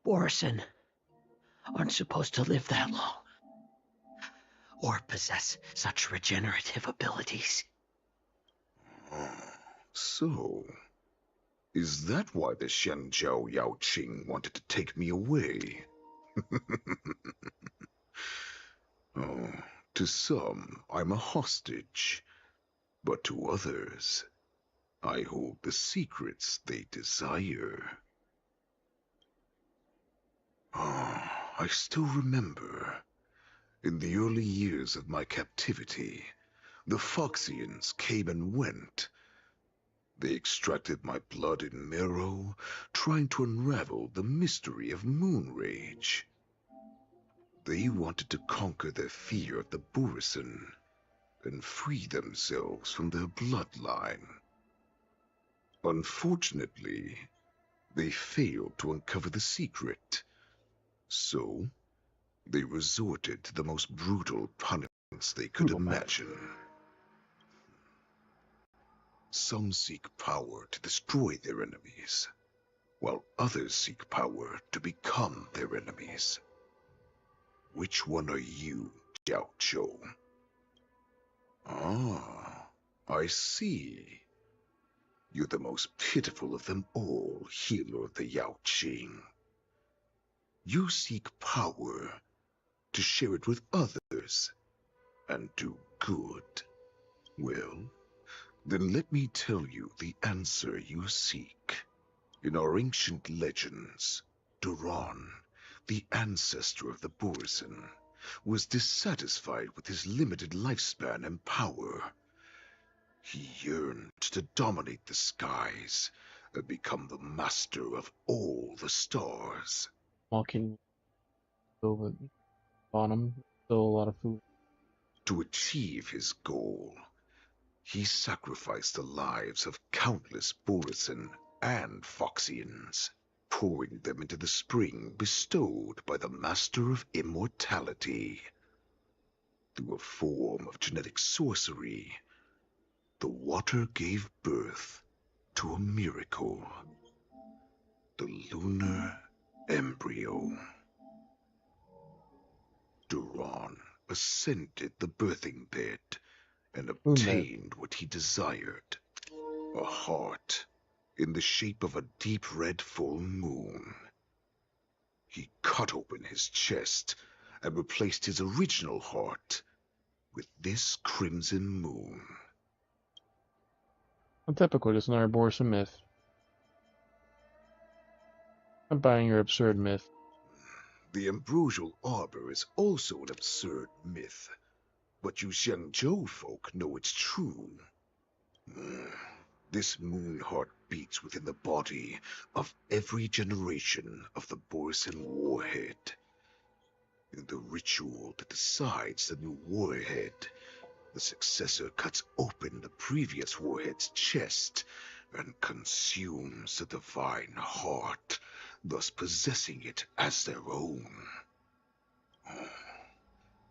Borison aren't supposed to live that long, or possess such regenerative abilities. So, is that why the Shenjiao Yaoqing wanted to take me away? Oh, to some, I'm a hostage, but to others, I hold the secrets they desire. Oh, I still remember. In the early years of my captivity, the Foxians came and went. They extracted my blood and marrow, trying to unravel the mystery of moon rage. They wanted to conquer their fear of the Borison and free themselves from their bloodline. Unfortunately, they failed to uncover the secret. So, they resorted to the most brutal punishments they could imagine. Some seek power to destroy their enemies. while others seek power to become their enemies. Which one are you, Xiao Zhou? Ah, I see. You're the most pitiful of them all, healer of the Yaoqing. You seek power to share it with others and do good. Well, then let me tell you the answer you seek. In our ancient legends, Duran, the ancestor of the Borson, was dissatisfied with his limited lifespan and power. He yearned to dominate the skies and become the master of all the stars. Walking over the bottom, still a lot of food. To achieve his goal, he sacrificed the lives of countless Borson and Foxians, pouring them into the spring bestowed by the Master of Immortality. Through a form of genetic sorcery, the water gave birth to a miracle. The lunar embryo. Duran ascended the birthing bed and obtained what he desired. A heart in the shape of a deep red full moon. He cut open his chest and replaced his original heart with this crimson moon. Typical, just another Borson myth. I'm buying your absurd myth. The ambrosial arbor is also an absurd myth, but you Xiangzhou folk know it's true. This moon heart beats within the body of every generation of the Borson warhead. In the ritual that decides the new warhead, the successor cuts open the previous warhead's chest and consumes the divine heart, thus possessing it as their own.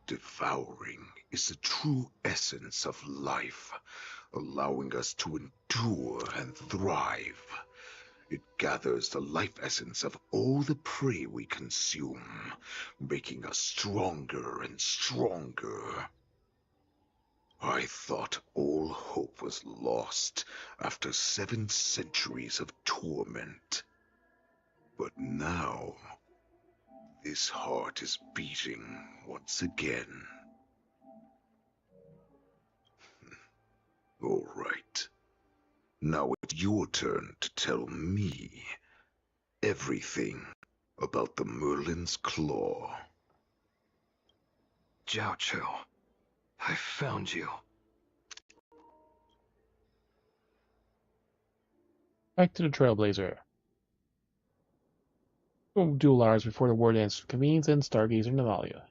Devouring is the true essence of life, allowing us to endure and thrive. It gathers the life essence of all the prey we consume, making us stronger and stronger. I thought all hope was lost after 7 centuries of torment. But now, this heart is beating once again. All right. Now it's your turn to tell me everything about the Merlin's Claw. Jiao Zhou, I found you. Back to the Trailblazer. We'll duel hours before the war dance convenes in Stargazer Navalia.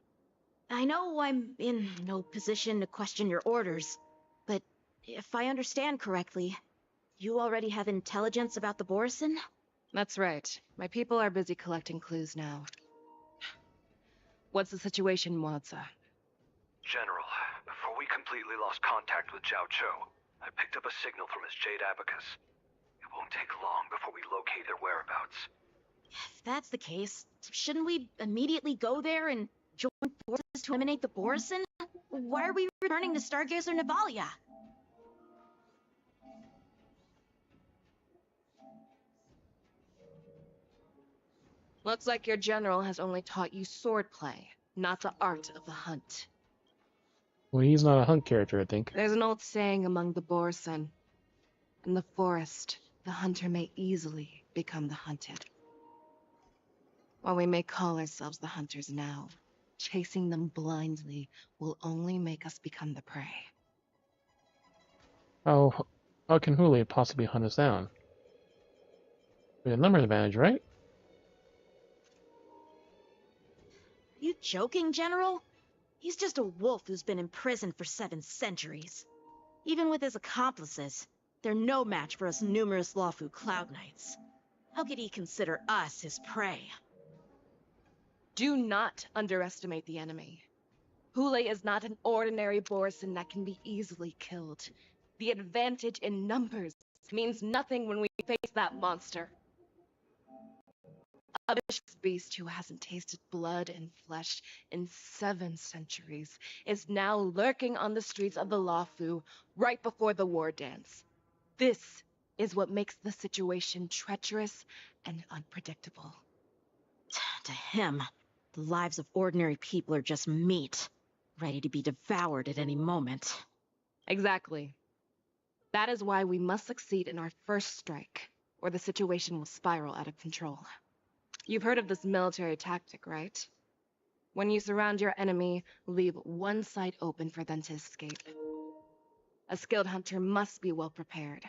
I know I'm in no position to question your orders, but if I understand correctly, you already have intelligence about the Borson? That's right. My people are busy collecting clues now. What's the situation, Mwaza? General, before we completely lost contact with Jiao Zhou, I picked up a signal from his Jade Abacus. It won't take long before we locate their whereabouts. If that's the case, shouldn't we immediately go there and join forces to eliminate the Borson? Why are we returning to Stargazer Navalia? Looks like your general has only taught you swordplay, not the art of the hunt. Well, he's not a hunt character, I think. There's an old saying among the Borson. In the forest, the hunter may easily become the hunted. While we may call ourselves the hunters now, chasing them blindly will only make us become the prey. How can Hule possibly hunt us down? We have a numbers advantage, right? You joking, General? He's just a wolf who's been imprisoned for 7 centuries. Even with his accomplices, they're no match for us numerous Lawfu Cloud Knights. How could he consider us his prey? Do not underestimate the enemy. Hule is not an ordinary Borson that can be easily killed. The advantage in numbers means nothing when we face that monster. A vicious beast who hasn't tasted blood and flesh in 7 centuries is now lurking on the streets of the Luofu right before the war dance. This is what makes the situation treacherous and unpredictable. To him, the lives of ordinary people are just meat, ready to be devoured at any moment. Exactly. That is why we must succeed in our first strike, or the situation will spiral out of control. You've heard of this military tactic, right? When you surround your enemy, leave one side open for them to escape. A skilled hunter must be well prepared,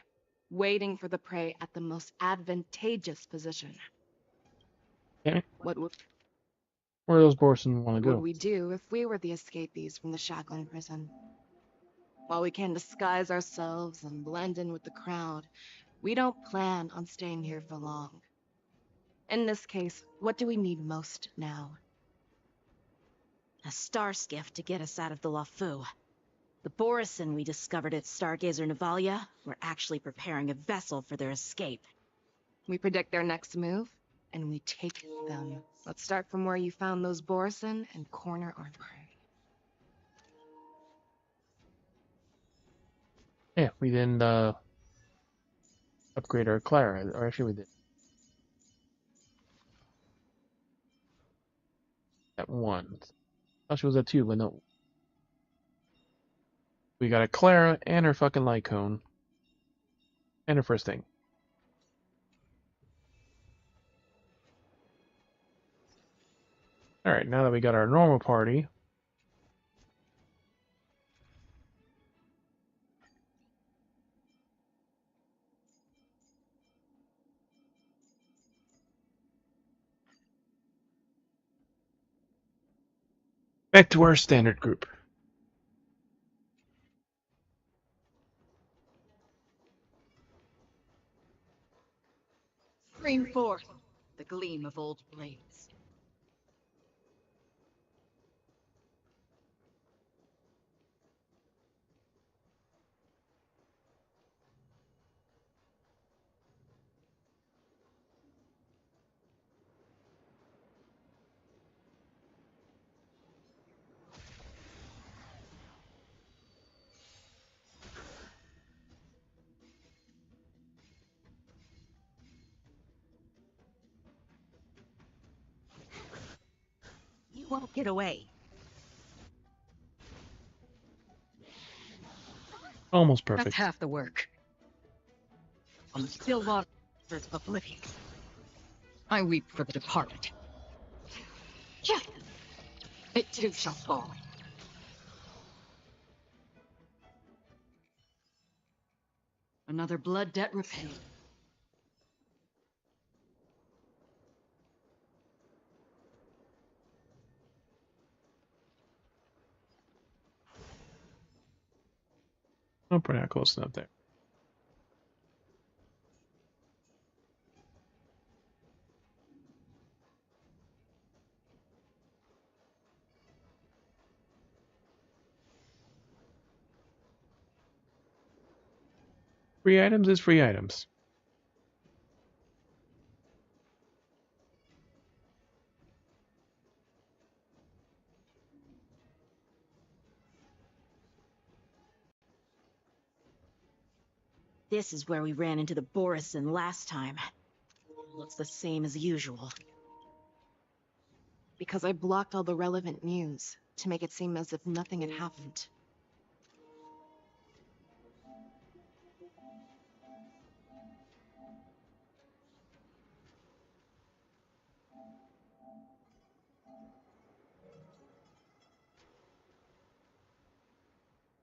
waiting for the prey at the most advantageous position. Okay. What would Where does Borson want to go? we do if we were the escapees from the shackling prison? While we can disguise ourselves and blend in with the crowd, we don't plan on staying here for long. In this case, what do we need most now? A star skiff to get us out of the Luofu. The Borison we discovered at Stargazer Navalia were actually preparing a vessel for their escape. We predict their next move, and we take them. Let's start from where you found those Borison and corner our prey. Yeah, we didn't upgrade our Clara, or actually we did. At 1. Oh, she was at 2, but no. We got a Clara and her fucking light cone. And her first thing. Alright, now that we got our normal party. Back to our standard group. Stream forth the gleam of old blades. You won't get away. Almost That's perfect. half the work. On the still waters of oblivion, I weep for the departed. Yeah, it too shall fall. Another blood debt repaid. Oh, probably not close enough there. Free items is free items. This is where we ran into the Borison last time. Looks the same as usual. Because I blocked all the relevant news to make it seem as if nothing had happened.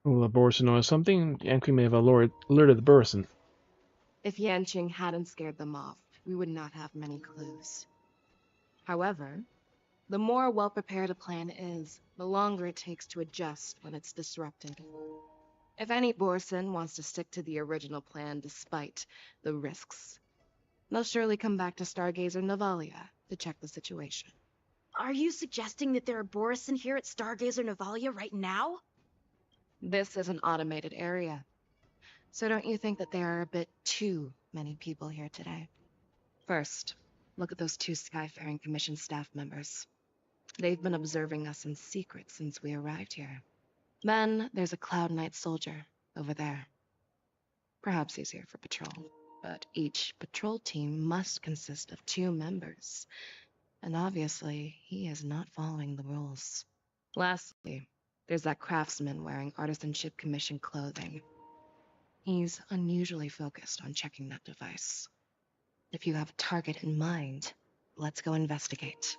Well, the Borson knows something, and we may have alerted the Borson. If Yanqing hadn't scared them off, we would not have many clues. However, the more well-prepared a plan is, the longer it takes to adjust when it's disrupted. If any Borson wants to stick to the original plan despite the risks, they'll surely come back to Stargazer Navalia to check the situation. Are you suggesting that there are Borison here at Stargazer Navalia right now? This is an automated area. So don't you think that there are a bit too many people here today? First, Look at those two Skyfaring Commission staff members. They've been observing us in secret since we arrived here. Then there's a Cloud Knight soldier over there. Perhaps he's here for patrol, but each patrol team must consist of 2 members. And obviously, he is not following the rules. Lastly, there's that craftsman wearing Artisanship Commission clothing. He's unusually focused on checking that device. If you have a target in mind, let's go investigate.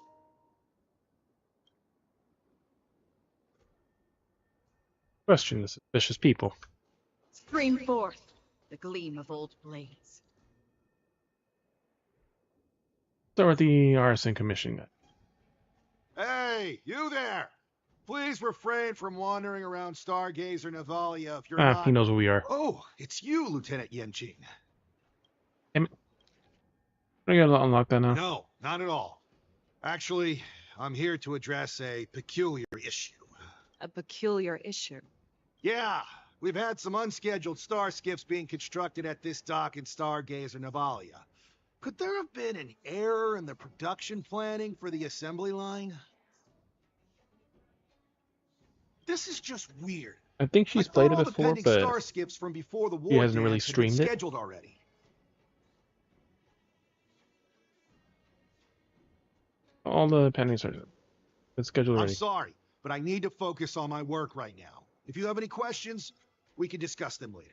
Question the suspicious people. Stream forth the gleam of old blades. Start with the Arson Commission guy. Hey, you there! Please refrain from wandering around Stargazer Navalia if you're He knows who we are. Oh, it's you, Lieutenant Yenjing. Damn it. I gotta unlock that now. No, not at all. Actually, I'm here to address a peculiar issue. A peculiar issue? Yeah, we've had some unscheduled star skiffs being constructed at this dock in Stargazer Navalia. Could there have been an error in the production planning for the assembly line? This is just weird. I think she's played it before, but star skiffs from before the war she hasn't really dance had been streamed it. scheduled already. All the pendings are scheduled I'm already. sorry, but I need to focus on my work right now. If you have any questions, we can discuss them later.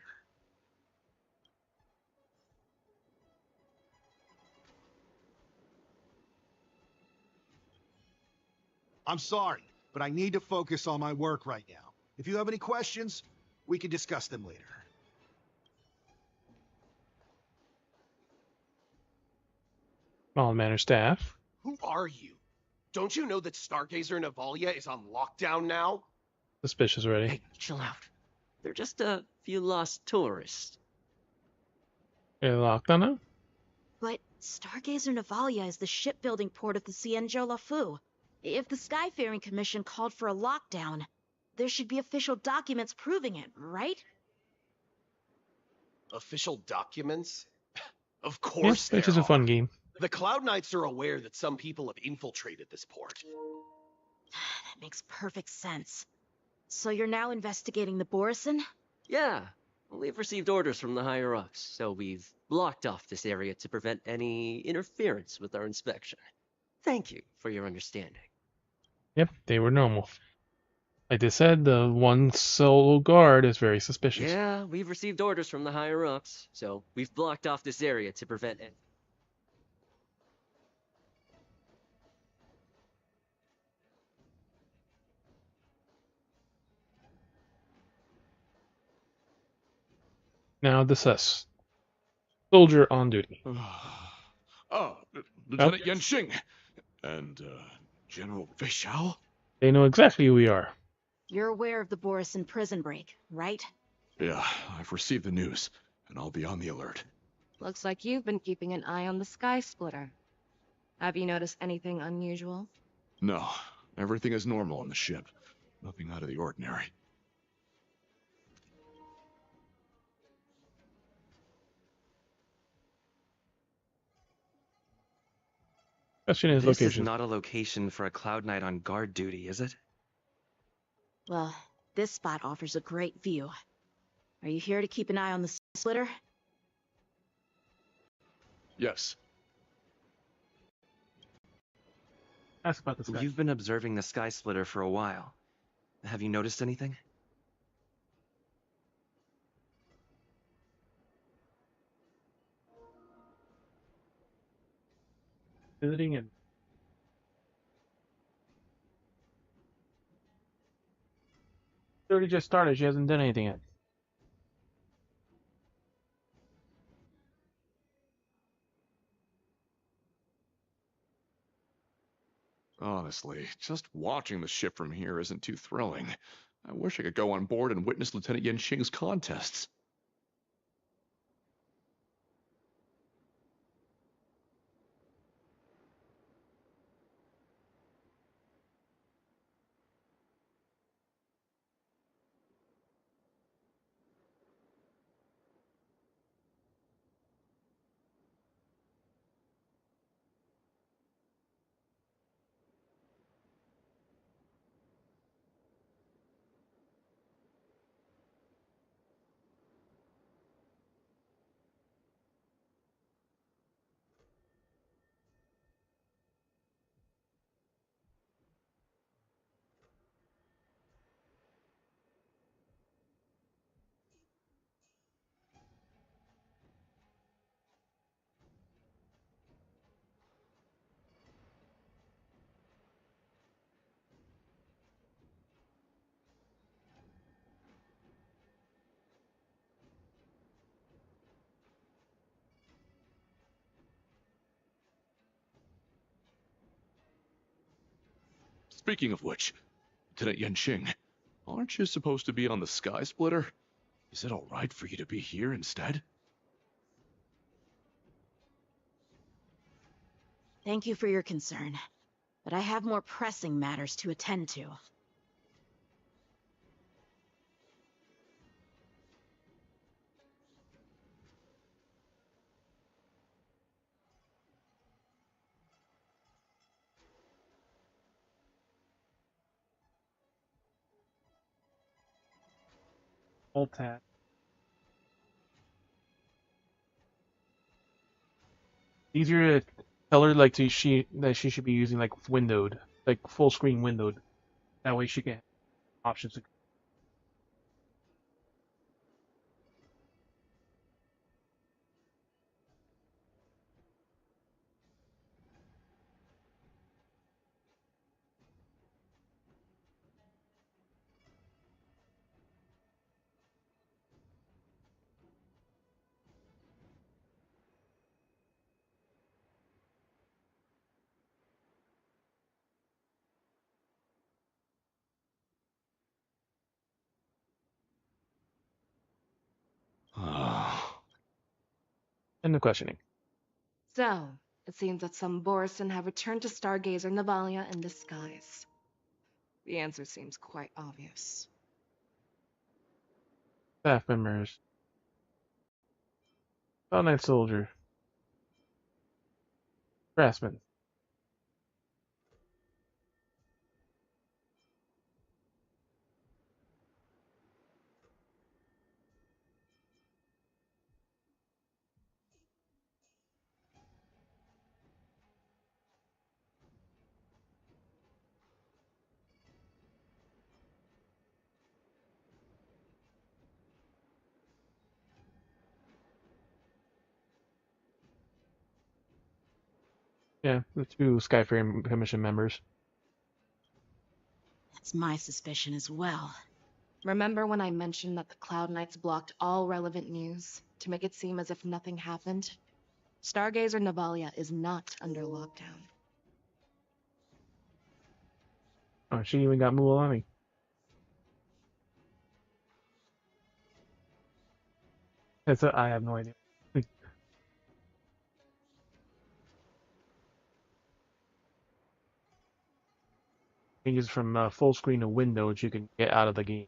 I'm sorry, but I need to focus on my work right now. If you have any questions, we can discuss them later. Small manor staff. Who are you? Don't you know that Stargazer Navalia is on lockdown now? Suspicious already. Hey, chill out. They're just a few lost tourists. Are locked on now? But Stargazer Navalia is the shipbuilding port of the Cienjo Lafu. If the Skyfaring Commission called for a lockdown, there should be official documents proving it, right? Official documents? Of Yes, course which there is a fun are. game. The Cloud Knights are aware that some people have infiltrated this port. That makes perfect sense. So you're now investigating the Borison? Yeah, we've received orders from the higher-ups, so we've blocked off this area to prevent any interference with our inspection. Thank you for your understanding. Yep, they were normal. Like they said, the one solo guard is very suspicious. Yeah, we've received orders from the higher-ups, so we've blocked off this area to prevent it. Now discuss. Soldier on duty. Lieutenant Yenshing and General Vishal? They know exactly who we are. You're aware of the Borison prison break, right? Yeah, I've received the news, and I'll be on the alert. Looks like you've been keeping an eye on the Sky Splitter. Have you noticed anything unusual? No, everything is normal on the ship. Nothing out of the ordinary. Question is This location. is not a location for a Cloud Knight on guard duty, is it? Well, this spot offers a great view. Are you here to keep an eye on the Sky Splitter? Yes. Ask about the sky. You've been observing the Sky Splitter for a while. Have you noticed anything? Visiting and she already just started. She hasn't done anything yet. Honestly, just watching the ship from here isn't too thrilling. I wish I could go on board and witness Lieutenant Yenshing's contests. Speaking of which, Lieutenant Yenshing, aren't you supposed to be on the Sky Splitter? Is it alright for you to be here instead? Thank you for your concern, but I have more pressing matters to attend to. Alt tab. Easier to tell her like that she should be using like windowed, like full screen windowed. That way she can have options. End of questioning. So, it seems that some Borison have returned to Stargazer Navalia in disguise. The answer seems quite obvious. Staff members. Night soldier. Craftsman. Yeah, the two Skyfaring Commission members. That's my suspicion as well. Remember when I mentioned that the Cloud Knights blocked all relevant news to make it seem as if nothing happened? Stargazer Navalia is not under lockdown. Oh, she even got Mualani. I have no idea. Changes from full screen to window, which you can get out of the game.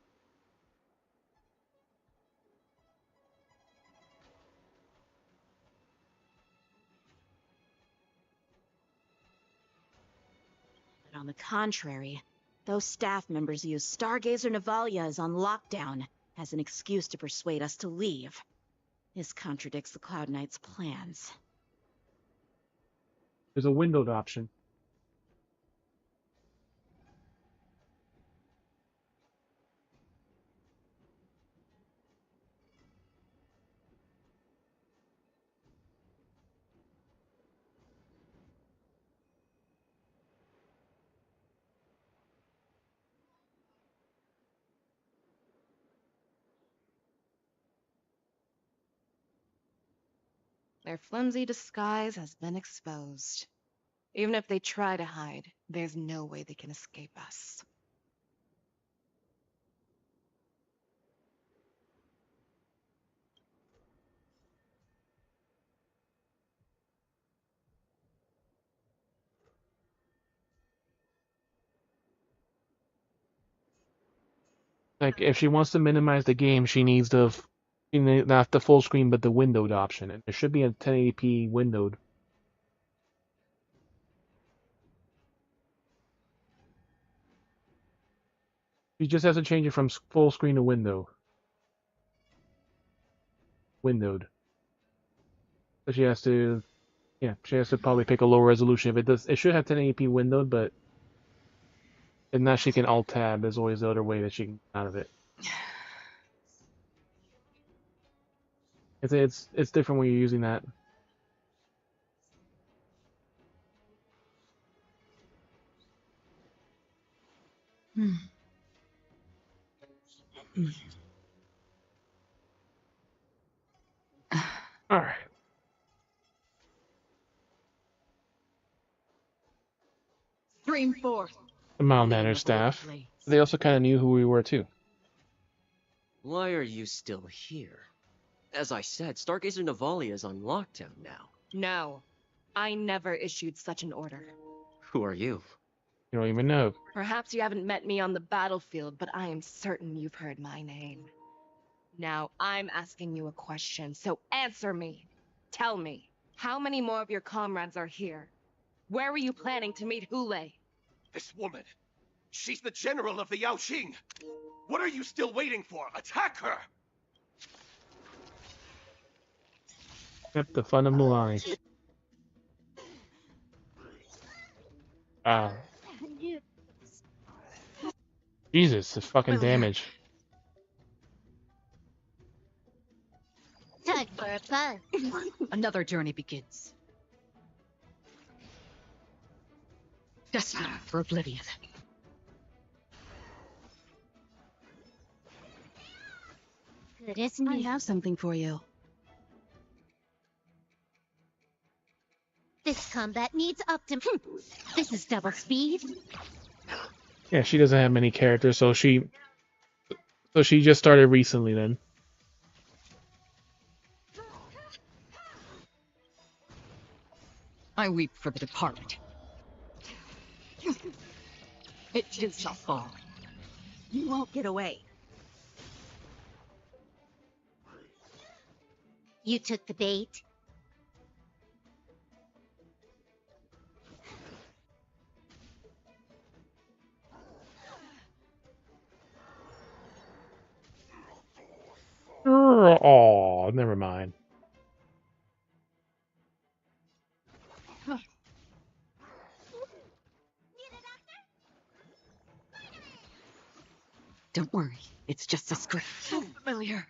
But on the contrary, those staff members use Stargazer Navalia is on lockdown as an excuse to persuade us to leave. This contradicts the Cloud Knight's plans. There's a windowed option. Their flimsy disguise has been exposed. Even if they try to hide, there's no way they can escape us. Like, if she wants to minimize the game, she needs not the full screen, but the windowed option. And there should be a 1080p windowed. She just has to change it from full screen to windowed. So she has to, she has to probably pick a lower resolution. If it does, it should have 1080p windowed, but if not, she can alt tab. There's always the other way that she can get out of it. It's different when you're using that. All right. Stream 4. the mild mannered staff. They also kind of knew who we were too. Why are you still here? As I said, Stargazer Navalia is on lockdown now. No, I never issued such an order. Who are you? You don't even know. Perhaps you haven't met me on the battlefield, but I am certain you've heard my name. Now, I'm asking you a question, so answer me. Tell me, how many more of your comrades are here? Where were you planning to meet Hule? This woman, she's the general of the Yaoqing. What are you still waiting for? Attack her! Yep, the fun of Mulani. Ah. Jesus, this fucking damage. Time for fun. Another journey begins. Destiny for oblivion. Good, isn't I it? have something for you. This combat needs This is double speed. Yeah, she doesn't have many characters, so she just started recently then. I weep for the departed. It too shall fall. You won't get away. You took the bait. Oh, never mind. Don't worry, it's just a script. So familiar.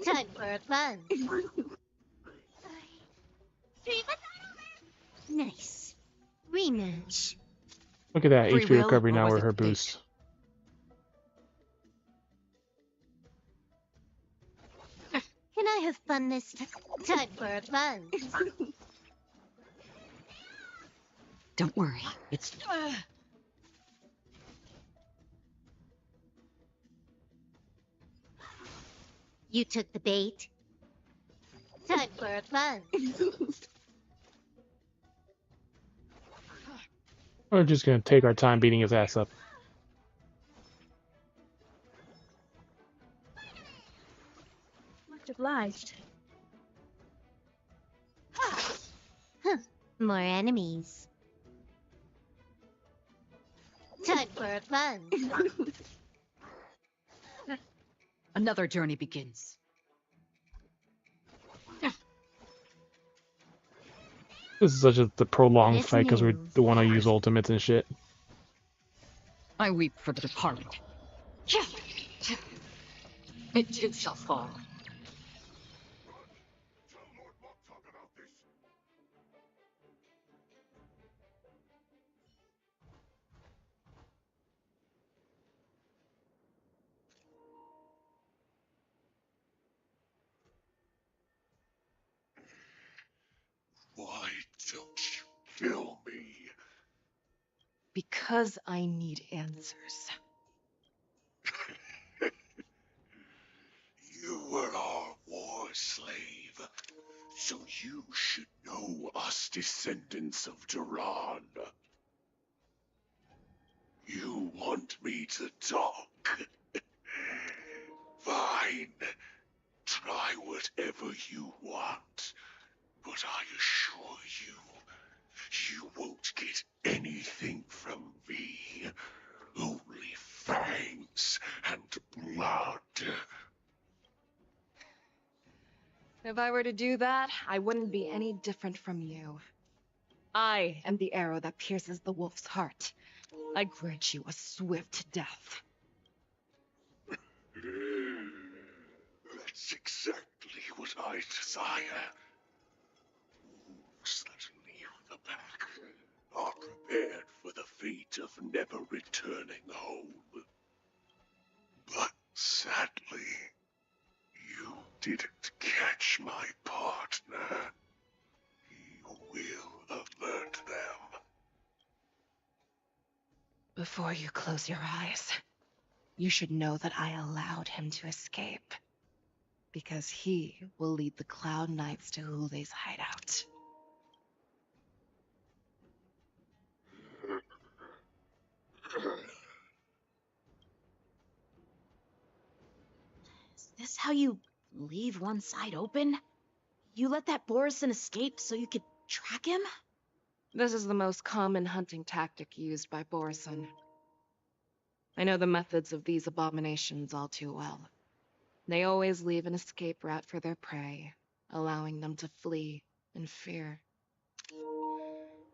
Time for fun. Nice. Rematch. Look at that Free HP will, recovery or now was with it her fate? boost. Can I have fun this time for fun? Don't worry, it's... You took the bait. Time for fun. We're just gonna take our time beating his ass up. Much obliged. More enemies. Time for fun. Another journey begins. This is such the prolonged Let's fight because we move. don't want to use ultimates and shit. I weep for the departed. It too shall fall. Why don't you kill me? Because I need answers. You were our war slave, so you should know us descendants of Duran. You want me to talk? Fine. Try whatever you want, but I assure you, you won't get anything from me. Only fangs and blood. If I were to do that, I wouldn't be any different from you. I am the arrow that pierces the wolf's heart. I grant you a swift death. That's exactly what I desire. Those that leave the pack are prepared for the fate of never returning home. But sadly, you didn't catch my Before you close your eyes, you should know that I allowed him to escape. Because he will lead the Cloud Knights to Hule's hideout. Is this how you leave one side open? You let that Borison escape so you could track him? This is the most common hunting tactic used by Borison. I know the methods of these abominations all too well. They always leave an escape route for their prey, allowing them to flee in fear.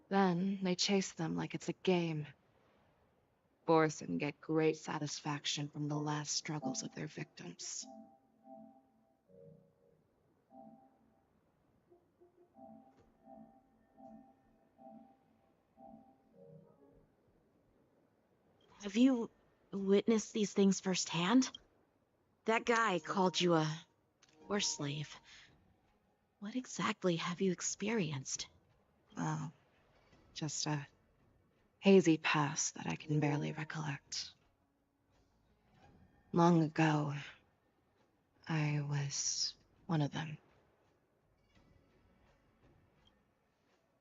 Then they chase them like it's a game. Borison get great satisfaction from the last struggles of their victims. Have you witnessed these things firsthand? That guy called you a war slave. What exactly have you experienced? Well, just a hazy past that I can barely recollect. Long ago, I was one of them.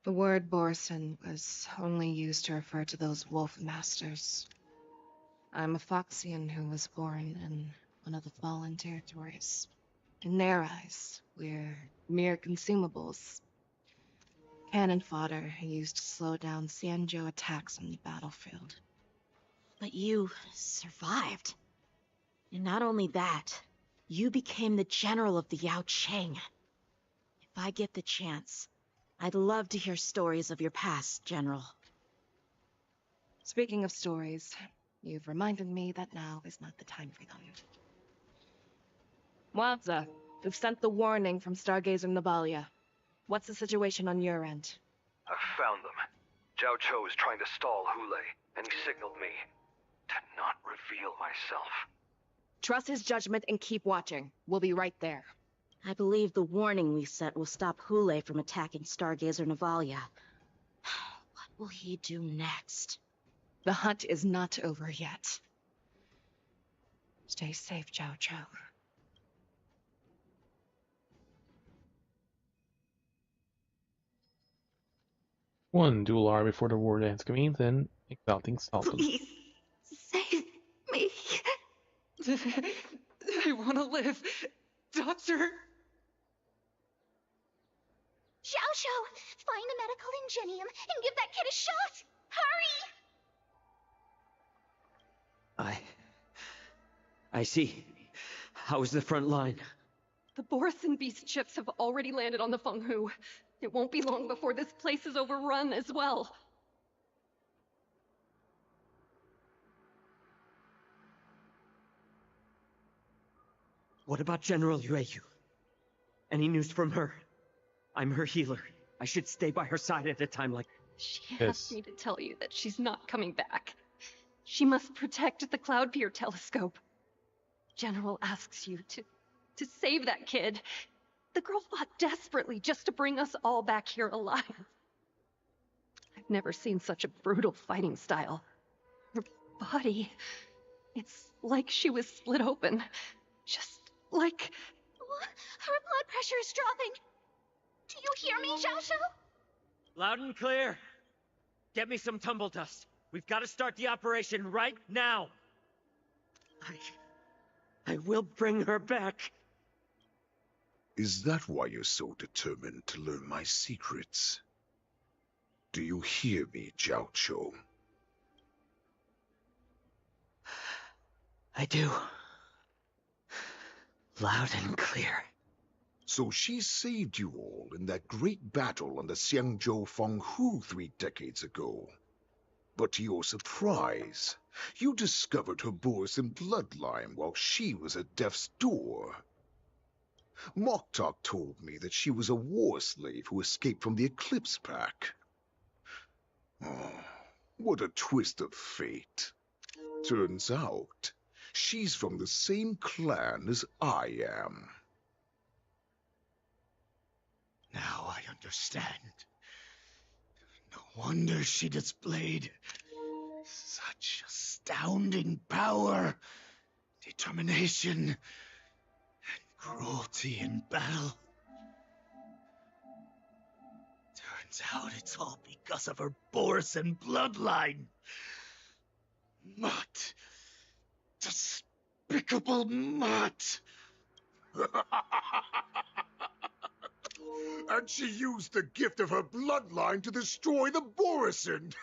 The word Borison was only used to refer to those wolf masters. I'm a Foxian who was born in one of the fallen territories. In their eyes, we're mere consumables. Cannon fodder used to slow down Xianzhou attacks on the battlefield. But you survived. And not only that, you became the general of the Yaoqing. If I get the chance, I'd love to hear stories of your past, General. Speaking of stories, you've reminded me that now is not the time for them. Wadza, we've sent the warning from Stargazer Navalia. What's the situation on your end? I've found them. Zhao Cho is trying to stall Hule, and he signaled me to not reveal myself. Trust his judgment and keep watching. We'll be right there. I believe the warning we sent will stop Hule from attacking Stargazer Navalia. What will he do next? The hunt is not over yet. Stay safe, Zhao Cho. One dual R before the war ends convenes, then exalting Sultan. Please, save me. I want to live. Doctor! Xiao Xiao, find a medical ingenium and give that kid a shot. Hurry! I see. How's the front line? The Borison beast ships have already landed on the Fenghu. It won't be long before this place is overrun as well. What about General Yueyu? Any news from her? I'm her healer. I should stay by her side at a time like... She asked me to tell you that she's not coming back. She must protect the Cloudpeer telescope. General asks you to save that kid. The girl fought desperately just to bring us all back here alive. I've never seen such a brutal fighting style. Her body, it's like she was split open. Just like... Her blood pressure is dropping. Do you hear me, Xiao Xiao? Loud and clear. Get me some tumble dust. We've got to start the operation right now. I will bring her back. Is that why you're so determined to learn my secrets? Do you hear me, Zhao Cho? I do. Loud and clear. So she saved you all in that great battle on the Xiangzhou Fenghu 3 decades ago. But to your surprise, you discovered her Borison bloodline while she was at death's door. Moktok told me that she was a war slave who escaped from the Eclipse Pack. Oh, what a twist of fate. Turns out, she's from the same clan as I am. Now I understand. No wonder she displayed such astounding power, determination, and cruelty in battle. Turns out it's all because of her Borson bloodline. Mutt. Despicable Mutt. And she used the gift of her bloodline to destroy the Borison.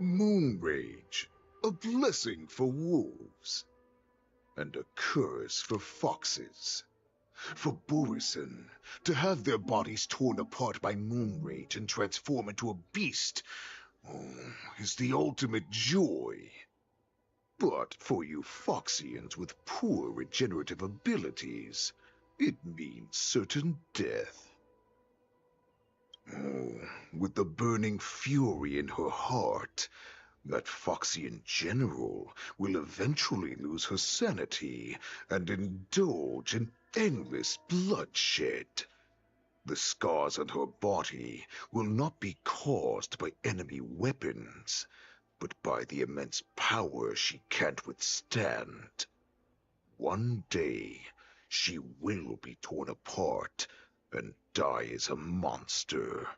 Moon Rage, a blessing for wolves, and a curse for foxes. For Borison, to have their bodies torn apart by Moon Rage and transform into a beast, is the ultimate joy. But for you Foxians with poor regenerative abilities, it means certain death. With the burning fury in her heart, that Foxian general will eventually lose her sanity and indulge in endless bloodshed. The scars on her body will not be caused by enemy weapons, but by the immense power she can't withstand. One day, she will be torn apart and die as a monster.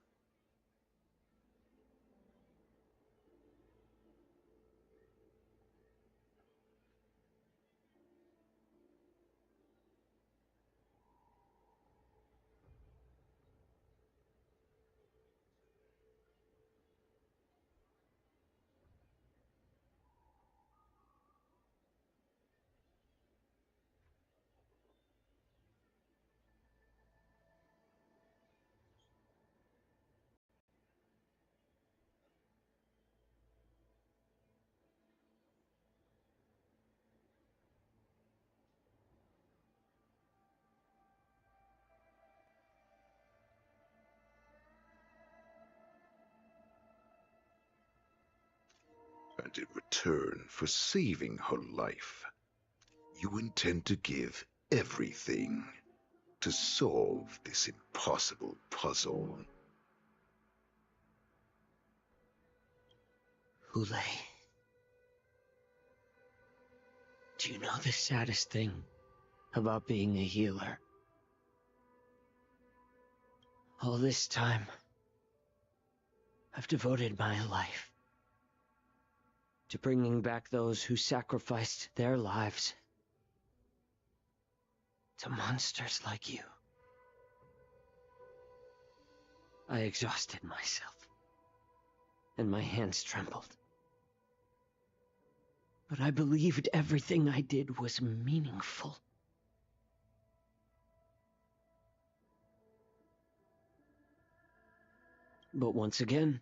And in return for saving her life, you intend to give everything to solve this impossible puzzle. Hule, do you know the saddest thing about being a healer? All this time, I've devoted my life to bringing back those who sacrificed their lives to monsters like you. I exhausted myself, and my hands trembled. But I believed everything I did was meaningful. But once again,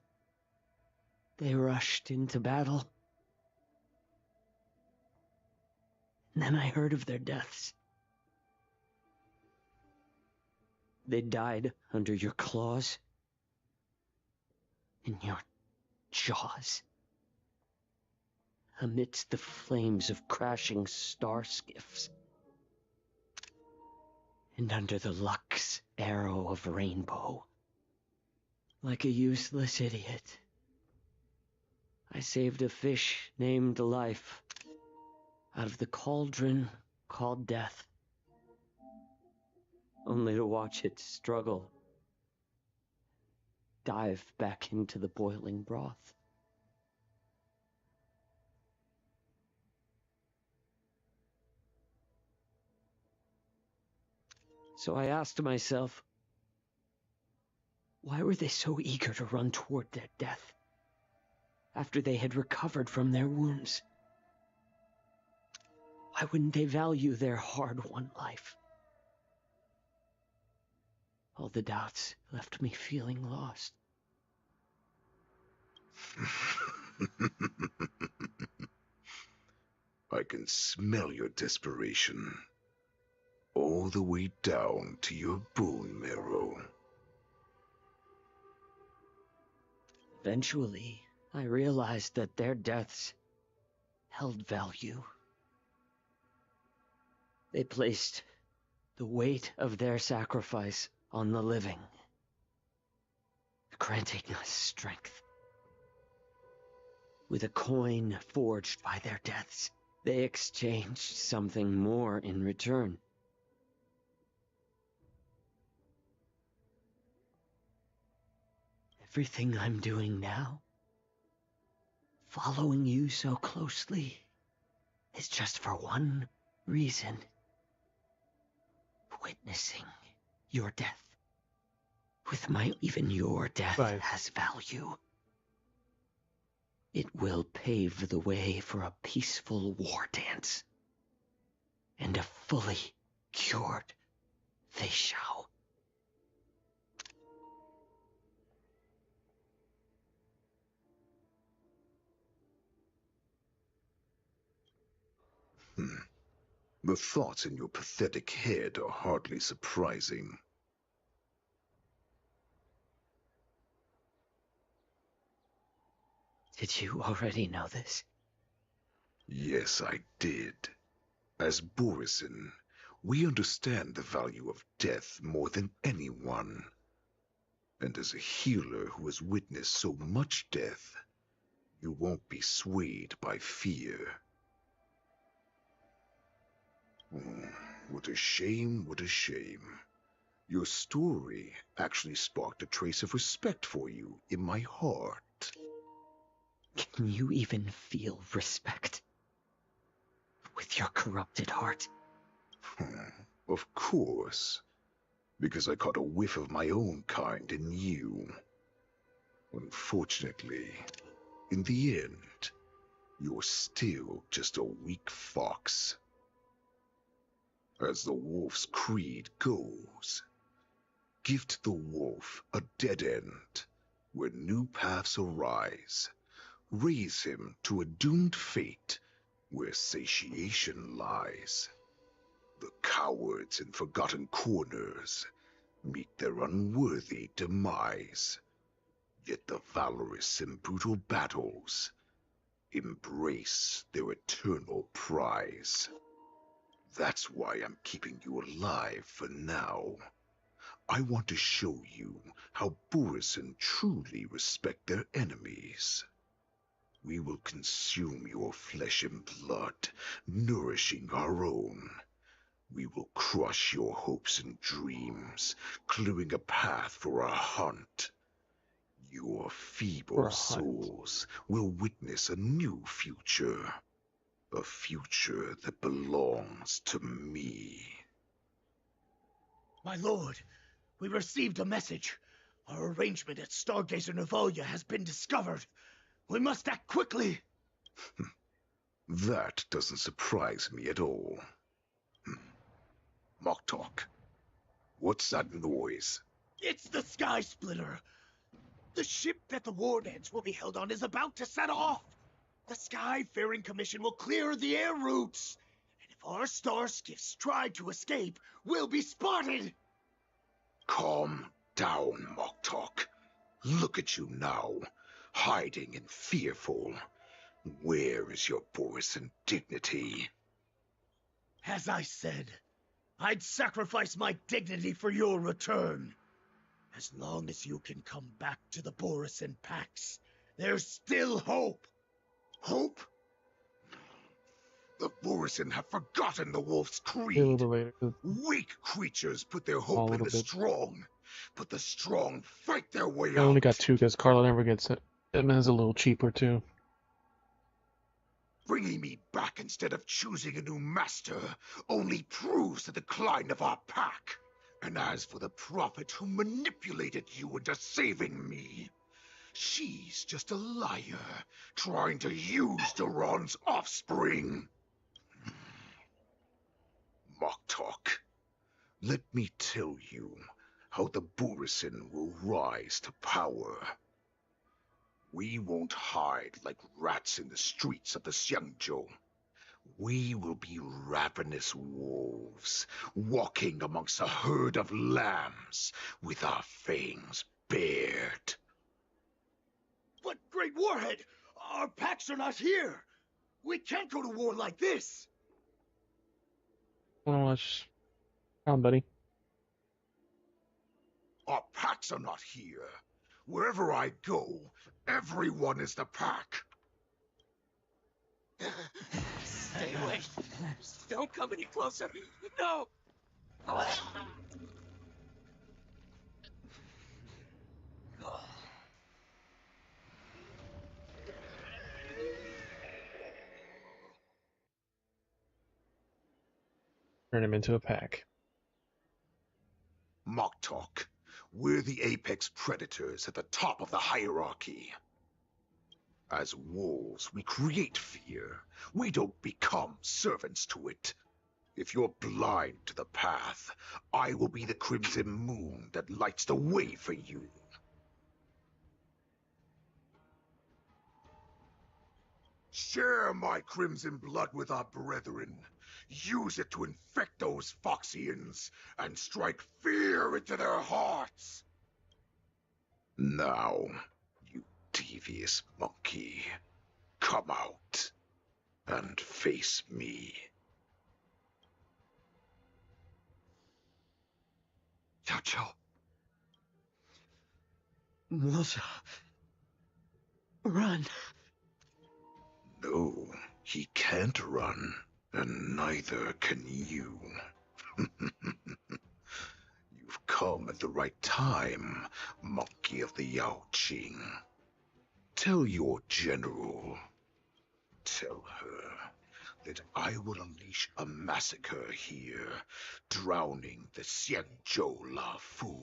they rushed into battle. And then I heard of their deaths. They died under your claws, in your jaws, amidst the flames of crashing star skiffs, and under the Lux arrow of Rainbow. Like a useless idiot, I saved a fish named Life out of the cauldron called Death, only to watch it struggle, dive back into the boiling broth. So I asked myself, why were they so eager to run toward their death after they had recovered from their wounds? Why wouldn't they value their hard-won life? All the doubts left me feeling lost. I can smell your desperation, all the way down to your bone marrow. Eventually, I realized that their deaths held value. They placed the weight of their sacrifice on the living, granting us strength. with a coin forged by their deaths. They exchanged something more in return. Everything I'm doing now, following you so closely, is just for one reason. Witnessing your death. Even your death has value. It will pave the way for a peaceful war dance. And a fully cured Fei Shao. The thoughts in your pathetic head are hardly surprising. Did you already know this? Yes, I did. As Borisin, we understand the value of death more than anyone. And as a healer who has witnessed so much death, you won't be swayed by fear. Oh, what a shame, what a shame. Your story actually sparked a trace of respect for you in my heart. Can you even feel respect? With your corrupted heart? Of course. Because I caught a whiff of my own kind in you. Unfortunately, in the end, you're still just a weak fox. As the wolf's creed goes, gift the wolf a dead end, where new paths arise. Raise him to a doomed fate, where satiation lies. The cowards in forgotten corners meet their unworthy demise. Yet the valorous in brutal battles embrace their eternal prize. That's why I'm keeping you alive for now. I want to show you how Borisin truly respect their enemies. We will consume your flesh and blood, nourishing our own. We will crush your hopes and dreams, clearing a path for our hunt. Your feeble souls will witness a new future. A future that belongs to me. My lord, we received a message. Our arrangement at Stargazer Navalia has been discovered. We must act quickly. That doesn't surprise me at all. Moktok, what's that noise? It's the Sky Splitter. The ship that the Wardens will be held on is about to set off. The Skyfaring Commission will clear the air routes. And if our star skiffs try to escape, we'll be spotted. Calm down, Moktok. Look at you now, hiding and fearful. Where is your Borisin dignity? As I said, I'd sacrifice my dignity for your return. As long as you can come back to the Borisin Pax, there's still hope. Hope? The Borisin have forgotten the wolf's creed. Weak creatures put their hope in the strong, but the strong fight their way I out. only got 2 because Carla never gets it. Edmund is a little cheaper too. Bringing me back instead of choosing a new master only proves the decline of our pack. And as for the prophet who manipulated you into saving me, she's just a liar trying to use Duran's offspring. Moktok, let me tell you how the Borisin will rise to power. We won't hide like rats in the streets of the Xiangzhou. We will be ravenous wolves, walking amongst a herd of lambs, with our fangs bared. But, Great Warhead, our packs are not here. We can't go to war like this. Oh, that's on, buddy. Our packs are not here. Wherever I go, everyone is the pack. Stay away. Don't come any closer. No! Turn him into a pack. Moktok, we're the apex predators at the top of the hierarchy. As wolves, we create fear. We don't become servants to it. If you're blind to the path, I will be the crimson moon that lights the way for you. Share my crimson blood with our brethren. Use it to infect those Foxians and strike fear into their hearts. Now, you devious monkey, come out and face me. Yacho. Milza. Run. No, he can't run, and neither can you. You've come at the right time, monkey of the Yaoqing. Tell your general, tell her that I will unleash a massacre here, drowning the Xianzhou Lafu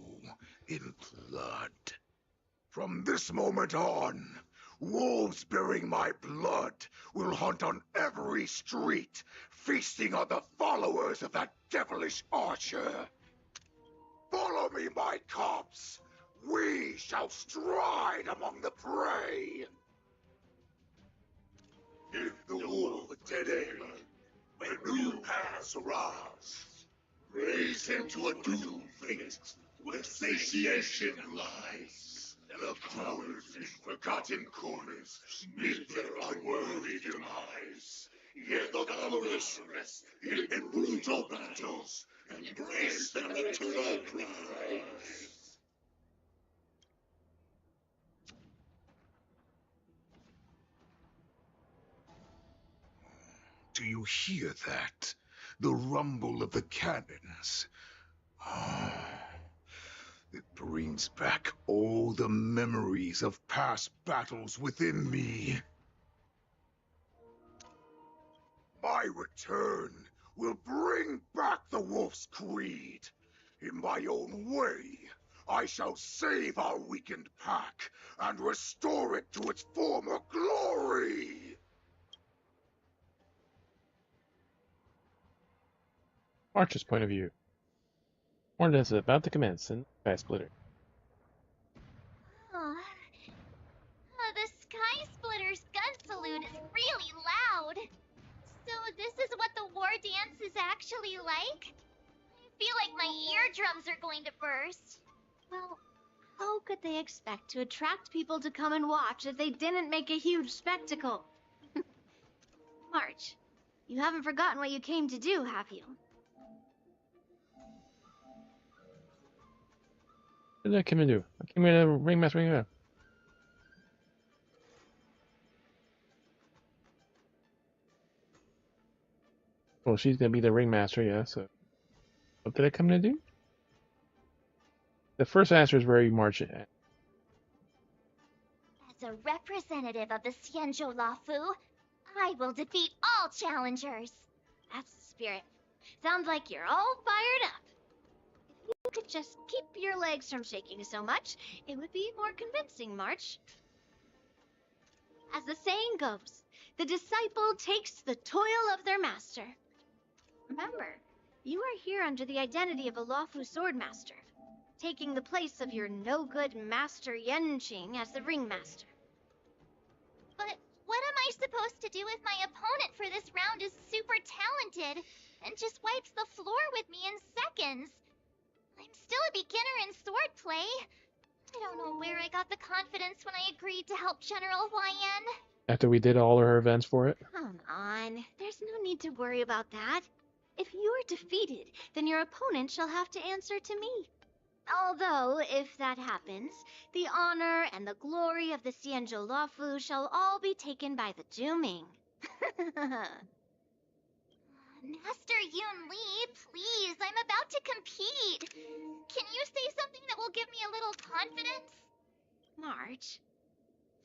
in blood. From this moment on, wolves bearing my blood will hunt on every street, feasting on the followers of that devilish archer. Follow me, my cops. We shall stride among the prey. If the wolf dead end, when new paths arise, raise him to a doom fate where satiation lies. The cowards in forgotten corners meet their unworthy demise. Yet the valorous rest in brutal battles, embrace their eternal prize. Do you hear that? The rumble of the cannons. It brings back all the memories of past battles within me. My return will bring back the Wolf's Creed. In my own way, I shall save our weakened pack and restore it to its former glory. Archer's point of view. War is about to commence in Sky Splitter. The Sky Splitter's gun salute is really loud. So this is what the war dance is actually like? I feel like my eardrums are going to burst. Well, how could they expect to attract people to come and watch if they didn't make a huge spectacle? March, you haven't forgotten what you came to do, have you? What did I come to do? I came here to ringmaster. Well, she's gonna be the ringmaster, yeah, so. What did I come to do? The first answer is where you march it at. As a representative of the Xianzhou Lafu, I will defeat all challengers. That's the spirit. Sounds like you're all fired up. If you could just keep your legs from shaking so much, it would be more convincing, March. As the saying goes, the disciple takes the toil of their master. Remember, you are here under the identity of a Lafu swordmaster, taking the place of your no-good master Yenqing as the ringmaster. But what am I supposed to do if my opponent for this round is super talented and just wipes the floor with me in seconds? I'm still a beginner in swordplay. I don't know where I got the confidence when I agreed to help General Huayan. After we did all of her events for it? Come on, there's no need to worry about that. If you are defeated, then your opponent shall have to answer to me. Although, if that happens, the honor and the glory of the Xianzhou Lafu shall all be taken by the Zhuming. Master Yoon Lee, please, I'm about to compete. Can you say something that will give me a little confidence? March,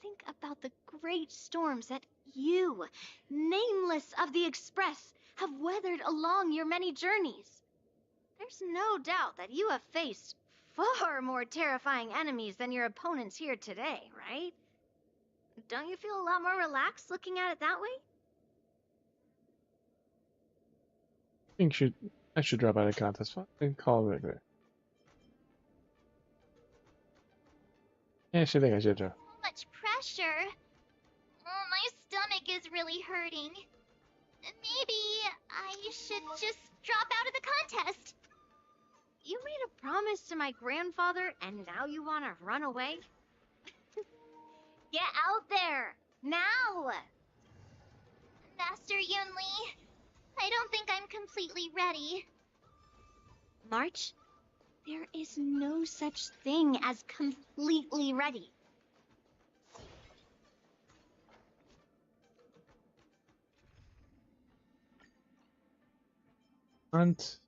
think about the great storms that you, nameless of the Express, have weathered along your many journeys. There's no doubt that you have faced far more terrifying enemies than your opponents here today, right? Don't you feel a lot more relaxed looking at it that way? I should drop out of contest and call it there. Yeah, I should think I should do. So much pressure. Oh, my stomach is really hurting. Maybe I should just drop out of the contest. You made a promise to my grandfather and now you want to run away? Get out there, now! Master Yoon Lee, I don't think I'm completely ready. March, there is no such thing as completely ready. Hunt.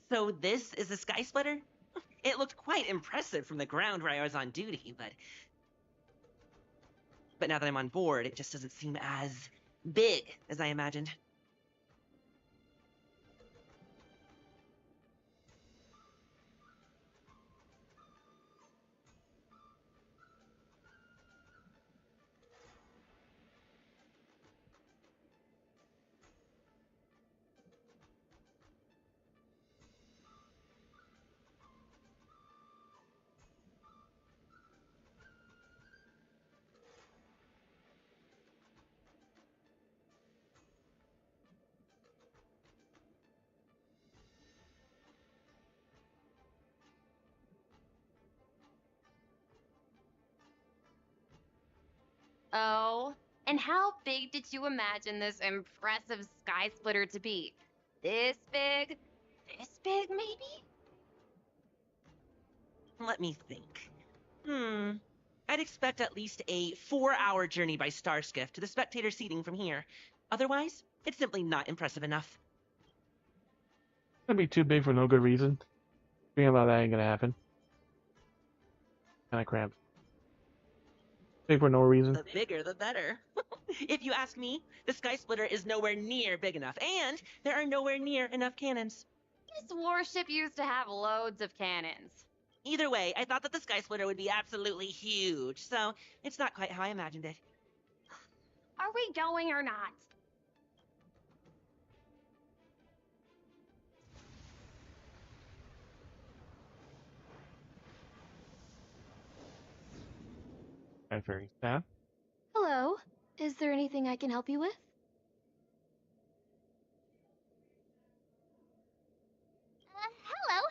So this is the Sky Splitter? It looked quite impressive from the ground where I was on duty, but now that I'm on board, it just doesn't seem as big as I imagined. Oh, and how big did you imagine this impressive sky splitter to be? This big? This big, maybe? Let me think. I'd expect at least a 4-hour journey by star skiff to the spectator seating from here. Otherwise, it's simply not impressive enough. It's gonna be too big for no good reason. Thinking about that ain't gonna happen. Kinda cramped. Big for no reason. The bigger, the better. If you ask me, the Sky Splitter is nowhere near big enough, and there are nowhere near enough cannons. This warship used to have loads of cannons. Either way, I thought that the Sky Splitter would be absolutely huge, so it's not quite how I imagined it. Are we going or not? That's very sad. Hello. Is there anything I can help you with? Hello.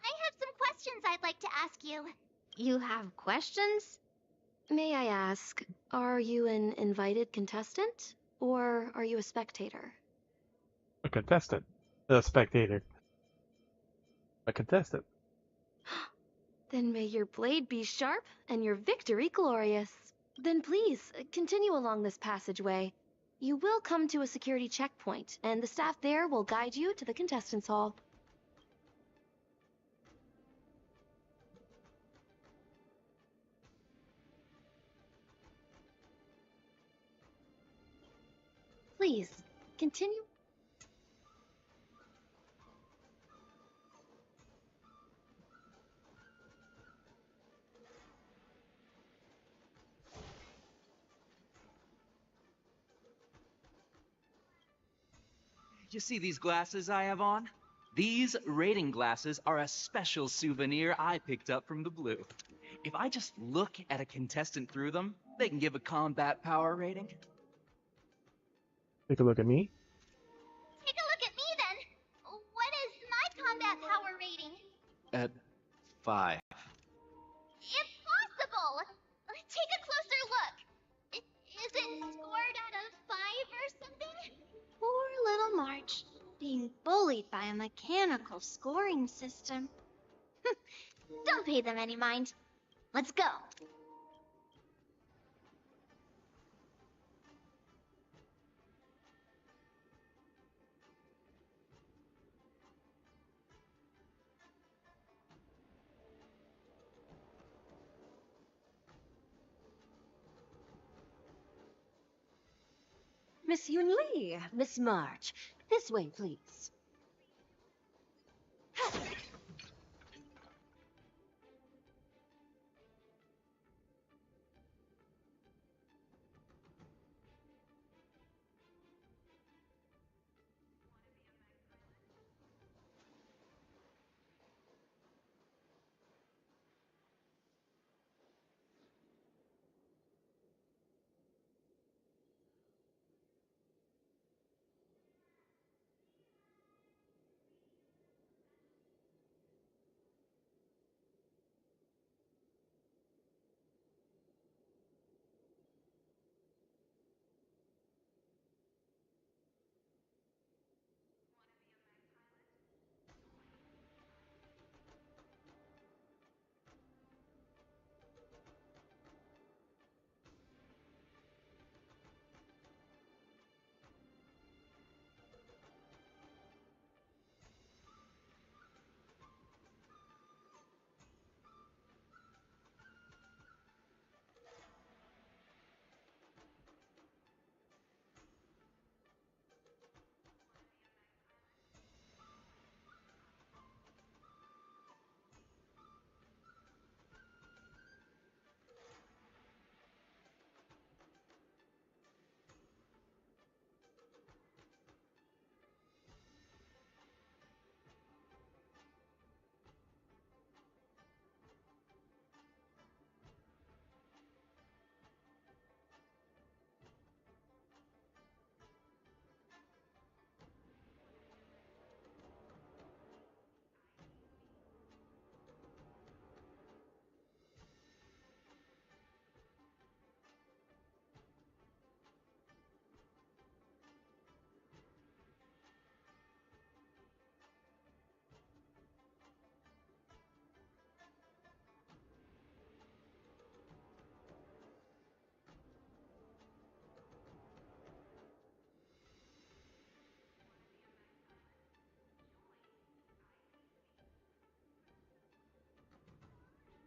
I have some questions I'd like to ask you. You have questions? May I ask, are you an invited contestant, or are you a spectator? A contestant. A spectator. A contestant. Then may your blade be sharp and your victory glorious. Then please, continue along this passageway. You will come to a security checkpoint, and the staff there will guide you to the contestants' hall. Please, continue. You see these glasses I have on? These rating glasses are a special souvenir I picked up from the Blue. If I just look at a contestant through them, they can give a combat power rating. Take a look at me. Take a look at me then. What is my combat power rating? At 5. Impossible! Take a closer look. Is it scored out of 5 or something? Poor little March, being bullied by a mechanical scoring system. Don't pay them any mind. Let's go. Miss Yun Li, Miss March, this way, please.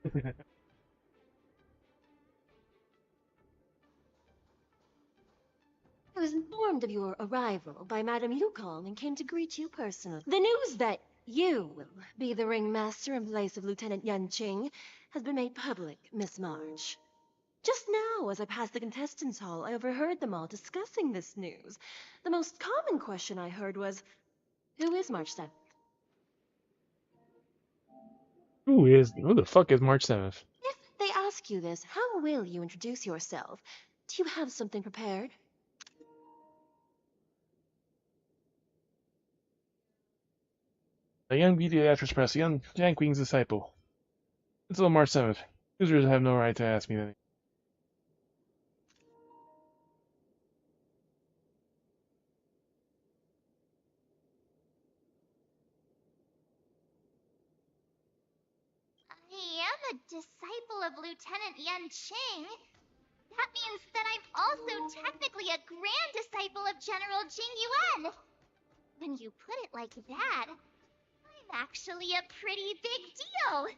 I was informed of your arrival by Madame Yukong and came to greet you personally. The news that you will be the ringmaster in place of Lieutenant Yanqing has been made public, Miss March. Just now, as I passed the contestants' hall, I overheard them all discussing this news. The most common question I heard was, who is March 7th? Who the fuck is March 7th? If they ask you this, how will you introduce yourself? Do you have something prepared? A young beauty actress press, young Jan Queen's disciple. Until March 7th. Users have no right to ask me that. I am a disciple of Lieutenant Yanqing. That means that I'm also technically a grand disciple of General Jing Yuan. When you put it like that, I'm actually a pretty big deal.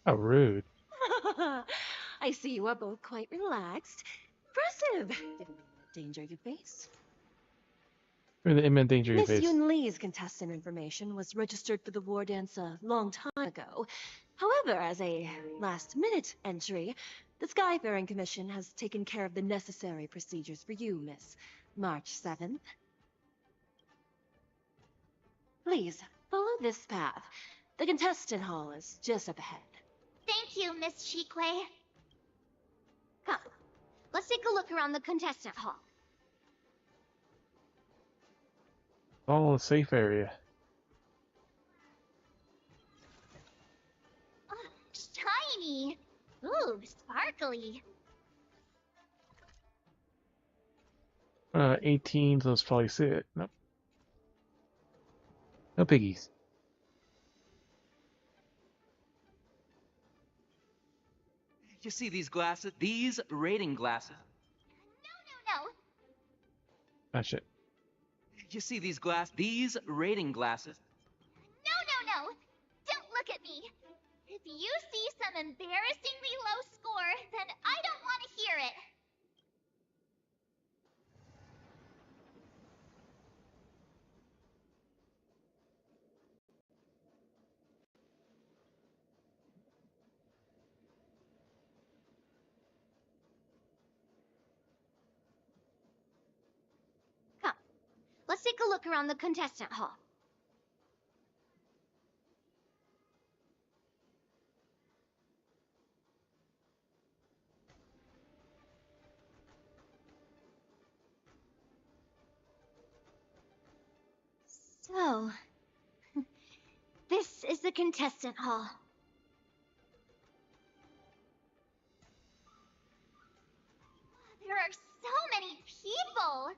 How rude. I see you are both quite relaxed. Impressive. Didn't mean to endanger your face. Or the imminent danger you Miss face. Yun Lee's contestant information was registered for the war dance a long time ago. However, as a last-minute entry, the Skyfaring Commission has taken care of the necessary procedures for you, Miss. March 7th. Please, follow this path. The contestant hall is just up ahead. Thank you, Miss Chikwe. Come, let's take a look around the contestant hall. All a safe area. Oh, shiny. Ooh, sparkly. 18, so let's probably see it. Nope. No piggies. You see these glasses? These rating glasses. No. That's it. You see these rating glasses. No. Don't look at me. If you see some embarrassingly low score, then I don't want to hear it. Come, let's take a look around the contestant hall. So, this is the contestant hall. There are so many people.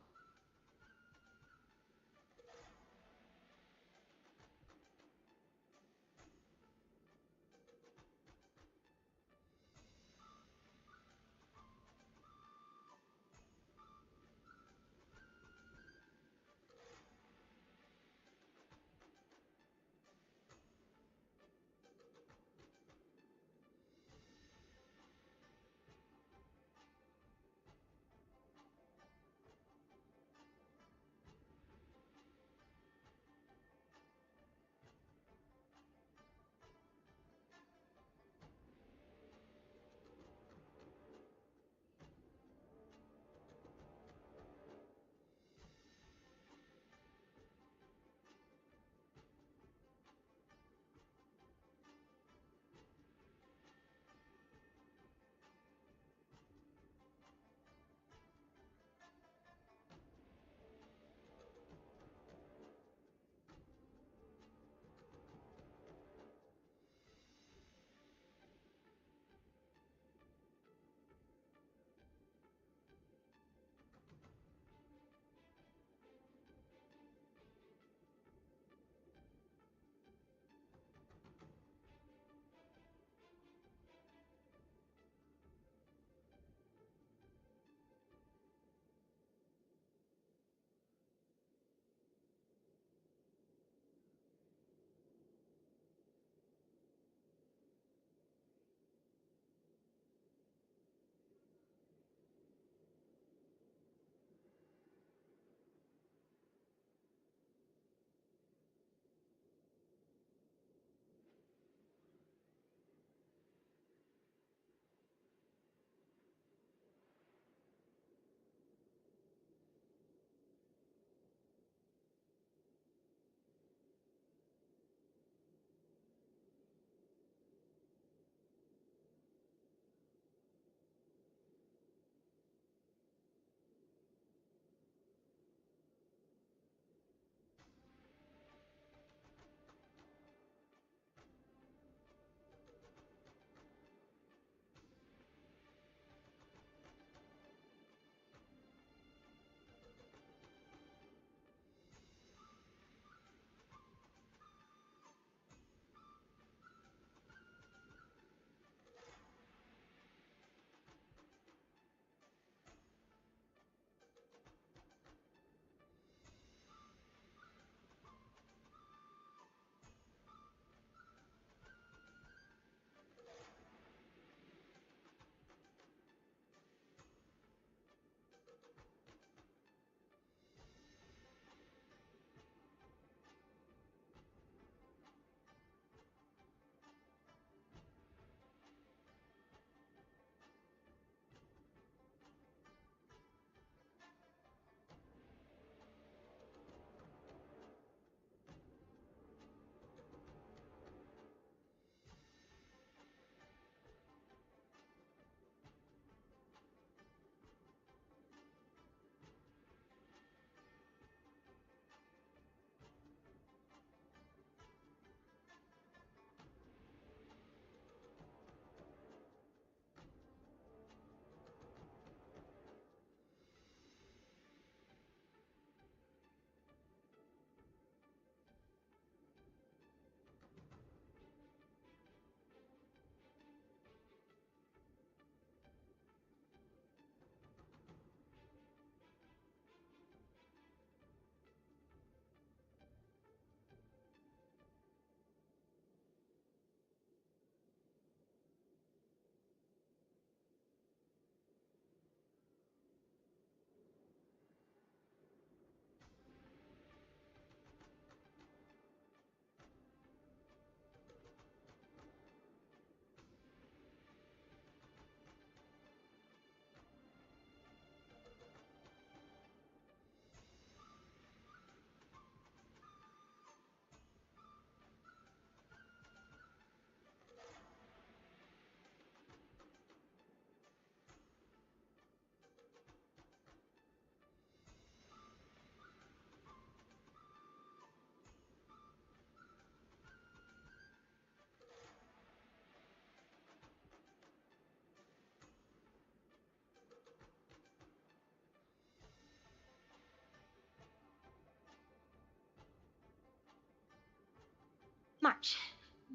March,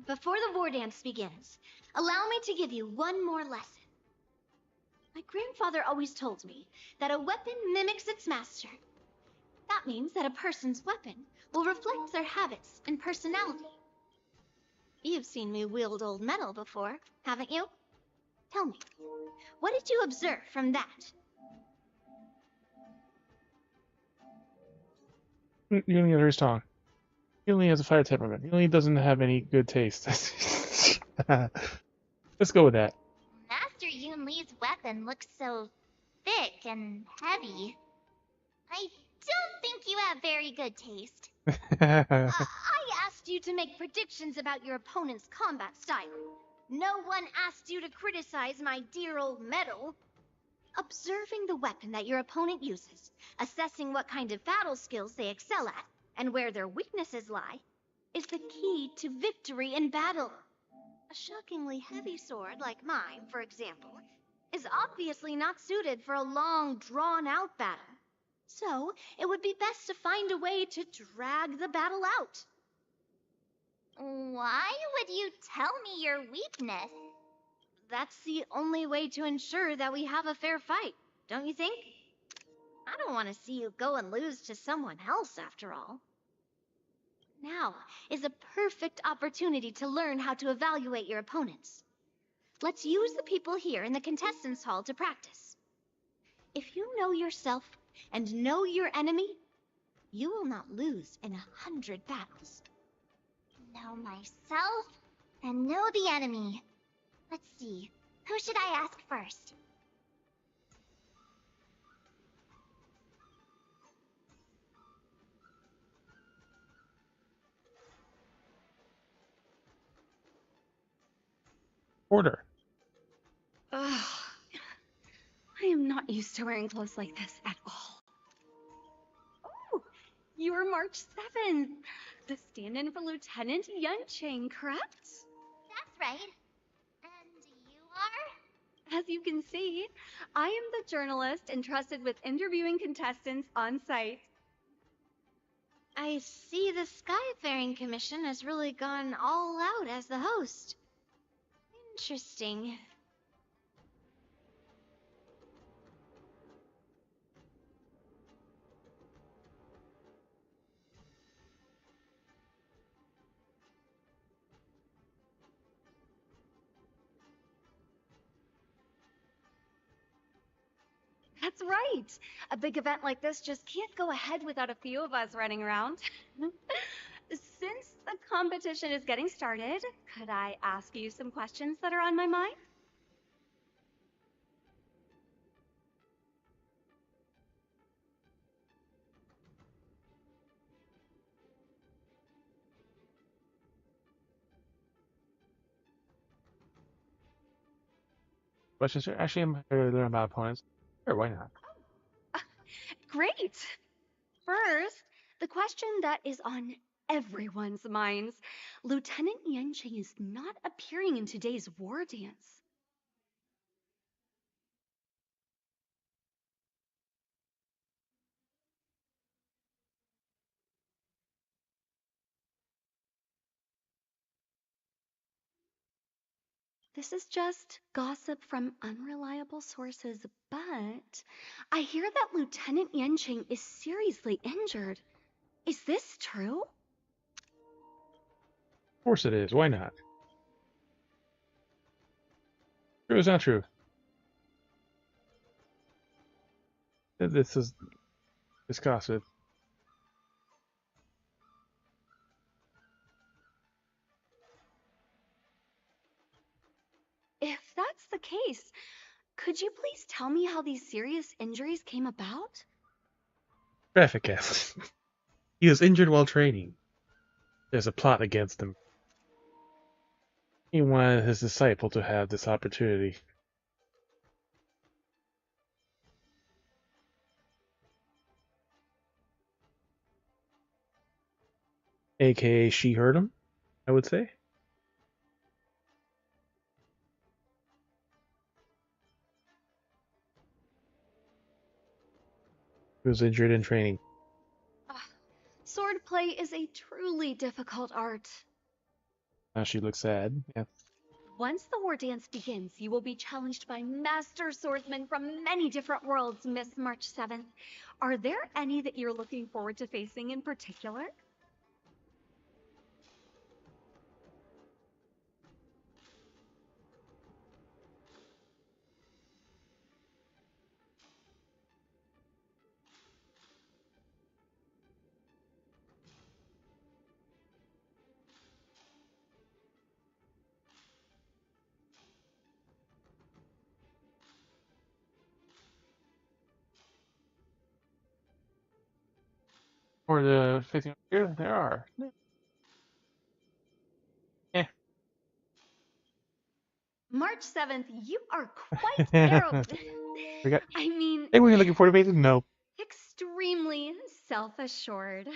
before the war dance begins, allow me to give you one more lesson. My grandfather always told me that a weapon mimics its master. That means that a person's weapon will reflect their habits and personality. You've seen me wield old metal before, haven't you? Tell me, what did you observe from that? Yulia is very strong. Yulia has a fire temperament. Yulia doesn't have any good taste. Let's go with that. Master Yunli's weapon looks so thick and heavy. I don't think you have very good taste. I asked you to make predictions about your opponent's combat style. No one asked you to criticize my dear old metal. Observing the weapon that your opponent uses, assessing what kind of battle skills they excel at, and where their weaknesses lie, is the key to victory in battle. A shockingly heavy sword like mine, for example, is obviously not suited for a long, drawn-out battle. So, it would be best to find a way to drag the battle out. Why would you tell me your weakness? That's the only way to ensure that we have a fair fight, don't you think? I don't want to see you go and lose to someone else, after all. Now is a perfect opportunity to learn how to evaluate your opponents. Let's use the people here in the contestants' hall to practice. If you know yourself and know your enemy, you will not lose in 100 battles. Know myself and know the enemy. Let's see, who should I ask first? Order. Ugh. I am not used to wearing clothes like this at all. Oh, you're March 7th, the stand-in for Lieutenant Yuncheng, correct? That's right. And you are? As you can see, I am the journalist entrusted with interviewing contestants on site. I see the Skyfaring Commission has really gone all out as the host. Interesting. That's right. A big event like this just can't go ahead without a few of us running around. Since the competition is getting started, could I ask you some questions that are on my mind? Questions? Actually, I'm here to learn about opponents. Sure, why not? Great. First, the question that is on everyone's minds. Lieutenant Yancheng is not appearing in today's war dance. This is just gossip from unreliable sources, but I hear that Lieutenant Yancheng is seriously injured. Is this true? Of course it is. Why not? True is not true. This is gossip. If that's the case, could you please tell me how these serious injuries came about? Traffic accident. He was injured while training. There's a plot against him. He wanted his disciple to have this opportunity. AKA she heard him, I would say. He was injured in training. Swordplay is a truly difficult art. Now she looks sad. Yeah. Once the war dance begins, you will be challenged by master swordsmen from many different worlds, Miss March 7th. Are there any that you're looking forward to facing in particular? For the facing here, there are. Yeah. March 7th, you are quite arrow. We got. I mean, Hey, we're looking forward to facing. No. extremely self-assured.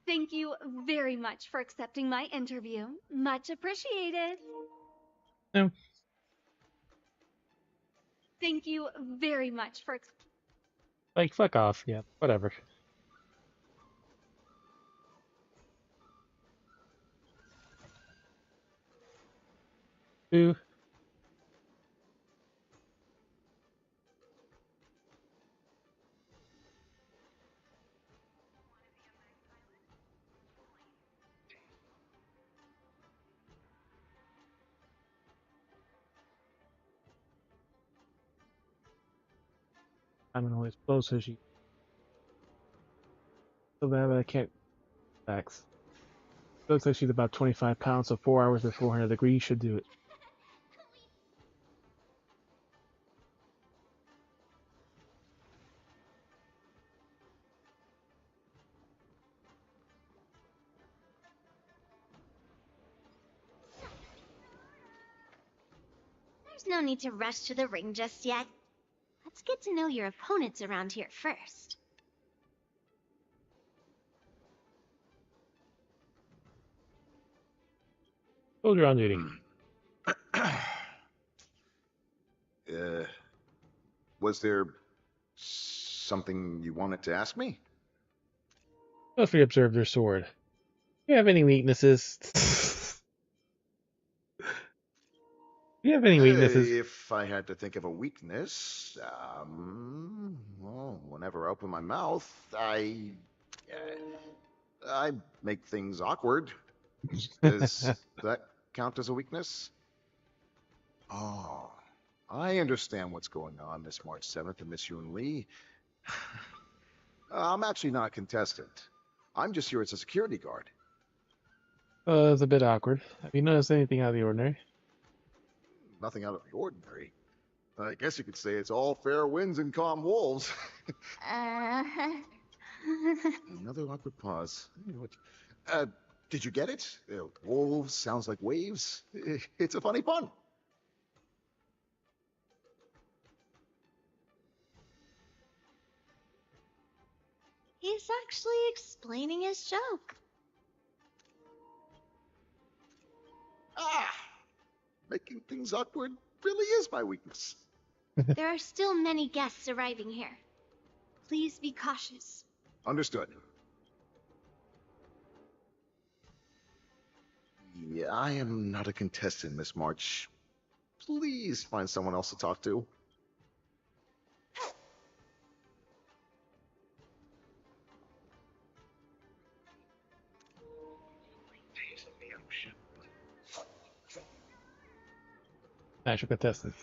Thank you very much for accepting my interview. Much appreciated. No. Thank you very much for. Like, fuck off. Yeah, whatever. Ooh. I'm always close as she. So bad that I can't. Facts. Looks like she's about 25 pounds, so 4 hours at 400 degrees should do it. There's no need to rush to the ring just yet. Let's get to know your opponents around here first. Soldier on duty. Was there something you wanted to ask me? Closely observe their sword. Do you have any weaknesses? Do you have any weaknesses? If I had to think of a weakness, well, whenever I open my mouth, I make things awkward. Does that count as a weakness? Oh, I understand what's going on, Miss March 7th and Miss Yun Lee. I'm actually not a contestant. I'm just here as a security guard. It's a bit awkward. Have you noticed anything out of the ordinary? Nothing out of the ordinary. I guess you could say it's all fair winds and calm wolves. Another awkward pause. Did you get it? Wolves sounds like waves. It's a funny pun. He's actually explaining his joke. Making things awkward really is my weakness. There are still many guests arriving here. Please be cautious. Understood. Yeah, I am not a contestant, Miss March. Please find someone else to talk to. Natural contestant.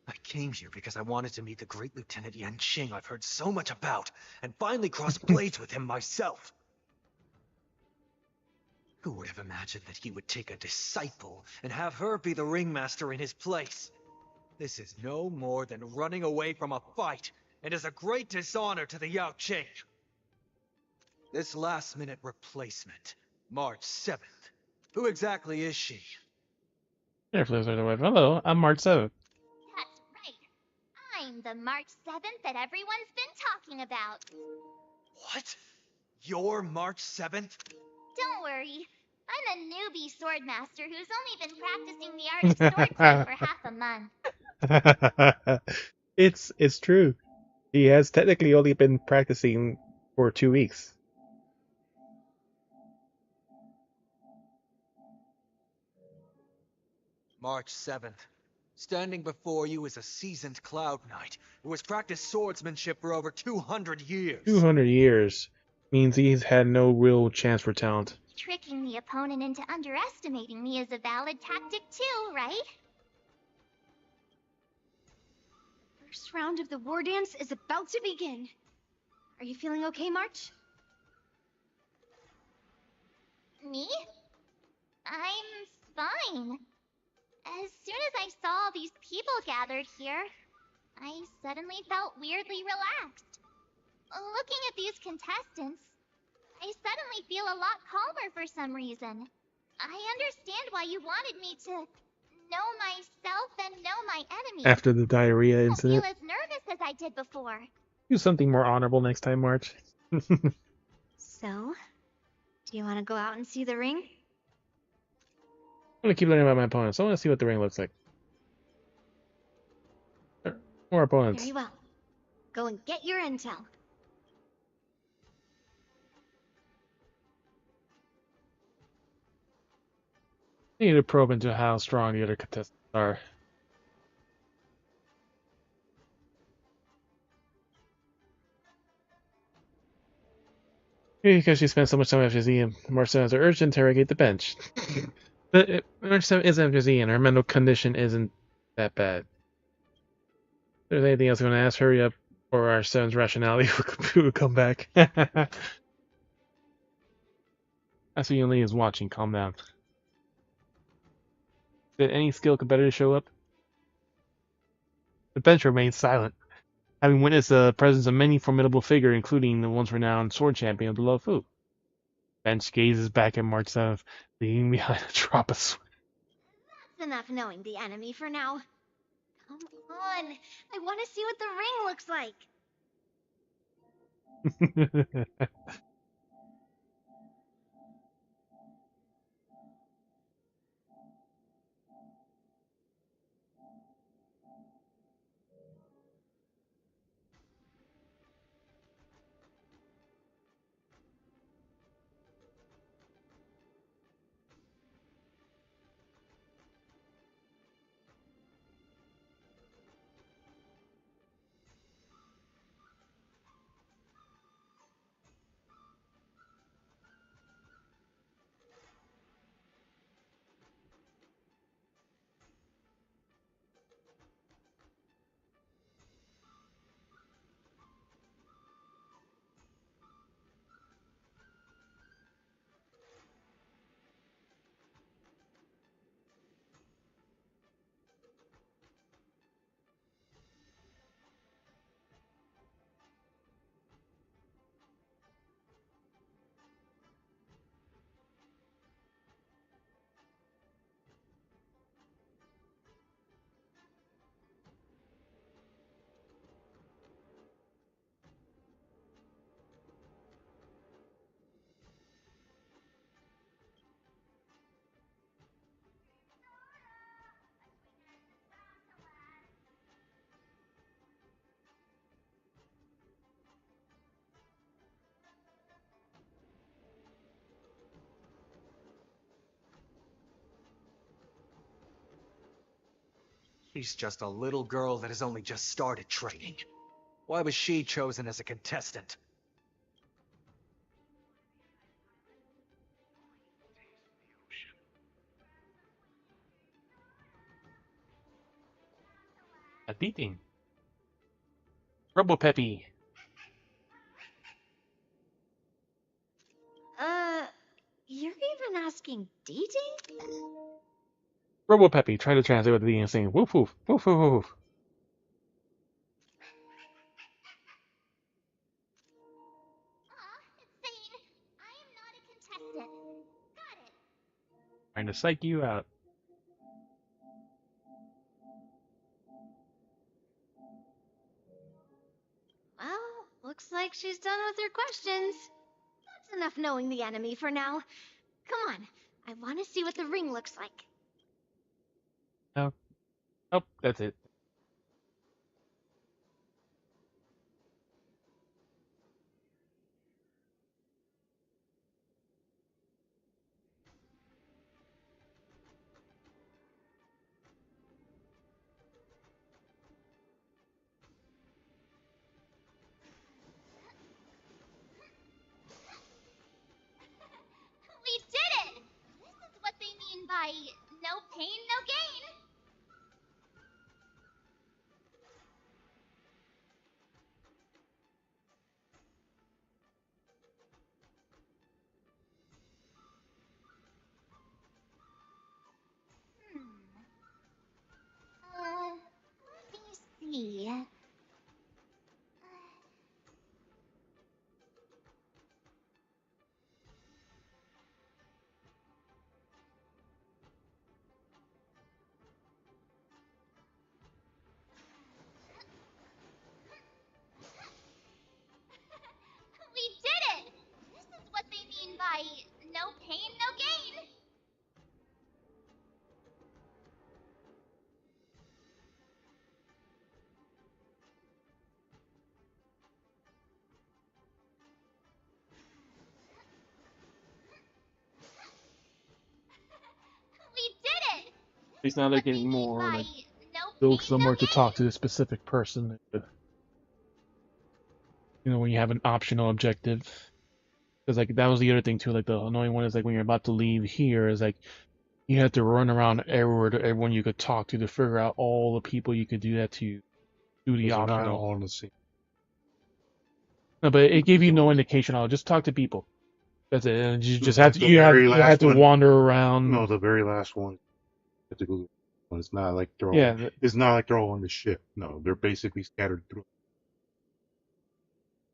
I came here because I wanted to meet the great Lieutenant Yanqing I've heard so much about, and finally cross blades with him myself. Who would have imagined that he would take a disciple and have her be the ringmaster in his place? This is no more than running away from a fight, and is a great dishonor to the Yaoqing. This last-minute replacement, March 7th. Who exactly is she? Carefully, sort of wife. Hello, I'm March 7th. That's right. I'm the March 7th that everyone's been talking about. What? You're March 7th? Don't worry. I'm a newbie swordmaster who's only been practicing the art of swordplay for half a month. It's true. He has technically only been practicing for 2 weeks. March 7th. Standing before you is a seasoned Cloud Knight who has practiced swordsmanship for over 200 years. 200 years means he's had no real chance for talent. Tricking the opponent into underestimating me is a valid tactic too, right? The first round of the war dance is about to begin. Are you feeling okay, March? Me? I'm fine. As soon as I saw all these people gathered here, I suddenly felt weirdly relaxed. Looking at these contestants, I suddenly feel a lot calmer for some reason. I understand why you wanted me to know myself and know my enemies. After the diarrhea I don't incident. feel as nervous as I did before. Do something more honorable next time, March. So, do you want to go out and see the ring? I'm gonna keep learning about my opponents. I want to see what the ring looks like. More opponents. Very well. Go and get your intel. I need to probe into how strong the other contestants are. Maybe because she spent so much time after Ian, Marcel has urged to interrogate the bench. But Marcel is after Ian, her mental condition isn't that bad. If there's anything else I'm going to ask, hurry up, or our son's rationality will come back. I see Ian Lee is watching, calm down. Did any skilled competitors show up? The bench remains silent, having witnessed the presence of many formidable figures, including the once renowned sword champion of the Luofu. Bench gazes back at March 7th, leaning behind a drop of sweat. That's enough knowing the enemy for now. Come on, I want to see what the ring looks like. She's just a little girl that has only just started training. Why was she chosen as a contestant? A dating. Robo Peppy. You're even asking dating? Robo Peppy. Try to translate what the D is saying. Woof woof. Woof woof woof woof. It's saying, I am not a contestant. Got it. Trying to psych you out. Well, looks like she's done with her questions. That's enough knowing the enemy for now. Come on, I want to see what the ring looks like. Oh. Oh, that's it. We did it! This is what they mean by no pain, no gain. Let me see. We did it! This is what they mean by no pain, no gain. We did it! At least now they're getting more By like no jokes pain, no somewhere to gain. talk to a specific person. You know, when you have an optional objective. Because like that was the other thing too. Like the annoying one is like when you're about to leave here is like you have to run around everywhere to everyone you could talk to figure out all the people you could do that to do the Those are not optional. all the same. No, but it gave you no indication. I'll just talk to people. That's it. And you just have Like to the you very had last to one. wander around. No, the very last one. You have to go. It's not like they're all. Yeah, It's not like they're all on the ship. No, they're basically scattered through.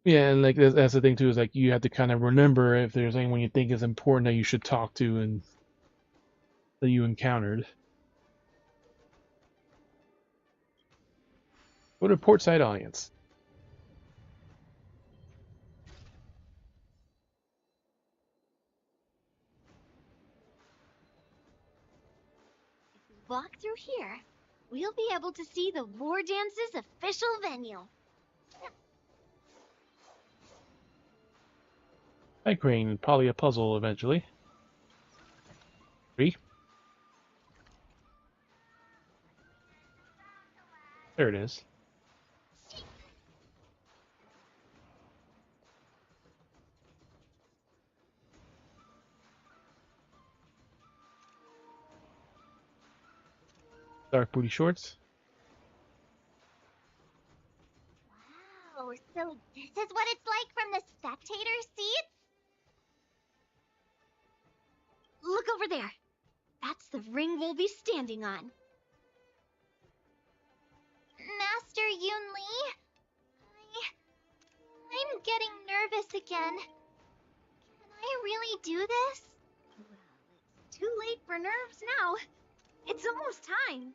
yeah, and like that's the thing too is like you have to kind of remember if there's anyone you think is important that you should talk to and that you encountered. Go to Portside Audience. Walk through here. We'll be able to see the War Dance's official venue. Bike Crane, probably a puzzle eventually. 3. There it is. Dark booty shorts. Wow, so this is what it's like from the spectator seats? Look over there. That's the ring we'll be standing on. Master Yun Li? I'm getting nervous again. Can I really do this? Well, it's too late for nerves now. It's almost time.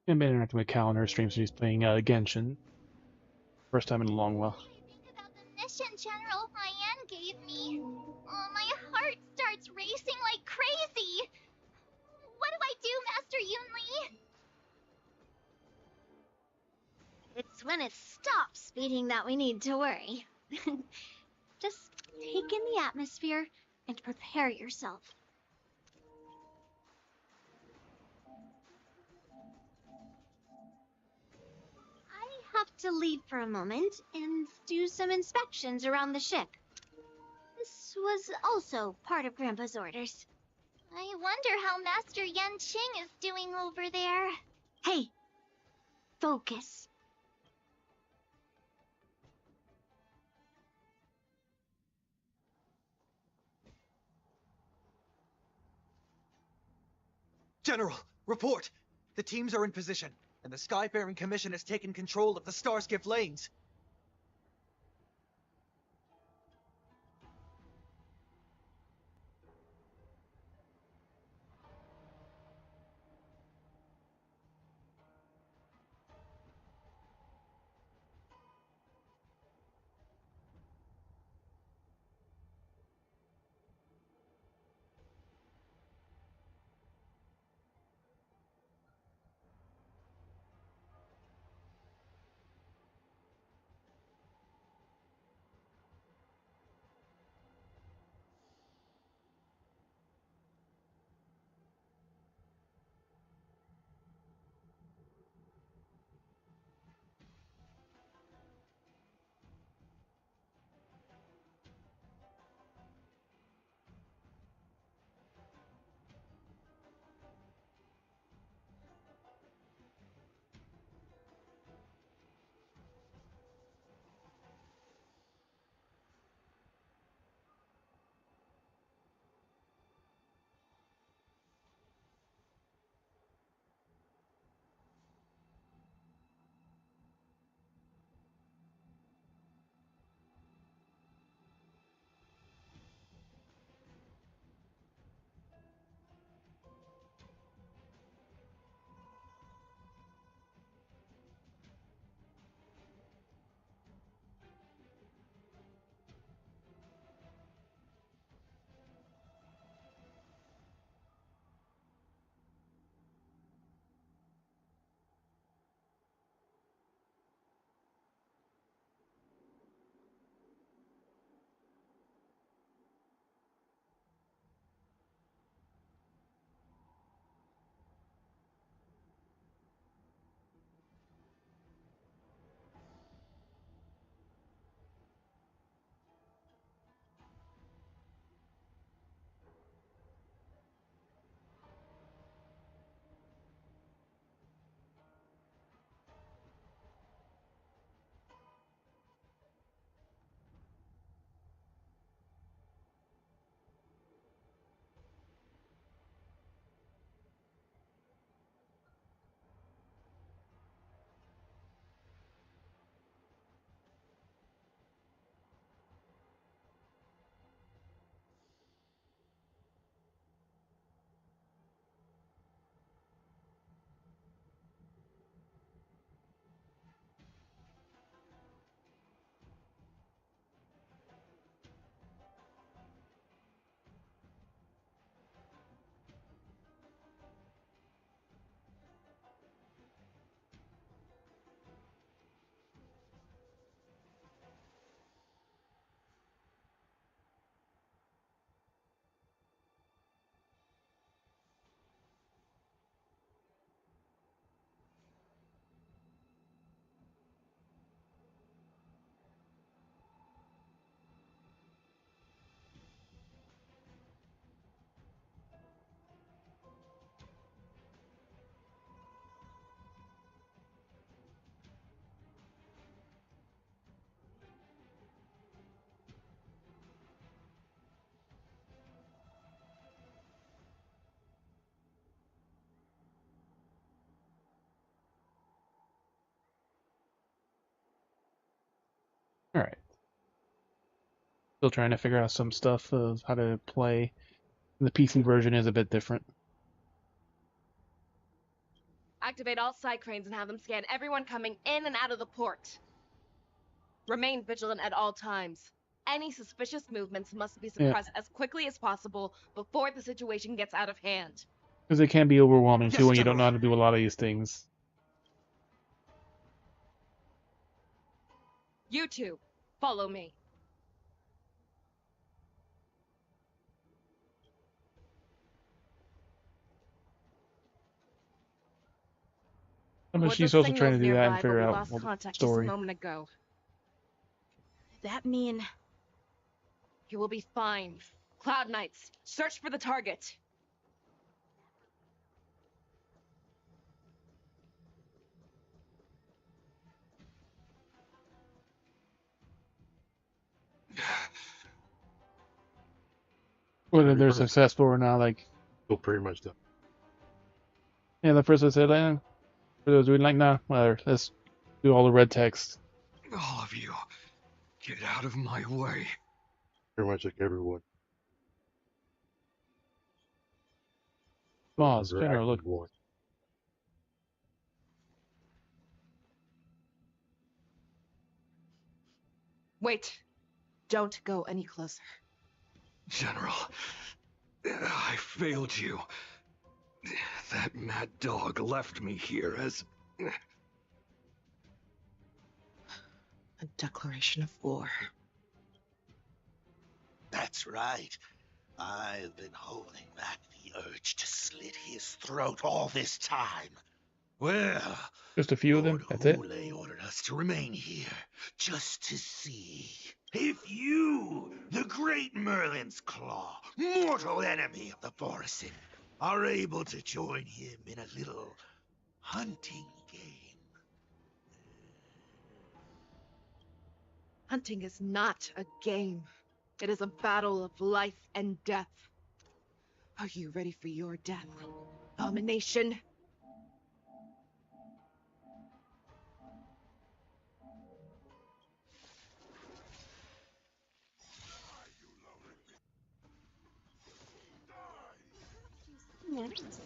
And been interacting with Cal on her stream, so she's playing Genshin. First time in a long while. Mission General Hyan gave me. Oh, my heart starts racing like crazy. What do I do, Master Yunli? It's when it stops beating that we need to worry. Just take in the atmosphere and prepare yourself. I have to leave for a moment and do some inspections around the ship. This was also part of Grandpa's orders. I wonder how Master Yanqing is doing over there. Hey, focus. General, report! The teams are in position, and the Skyfaring Commission has taken control of the Starskiff lanes. Alright. Still trying to figure out some stuff of how to play. The PC version is a bit different. Activate all side cranes and have them scan everyone coming in and out of the port. Remain vigilant at all times. Any suspicious movements must be suppressed as quickly as possible before the situation gets out of hand. Because it can be overwhelming too when you don't know how to do a lot of these things. You two, follow me. I mean, Were she's the also trying to signals do that and nearby, but figure we out lost the contact just a story. moment ago. That mean... You will be fine. Cloud Knights, search for the target. Whether they're successful or not, like... Still pretty much done. Yeah, the first I said, for those doing like, nah, whatever, let's do all the red text. All of you, get out of my way. Pretty much like everyone. Boss, General, look. One. Wait. Don't go any closer. General, I failed you. That mad dog left me here as... A declaration of war. That's right. I've been holding back the urge to slit his throat all this time. Well, Just a few of them, that's it? Hule ordered us to remain here, just to see if you, the great Merlin's Claw, mortal enemy of the Borisin, are able to join him in a little hunting game. Hunting is not a game. It is a battle of life and death. Are you ready for your death, abomination?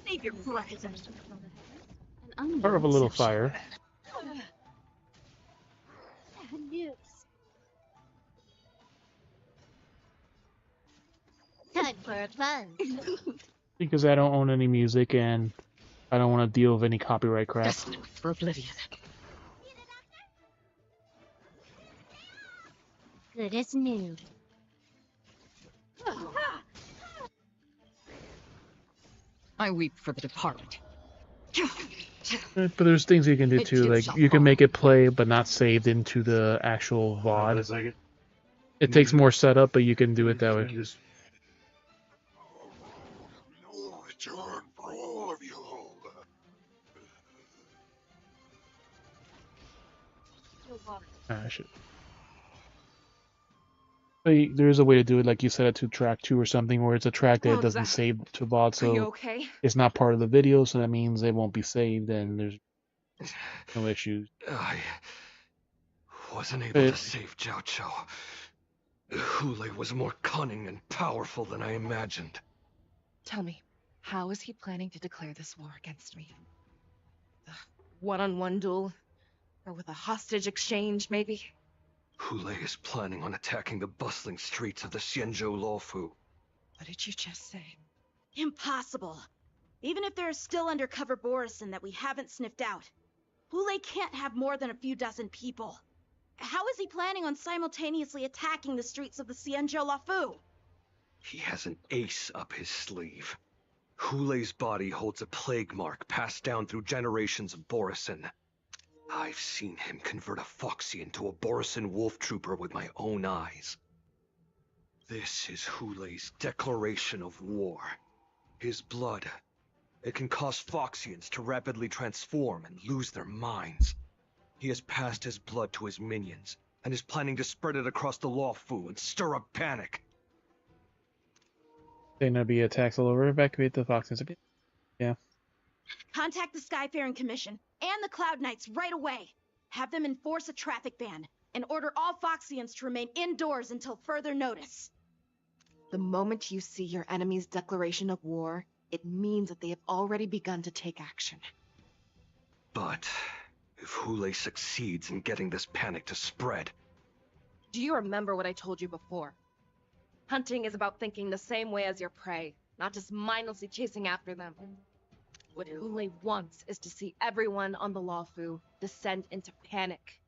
Save your breath. Part of a little fire. Bad news. Time for fun. Because I don't own any music and I don't want to deal with any copyright crap. For oblivion. Good as new. I weep for the departed. But there's things you can do too, like you can make it play but not saved into the actual VOD. It takes more setup, but you can do it that way. No return for all of you. Ah, shit. But there is a way to do it, like you set it to track 2 or something, where it's a track that doesn't save to VOD, Are you so okay? it's not part of the video, so that means it won't be saved, and there's no issues. I wasn't able to save Jiao Chou. Hule was more cunning and powerful than I imagined. Tell me, how is he planning to declare this war against me? The one-on-one duel? Or with a hostage exchange, maybe? Hule is planning on attacking the bustling streets of the Xianzhou Luofu. What did you just say? Impossible. Even if there are still undercover Borisin that we haven't sniffed out, Hule can't have more than a few dozen people. How is he planning on simultaneously attacking the streets of the Xianzhou Luofu? He has an ace up his sleeve. Hule's body holds a plague mark passed down through generations of Borisin. I've seen him convert a Foxy into a Borisin wolf trooper with my own eyes. This is Hule's declaration of war. His blood. It can cause Foxians to rapidly transform and lose their minds. He has passed his blood to his minions, and is planning to spread it across the Luofu and stir up panic. They're gonna be attacks all over. Evacuate the Foxes again. Yeah. Contact the Skyfaring Commission and the Cloud Knights right away. Have them enforce a traffic ban and order all Foxians to remain indoors until further notice. The moment you see your enemy's declaration of war, it means that they have already begun to take action. But if Hule succeeds in getting this panic to spread... Do you remember what I told you before? Hunting is about thinking the same way as your prey, not just mindlessly chasing after them. What Hule wants is to see everyone on the Lawfu descend into panic.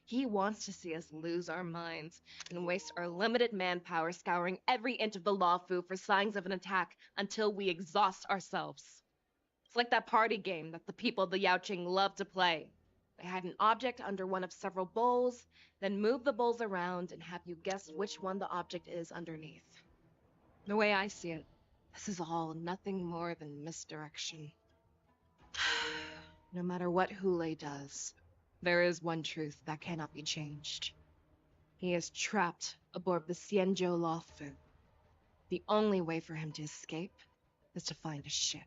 He wants to see us lose our minds and waste our limited manpower scouring every inch of the Lawfu for signs of an attack until we exhaust ourselves. It's like that party game that the people of the Yaoqing love to play. They hide an object under one of several bowls, then move the bowls around and have you guess which one the object is underneath. The way I see it, this is all nothing more than misdirection. No matter what Hule does, there is one truth that cannot be changed. He is trapped aboard the Xianzhou Lawfu. The only way for him to escape is to find a ship.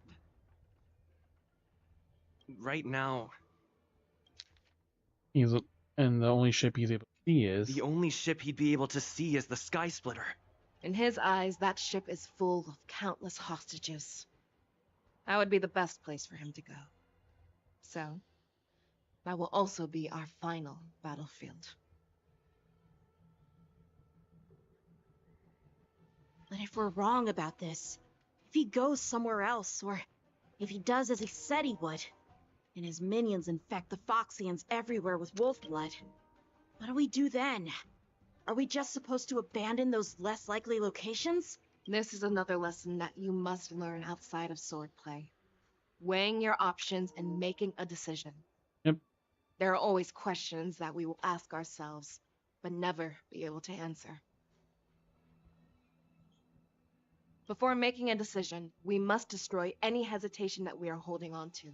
Right now, and the only ship he's able to see is... the only ship he'd be able to see is the Sky Splitter. In his eyes, that ship is full of countless hostages. That would be the best place for him to go. So, that will also be our final battlefield. But if we're wrong about this, if he goes somewhere else, or if he does as he said he would, and his minions infect the Foxians everywhere with wolf blood, what do we do then? Are we just supposed to abandon those less likely locations? This is another lesson that you must learn outside of swordplay. Weighing your options and making a decision. Yep. There are always questions that we will ask ourselves, but never be able to answer. Before making a decision, we must destroy any hesitation that we are holding on to.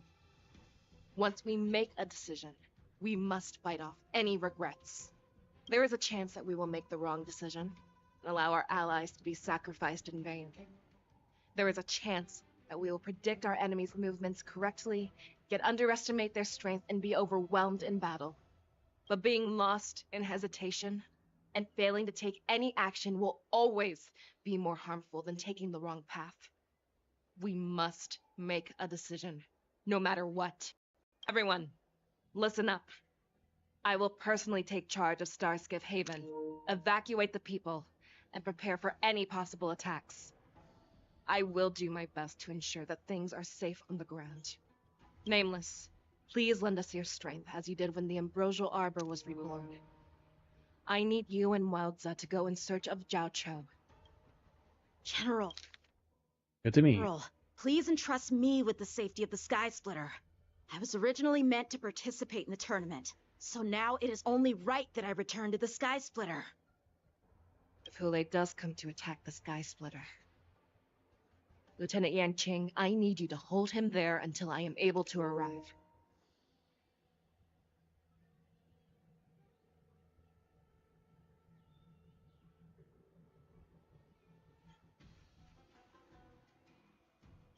Once we make a decision, we must fight off any regrets. There is a chance that we will make the wrong decision and allow our allies to be sacrificed in vain. There is a chance that we will predict our enemies' movements correctly, yet underestimate their strength and be overwhelmed in battle. But being lost in hesitation and failing to take any action will always be more harmful than taking the wrong path. We must make a decision, no matter what. Everyone, listen up. I will personally take charge of Starskiff Haven, evacuate the people, and prepare for any possible attacks. I will do my best to ensure that things are safe on the ground. Nameless, please lend us your strength as you did when the Ambrosial Arbor was reborn. I need you and Wildza to go in search of Jiao Cho. General. Good to me. General, please entrust me with the safety of the Sky Splitter. I was originally meant to participate in the tournament, so now it is only right that I return to the Sky Splitter. If Hule does come to attack the Sky Splitter, Lieutenant Yanqing, I need you to hold him there until I am able to arrive.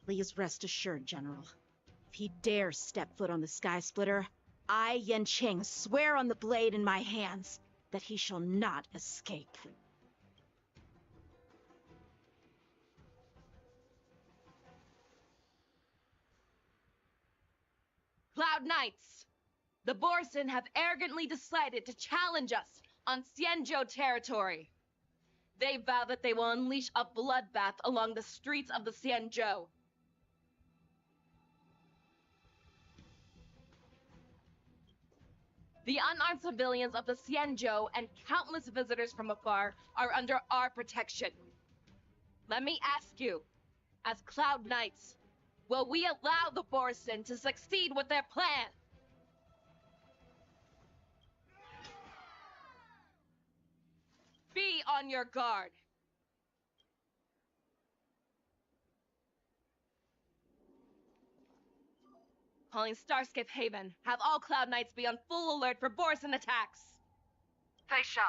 Please rest assured, General. If he dares step foot on the Sky Splitter, I, Yanqing, swear on the blade in my hands that he shall not escape. Cloud Knights! The Borson have arrogantly decided to challenge us on Xianzhou territory. They vow that they will unleash a bloodbath along the streets of the Xianzhou. The unarmed civilians of the Xianzhou and countless visitors from afar are under our protection. Let me ask you, as Cloud Knights, will we allow the Borson to succeed with their plan? Be on your guard. Calling Starskiff Haven. Have all Cloud Knights be on full alert for Borson attacks. Fei Shao,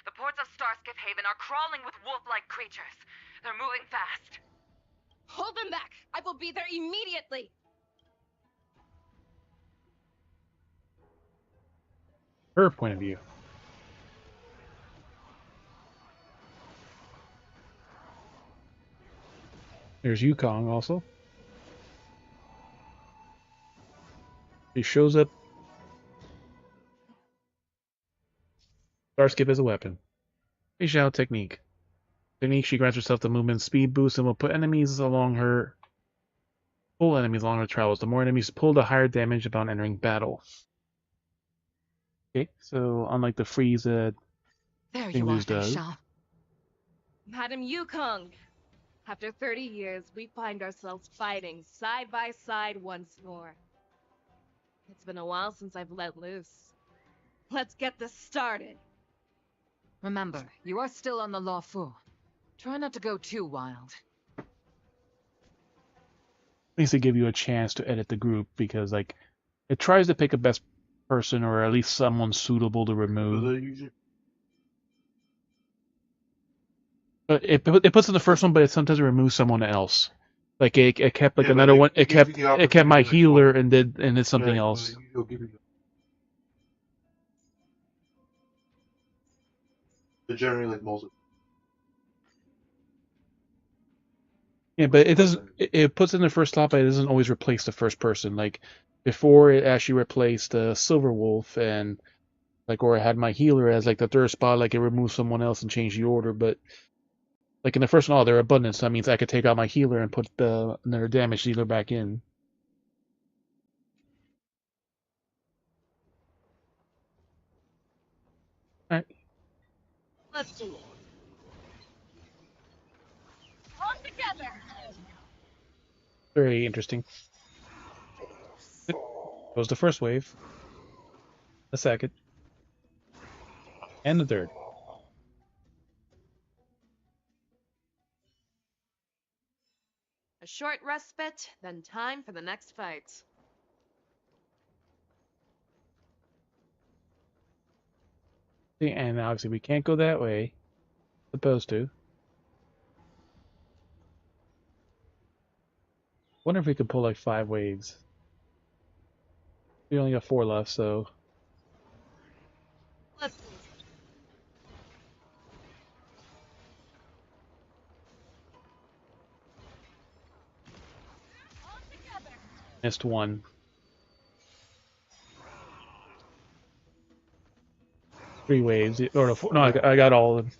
the ports of Starskiff Haven are crawling with wolf-like creatures. They're moving fast. Hold them back! I will be there immediately! Her point of view. There's Yukong also. He shows up. Star skip as a weapon. Fei Xiao technique. Technique, she grants herself the movement speed boost and will put enemies along her pull enemies along her travels. The more enemies pull, the higher damage upon entering battle. Okay, so unlike the freeze There thing you are, Luz does. Feisha. Madam Yukong. After 30 years, we find ourselves fighting side by side once more. It's been a while since I've let loose. Let's get this started. Remember, you are still on the Luofu. Try not to go too wild. At least they give you a chance to edit the group because, like, it tries to pick a best person or at least someone suitable to remove. But it puts in the first one, but it sometimes removes someone else. Like it kept like another one. It kept my healer and did something else. Generally, like most. Yeah, but it doesn't. It puts in the first slot, but it doesn't always replace the first person. Like before, it actually replaced Silver Wolf and like, or I had my healer as like the third spot. Like it removed someone else and changed the order. But like in the first one, oh, they're abundant. So that means I could take out my healer and put another damage dealer back in. All right. Let's do it. All together. Very interesting. Goes the first wave, the second, and the third. A short respite, then time for the next fight. And obviously we can't go that way. Supposed to. Wonder if we could pull like 5 waves. We only got 4 left, so. Let's Missed 1. 3 waves. Or no, 4, no, I got all of them.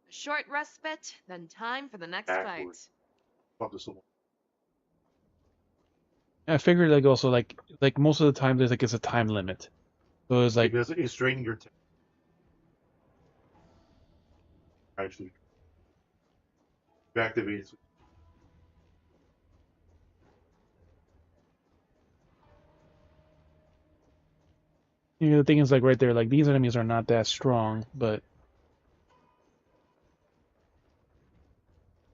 A short respite, then time for the next fight. I figured like also like most of the time there's like it's a time limit. So it's like it's draining your time. Actually, activates. You know, the thing is like right there, like these enemies are not that strong, but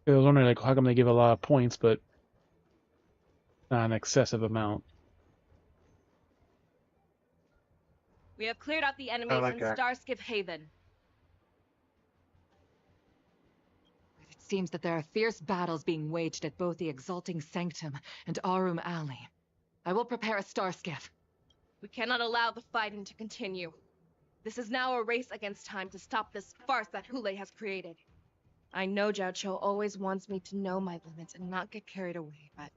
I was wondering like how come they give a lot of points, but not an excessive amount. We have cleared out the enemies in Starskip Haven. It seems that there are fierce battles being waged at both the Exalting Sanctum and Arum Alley. I will prepare a star skiff. We cannot allow the fighting to continue. This is now a race against time to stop this farce that Hule has created. I know Zhao Cho always wants me to know my limits and not get carried away, but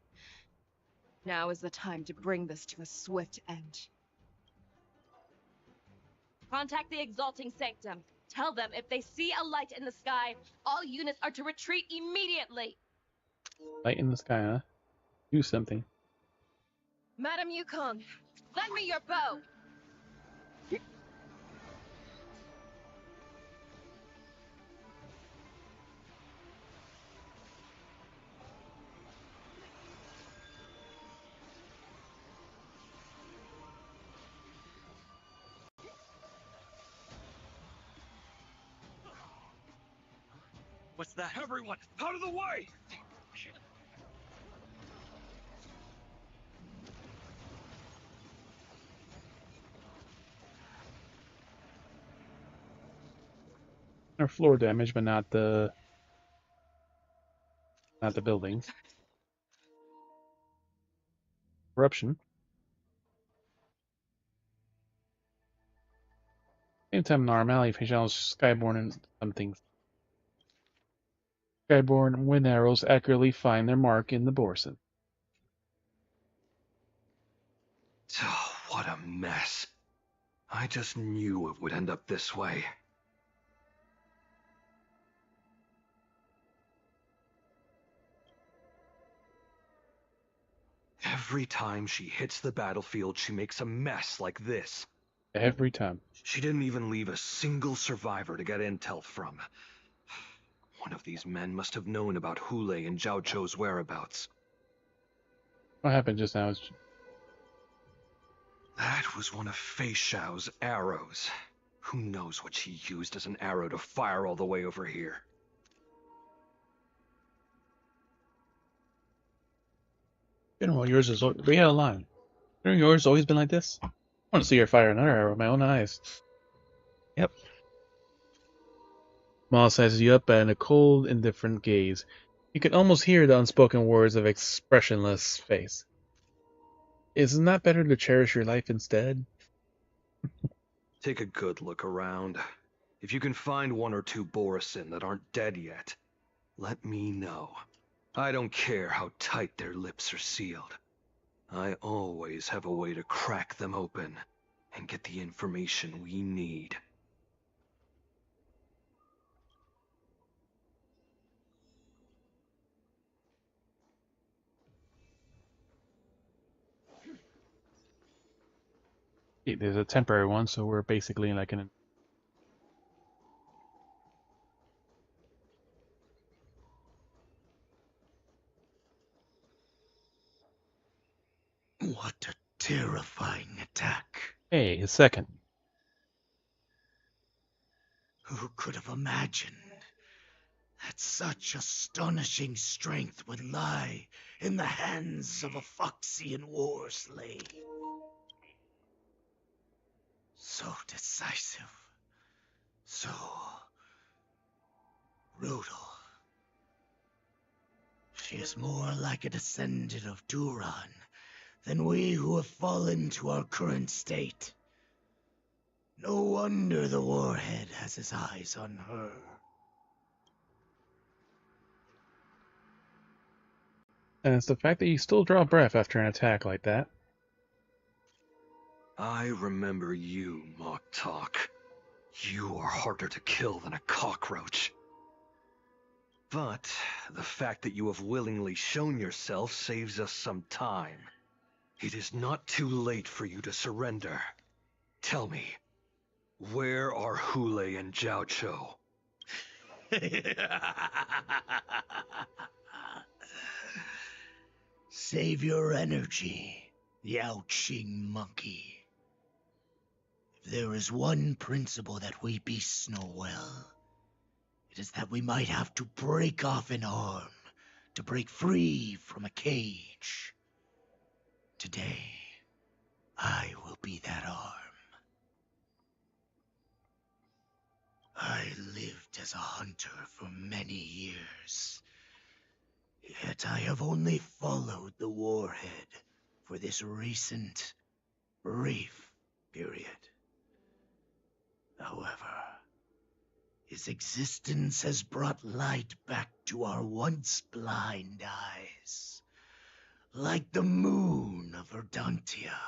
now is the time to bring this to a swift end. Contact the Exalting Sanctum. Tell them if they see a light in the sky, all units are to retreat immediately. Light in the sky, huh? Do something. Madam Yukong, lend me your bow. What's that? Everyone, out of the way! Or floor damage, but not the buildings. Corruption. Same time, normality, Fei Xiao's Skyborn and some things Skyborn wind arrows accurately find their mark in the Borson. Oh, what a mess. I just knew it would end up this way. Every time she hits the battlefield, she makes a mess like this. Every time. She didn't even leave a single survivor to get intel from. One of these men must have known about Hule and Zhao Chou's whereabouts. What happened just now is... That was one of Fei Xiao's arrows. Who knows what she used as an arrow to fire all the way over here? General, yours is... We had a line. General, yours always been like this? I want to see her fire another arrow with my own eyes. Yep. Maul sizes you up in a cold, indifferent gaze. You can almost hear the unspoken words of expressionless face. Isn't that better to cherish your life instead? Take a good look around. If you can find one or two Borisin that aren't dead yet, let me know. I don't care how tight their lips are sealed. I always have a way to crack them open and get the information we need. There's a temporary one, so we're basically like in... What a terrifying attack. Hey, a second. Who could have imagined that such astonishing strength would lie in the hands of a Foxian war slave? So decisive. So brutal. She is more like a descendant of Duran than we who have fallen to our current state. No wonder the warhead has his eyes on her. And it's the fact that you still draw breath after an attack like that. I remember you, Mock Talk. You are harder to kill than a cockroach. But the fact that you have willingly shown yourself saves us some time. It is not too late for you to surrender. Tell me, where are Hule and Zhao Chou? Save your energy, Yao Qing monkey. If there is one principle that we beasts know well, it is that we might have to break off an arm to break free from a cage. Today, I will be that arm. I lived as a hunter for many years, yet I have only followed the warhead for this recent, brief period. However, his existence has brought light back to our once blind eyes, like the moon of Verdantia.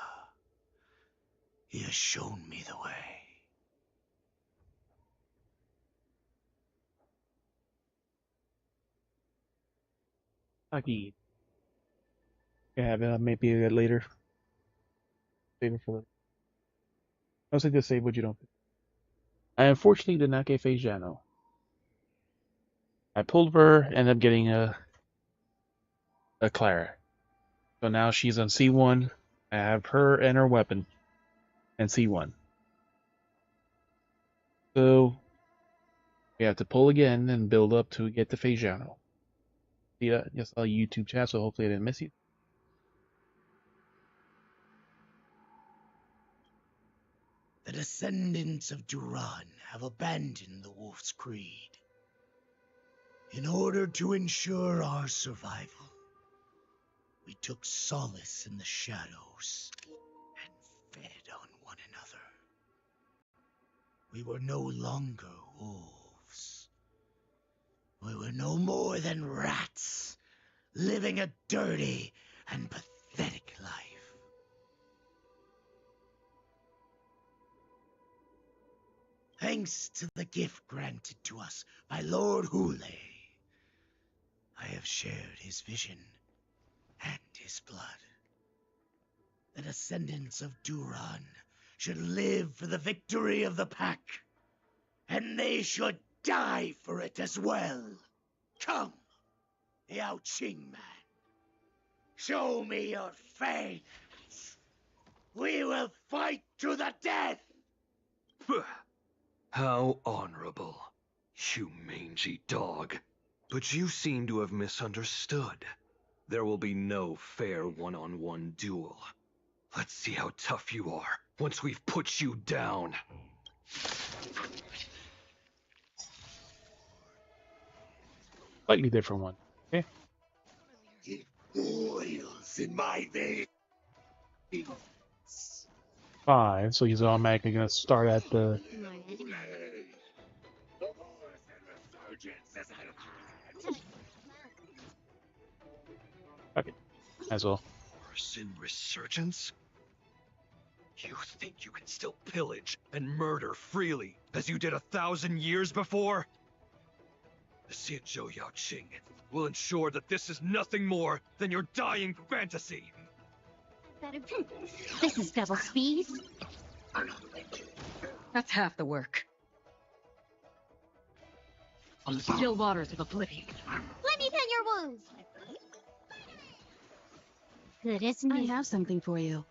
He has shown me the way. Taki. Yeah, but maybe a bit later. Save it for the... I was like to save what you don't... I unfortunately did not get Fei Zhano. I pulled her, ended up getting a Clara. So now she's on C1. I have her and her weapon and C1. So we have to pull again and build up to get to Fei Zhano. See that? Just a YouTube chat, so hopefully I didn't miss you. The descendants of Duran have abandoned the Wolf's Creed. In order to ensure our survival, we took solace in the shadows and fed on one another. We were no longer wolves. We were no more than rats, living a dirty and pathetic life. Thanks to the gift granted to us by Lord Hule, I have shared his vision and his blood. The descendants of Duran should live for the victory of the pack, and they should die for it as well. Come, Yao Qing man. Show me your fangs. We will fight to the death. How honorable, you mangy dog. But you seem to have misunderstood. There will be no fair one-on-one duel. Let's see how tough you are once we've put you down. Slightly different one. Okay. It boils in my veins. 5, so he's automatically gonna start at the. Okay, as well. Sin resurgence? You think you can still pillage and murder freely, as you did 1,000 years before? The Xianzhou Yao Qing will ensure that this is nothing more than your dying fantasy. This is double speed. That's half the work. On the still waters of oblivion. Let me tend your wounds. Good, isn't I it? have something for you.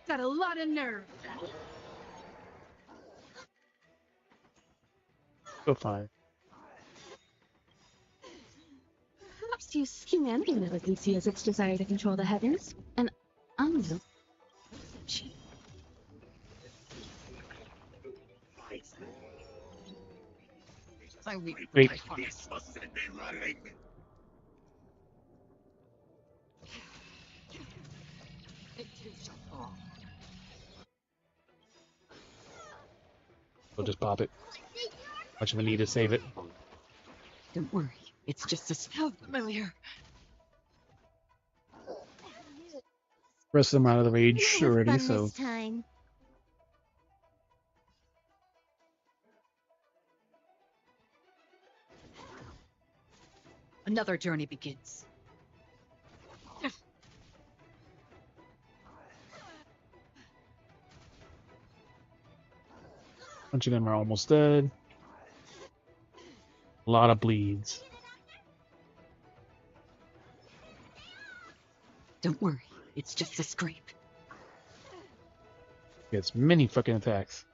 Got a lot of nerve. Go 5. Perhaps you humanity never conceals its desire to control the heavens, and unreal. Wait. We'll just pop it. Much of a need to save it. Don't worry, it's just a so familiar. Rest of them out of the rage already, so. This time. Another journey begins. Bunch of them are almost dead. A lot of bleeds. Don't worry, it's just a scrape. Gets many fucking attacks.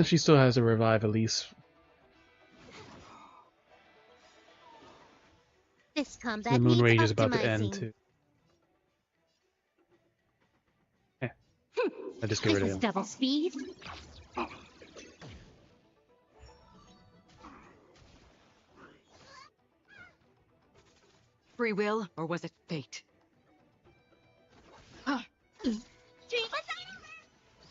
She still has a revive at least. This combat The moon needs rage is about to end optimizing. too. Yeah. I just get rid of This is him. double speed. Free will, or was it fate?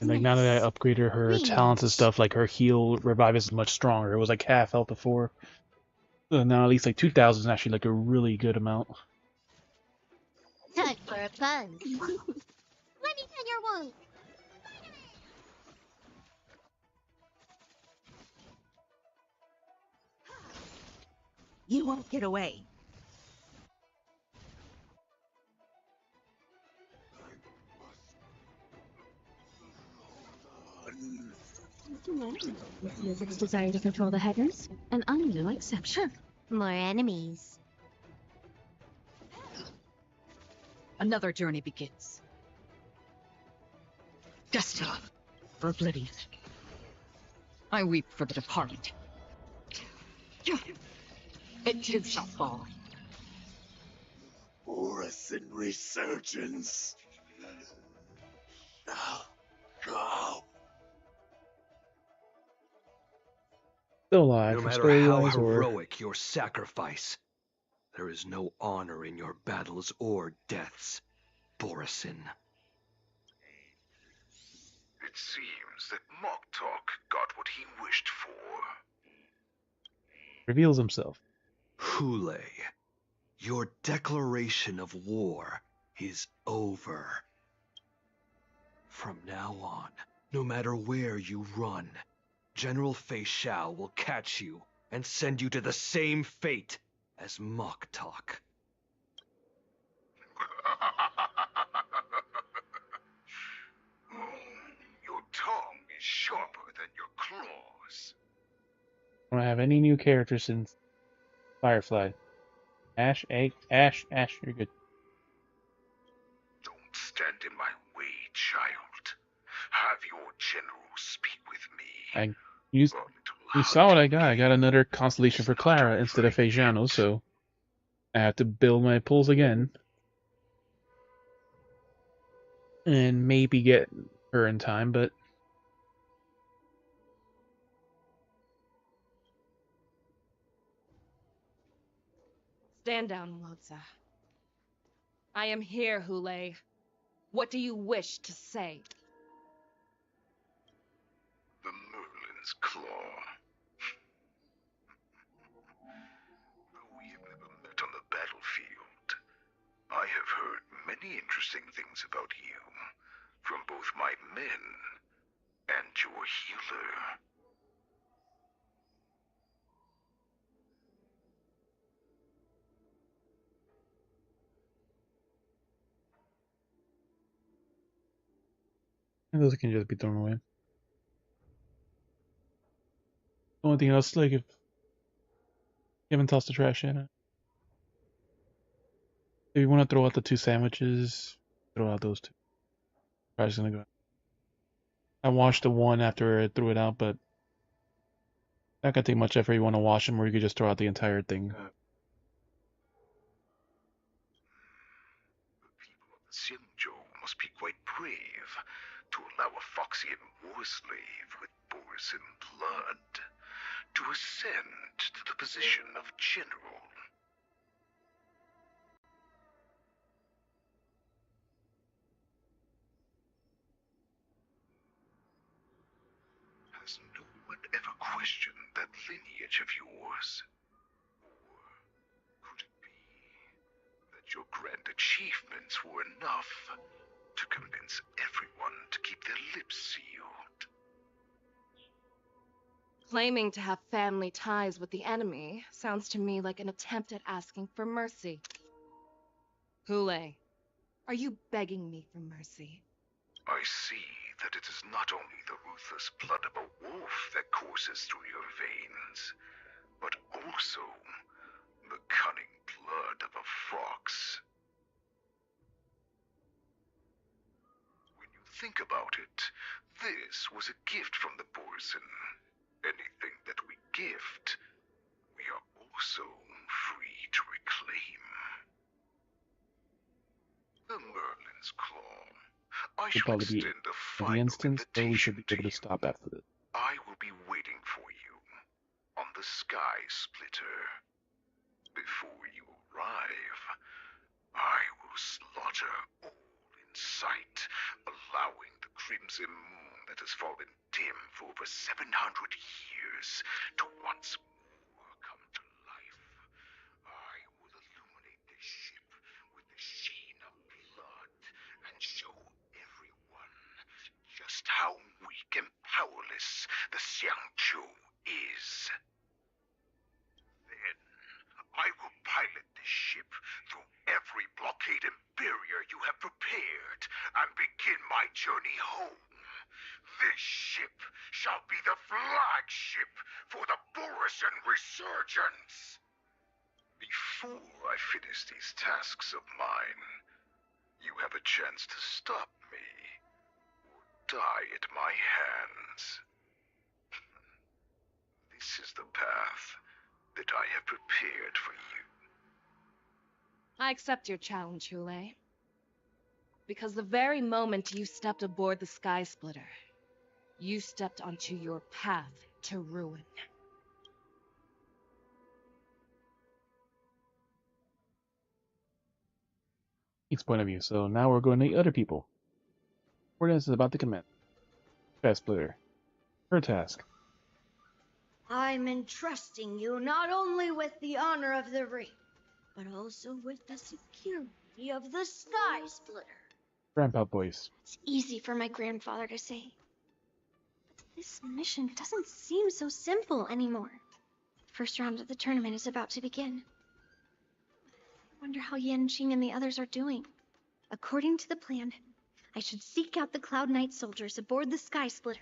And like now that I upgraded her talents and stuff, like her heal revive is much stronger. It was like half health before. So now at least like 2,000 is actually like a really good amount. Time for a buzz. Let me tend your wounds. You won't get away. This music's desire to control the heavens, and I'm no exception. More enemies. Another journey begins. Destiny for oblivion. I weep for the departed. It too shall fall. For Borusan resurgence. Now, go. Still alive No for matter how story-wise, or heroic your sacrifice, there is no honor in your battles or deaths, Borusan. It seems that Moktok got what he wished for. reveals himself. Hule, your declaration of war is over. From now on, no matter where you run, General Fei Shao will catch you and send you to the same fate as Moktok. Your tongue is sharper than your claws. I don't have any new characters since Firefly. Ash, you're good. Don't stand in my way, child. Have your general speak with me. You saw what I got. I got another constellation for Clara instead of Fejano, so I have to build my pulls again. And maybe get her in time, but Stand down, Woza. I am here, Hule. What do you wish to say? The Merlin's Claw. Though we have never met on the battlefield, I have heard many interesting things about you from both my men and your healer. and those can just be thrown away. The only thing else, like, if you haven't tossed the trash yet, if you want to throw out the 2 sandwiches, throw out those 2. Trash is gonna go. I washed the one after I threw it out, but not gonna take much effort. You want to wash them, or you could just throw out the entire thing. Xianzhou must be quite brave to allow a Foxian war slave with Borusan blood to ascend to the position of general. Has no one ever questioned that lineage of yours? Or could it be that your grand achievements were enough to convince everyone to keep their lips sealed? Claiming to have family ties with the enemy sounds to me like an attempt at asking for mercy. Hule, are you begging me for mercy? I see that it is not only the ruthless blood of a wolf that courses through your veins, but also the cunning blood of a fox. When you think about it, this was a gift from the Borusan. Anything that we gift, we are also free to reclaim. The Merlin's Claw. I Should shall probably be extend a in the final instance, or we should invitation be able to stop after this. I will be waiting for you on the Sky Splitter. Before you arrive, I will slaughter all in sight, allowing the crimson moon that has fallen dim for over 700 years to once more come to life. I will illuminate this ship with the sheen of blood and show everyone just how weak and powerless the Xiangqiu is. Then, I will pilot this ship through every blockade and barrier you have prepared and begin my journey home. This ship shall be the flagship for the Borusan resurgence. Before I finish these tasks of mine, you have a chance to stop me or die at my hands. This is the path that I have prepared for you. I accept your challenge, Hule. Because the very moment you stepped aboard the Sky Splitter, you stepped onto your path to ruin. Each point of view. So now we're going to meet other people. Ordinance is about to commence. Sky Splitter. Her task. I'm entrusting you not only with the honor of the ring, but also with the security of the Sky Splitter. Grandpa voice. It's easy for my grandfather to say. But this mission doesn't seem so simple anymore. The first round of the tournament is about to begin. I wonder how Yanqing and the others are doing. According to the plan, I should seek out the Cloud Knight soldiers aboard the Sky Splitter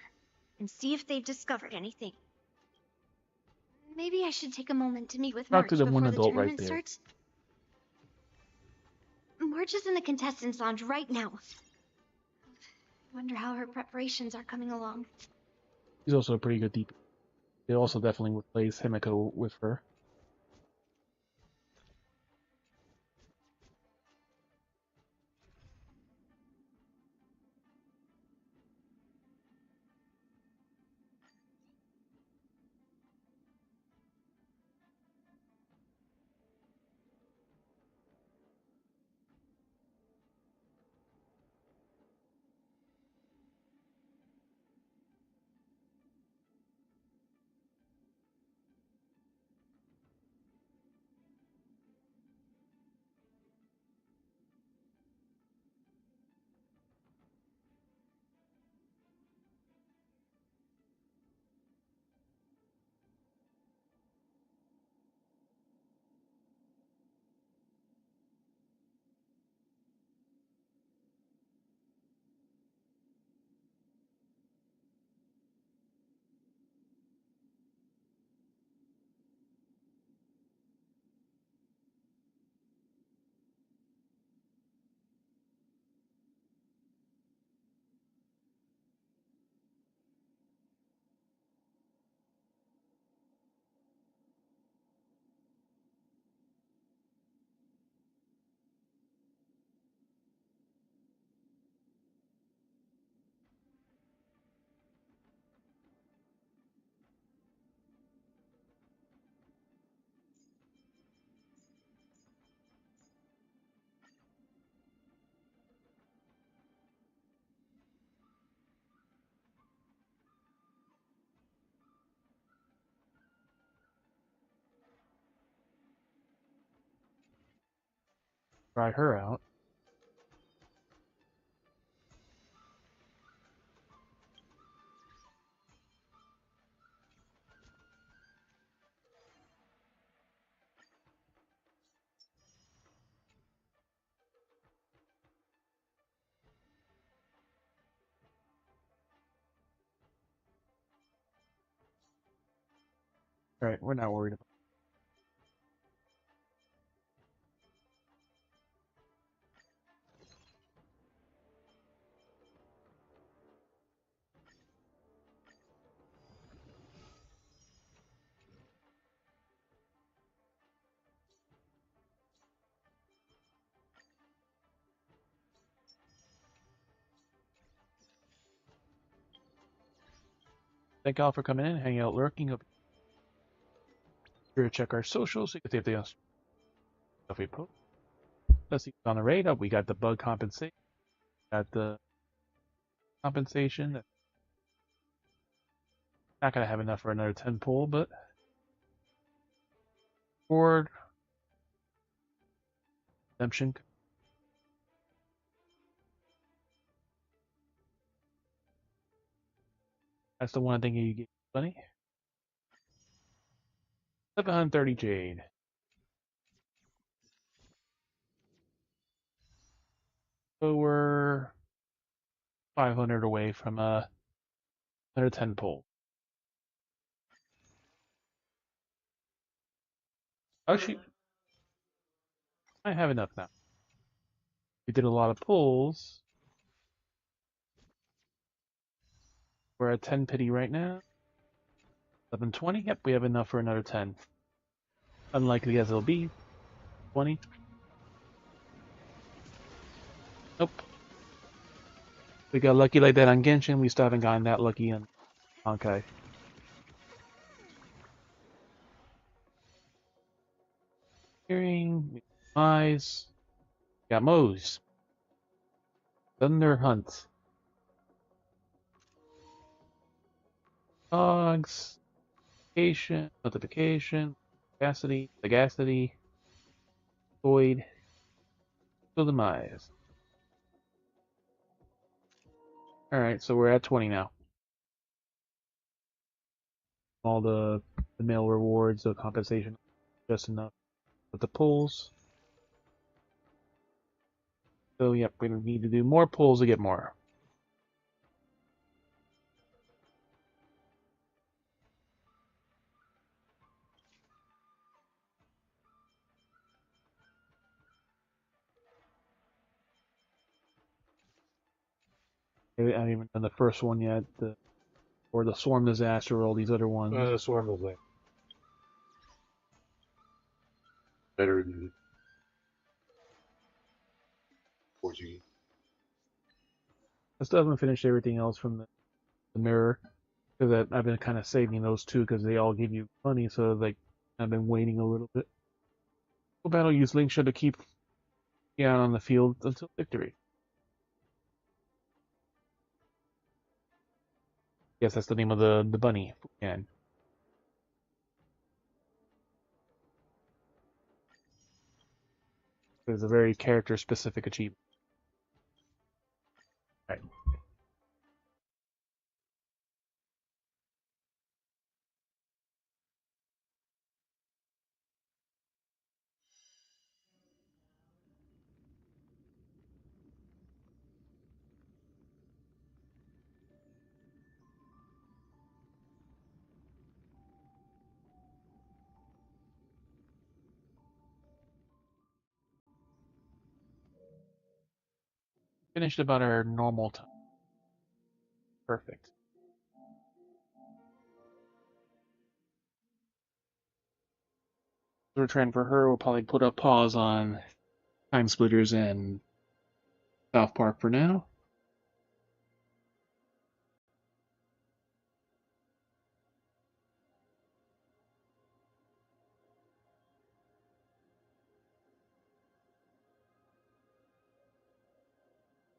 and see if they've discovered anything. Maybe I should take a moment to meet with Talk March to the before one the adult right tournament there. starts. March is in the contestants' lounge right now. I wonder how her preparations are coming along. He's also a pretty good DP. They also definitely replace Himiko with her. Try her out. Alright, we're not worried about Thank y'all for coming in, hanging out, lurking. Up here to check our socials so you can see if they stuff we post. Let's see what's on the radar. We got the bug compensation. Got the compensation. Not gonna have enough for another 10 pull, but board redemption. That's the one thing you get money. 730 Jade. So we're 500 away from another 10 pull. Actually, I have enough now. We did a lot of pulls. We're at 10 pity right now. 1120. Yep, we have enough for another 10. Unlikely as it'll be. 20. Nope. We got lucky like that on Genshin. We still haven't gotten that lucky on Honkai. Hearing, eyes. Got Moe's. Thunder Hunt. Dogs. Notification. Sagacity. Void. Demise. Alright, so we're at 20 now. All the mail rewards, the compensation, just enough with the pulls. So yep, we need to do more pulls to get more. I haven't even done the first one yet, or the Swarm Disaster, or all these other ones. The Swarm was like better than 4G. I still haven't finished everything else from the mirror, because I've been kind of saving those two because they all give you money. So like I've been waiting a little bit. Full battle use Link should to keep out on the field until victory. Yes, that's the name of the bunny. And it's a very character specific achievement. All right. Finished about our normal time. Perfect. Return for her, we'll probably put a pause on Time Splitters and South Park for now.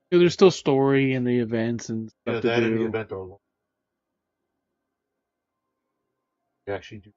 There's still story and the events and stuff Yeah, to that and the do. event are long. You actually do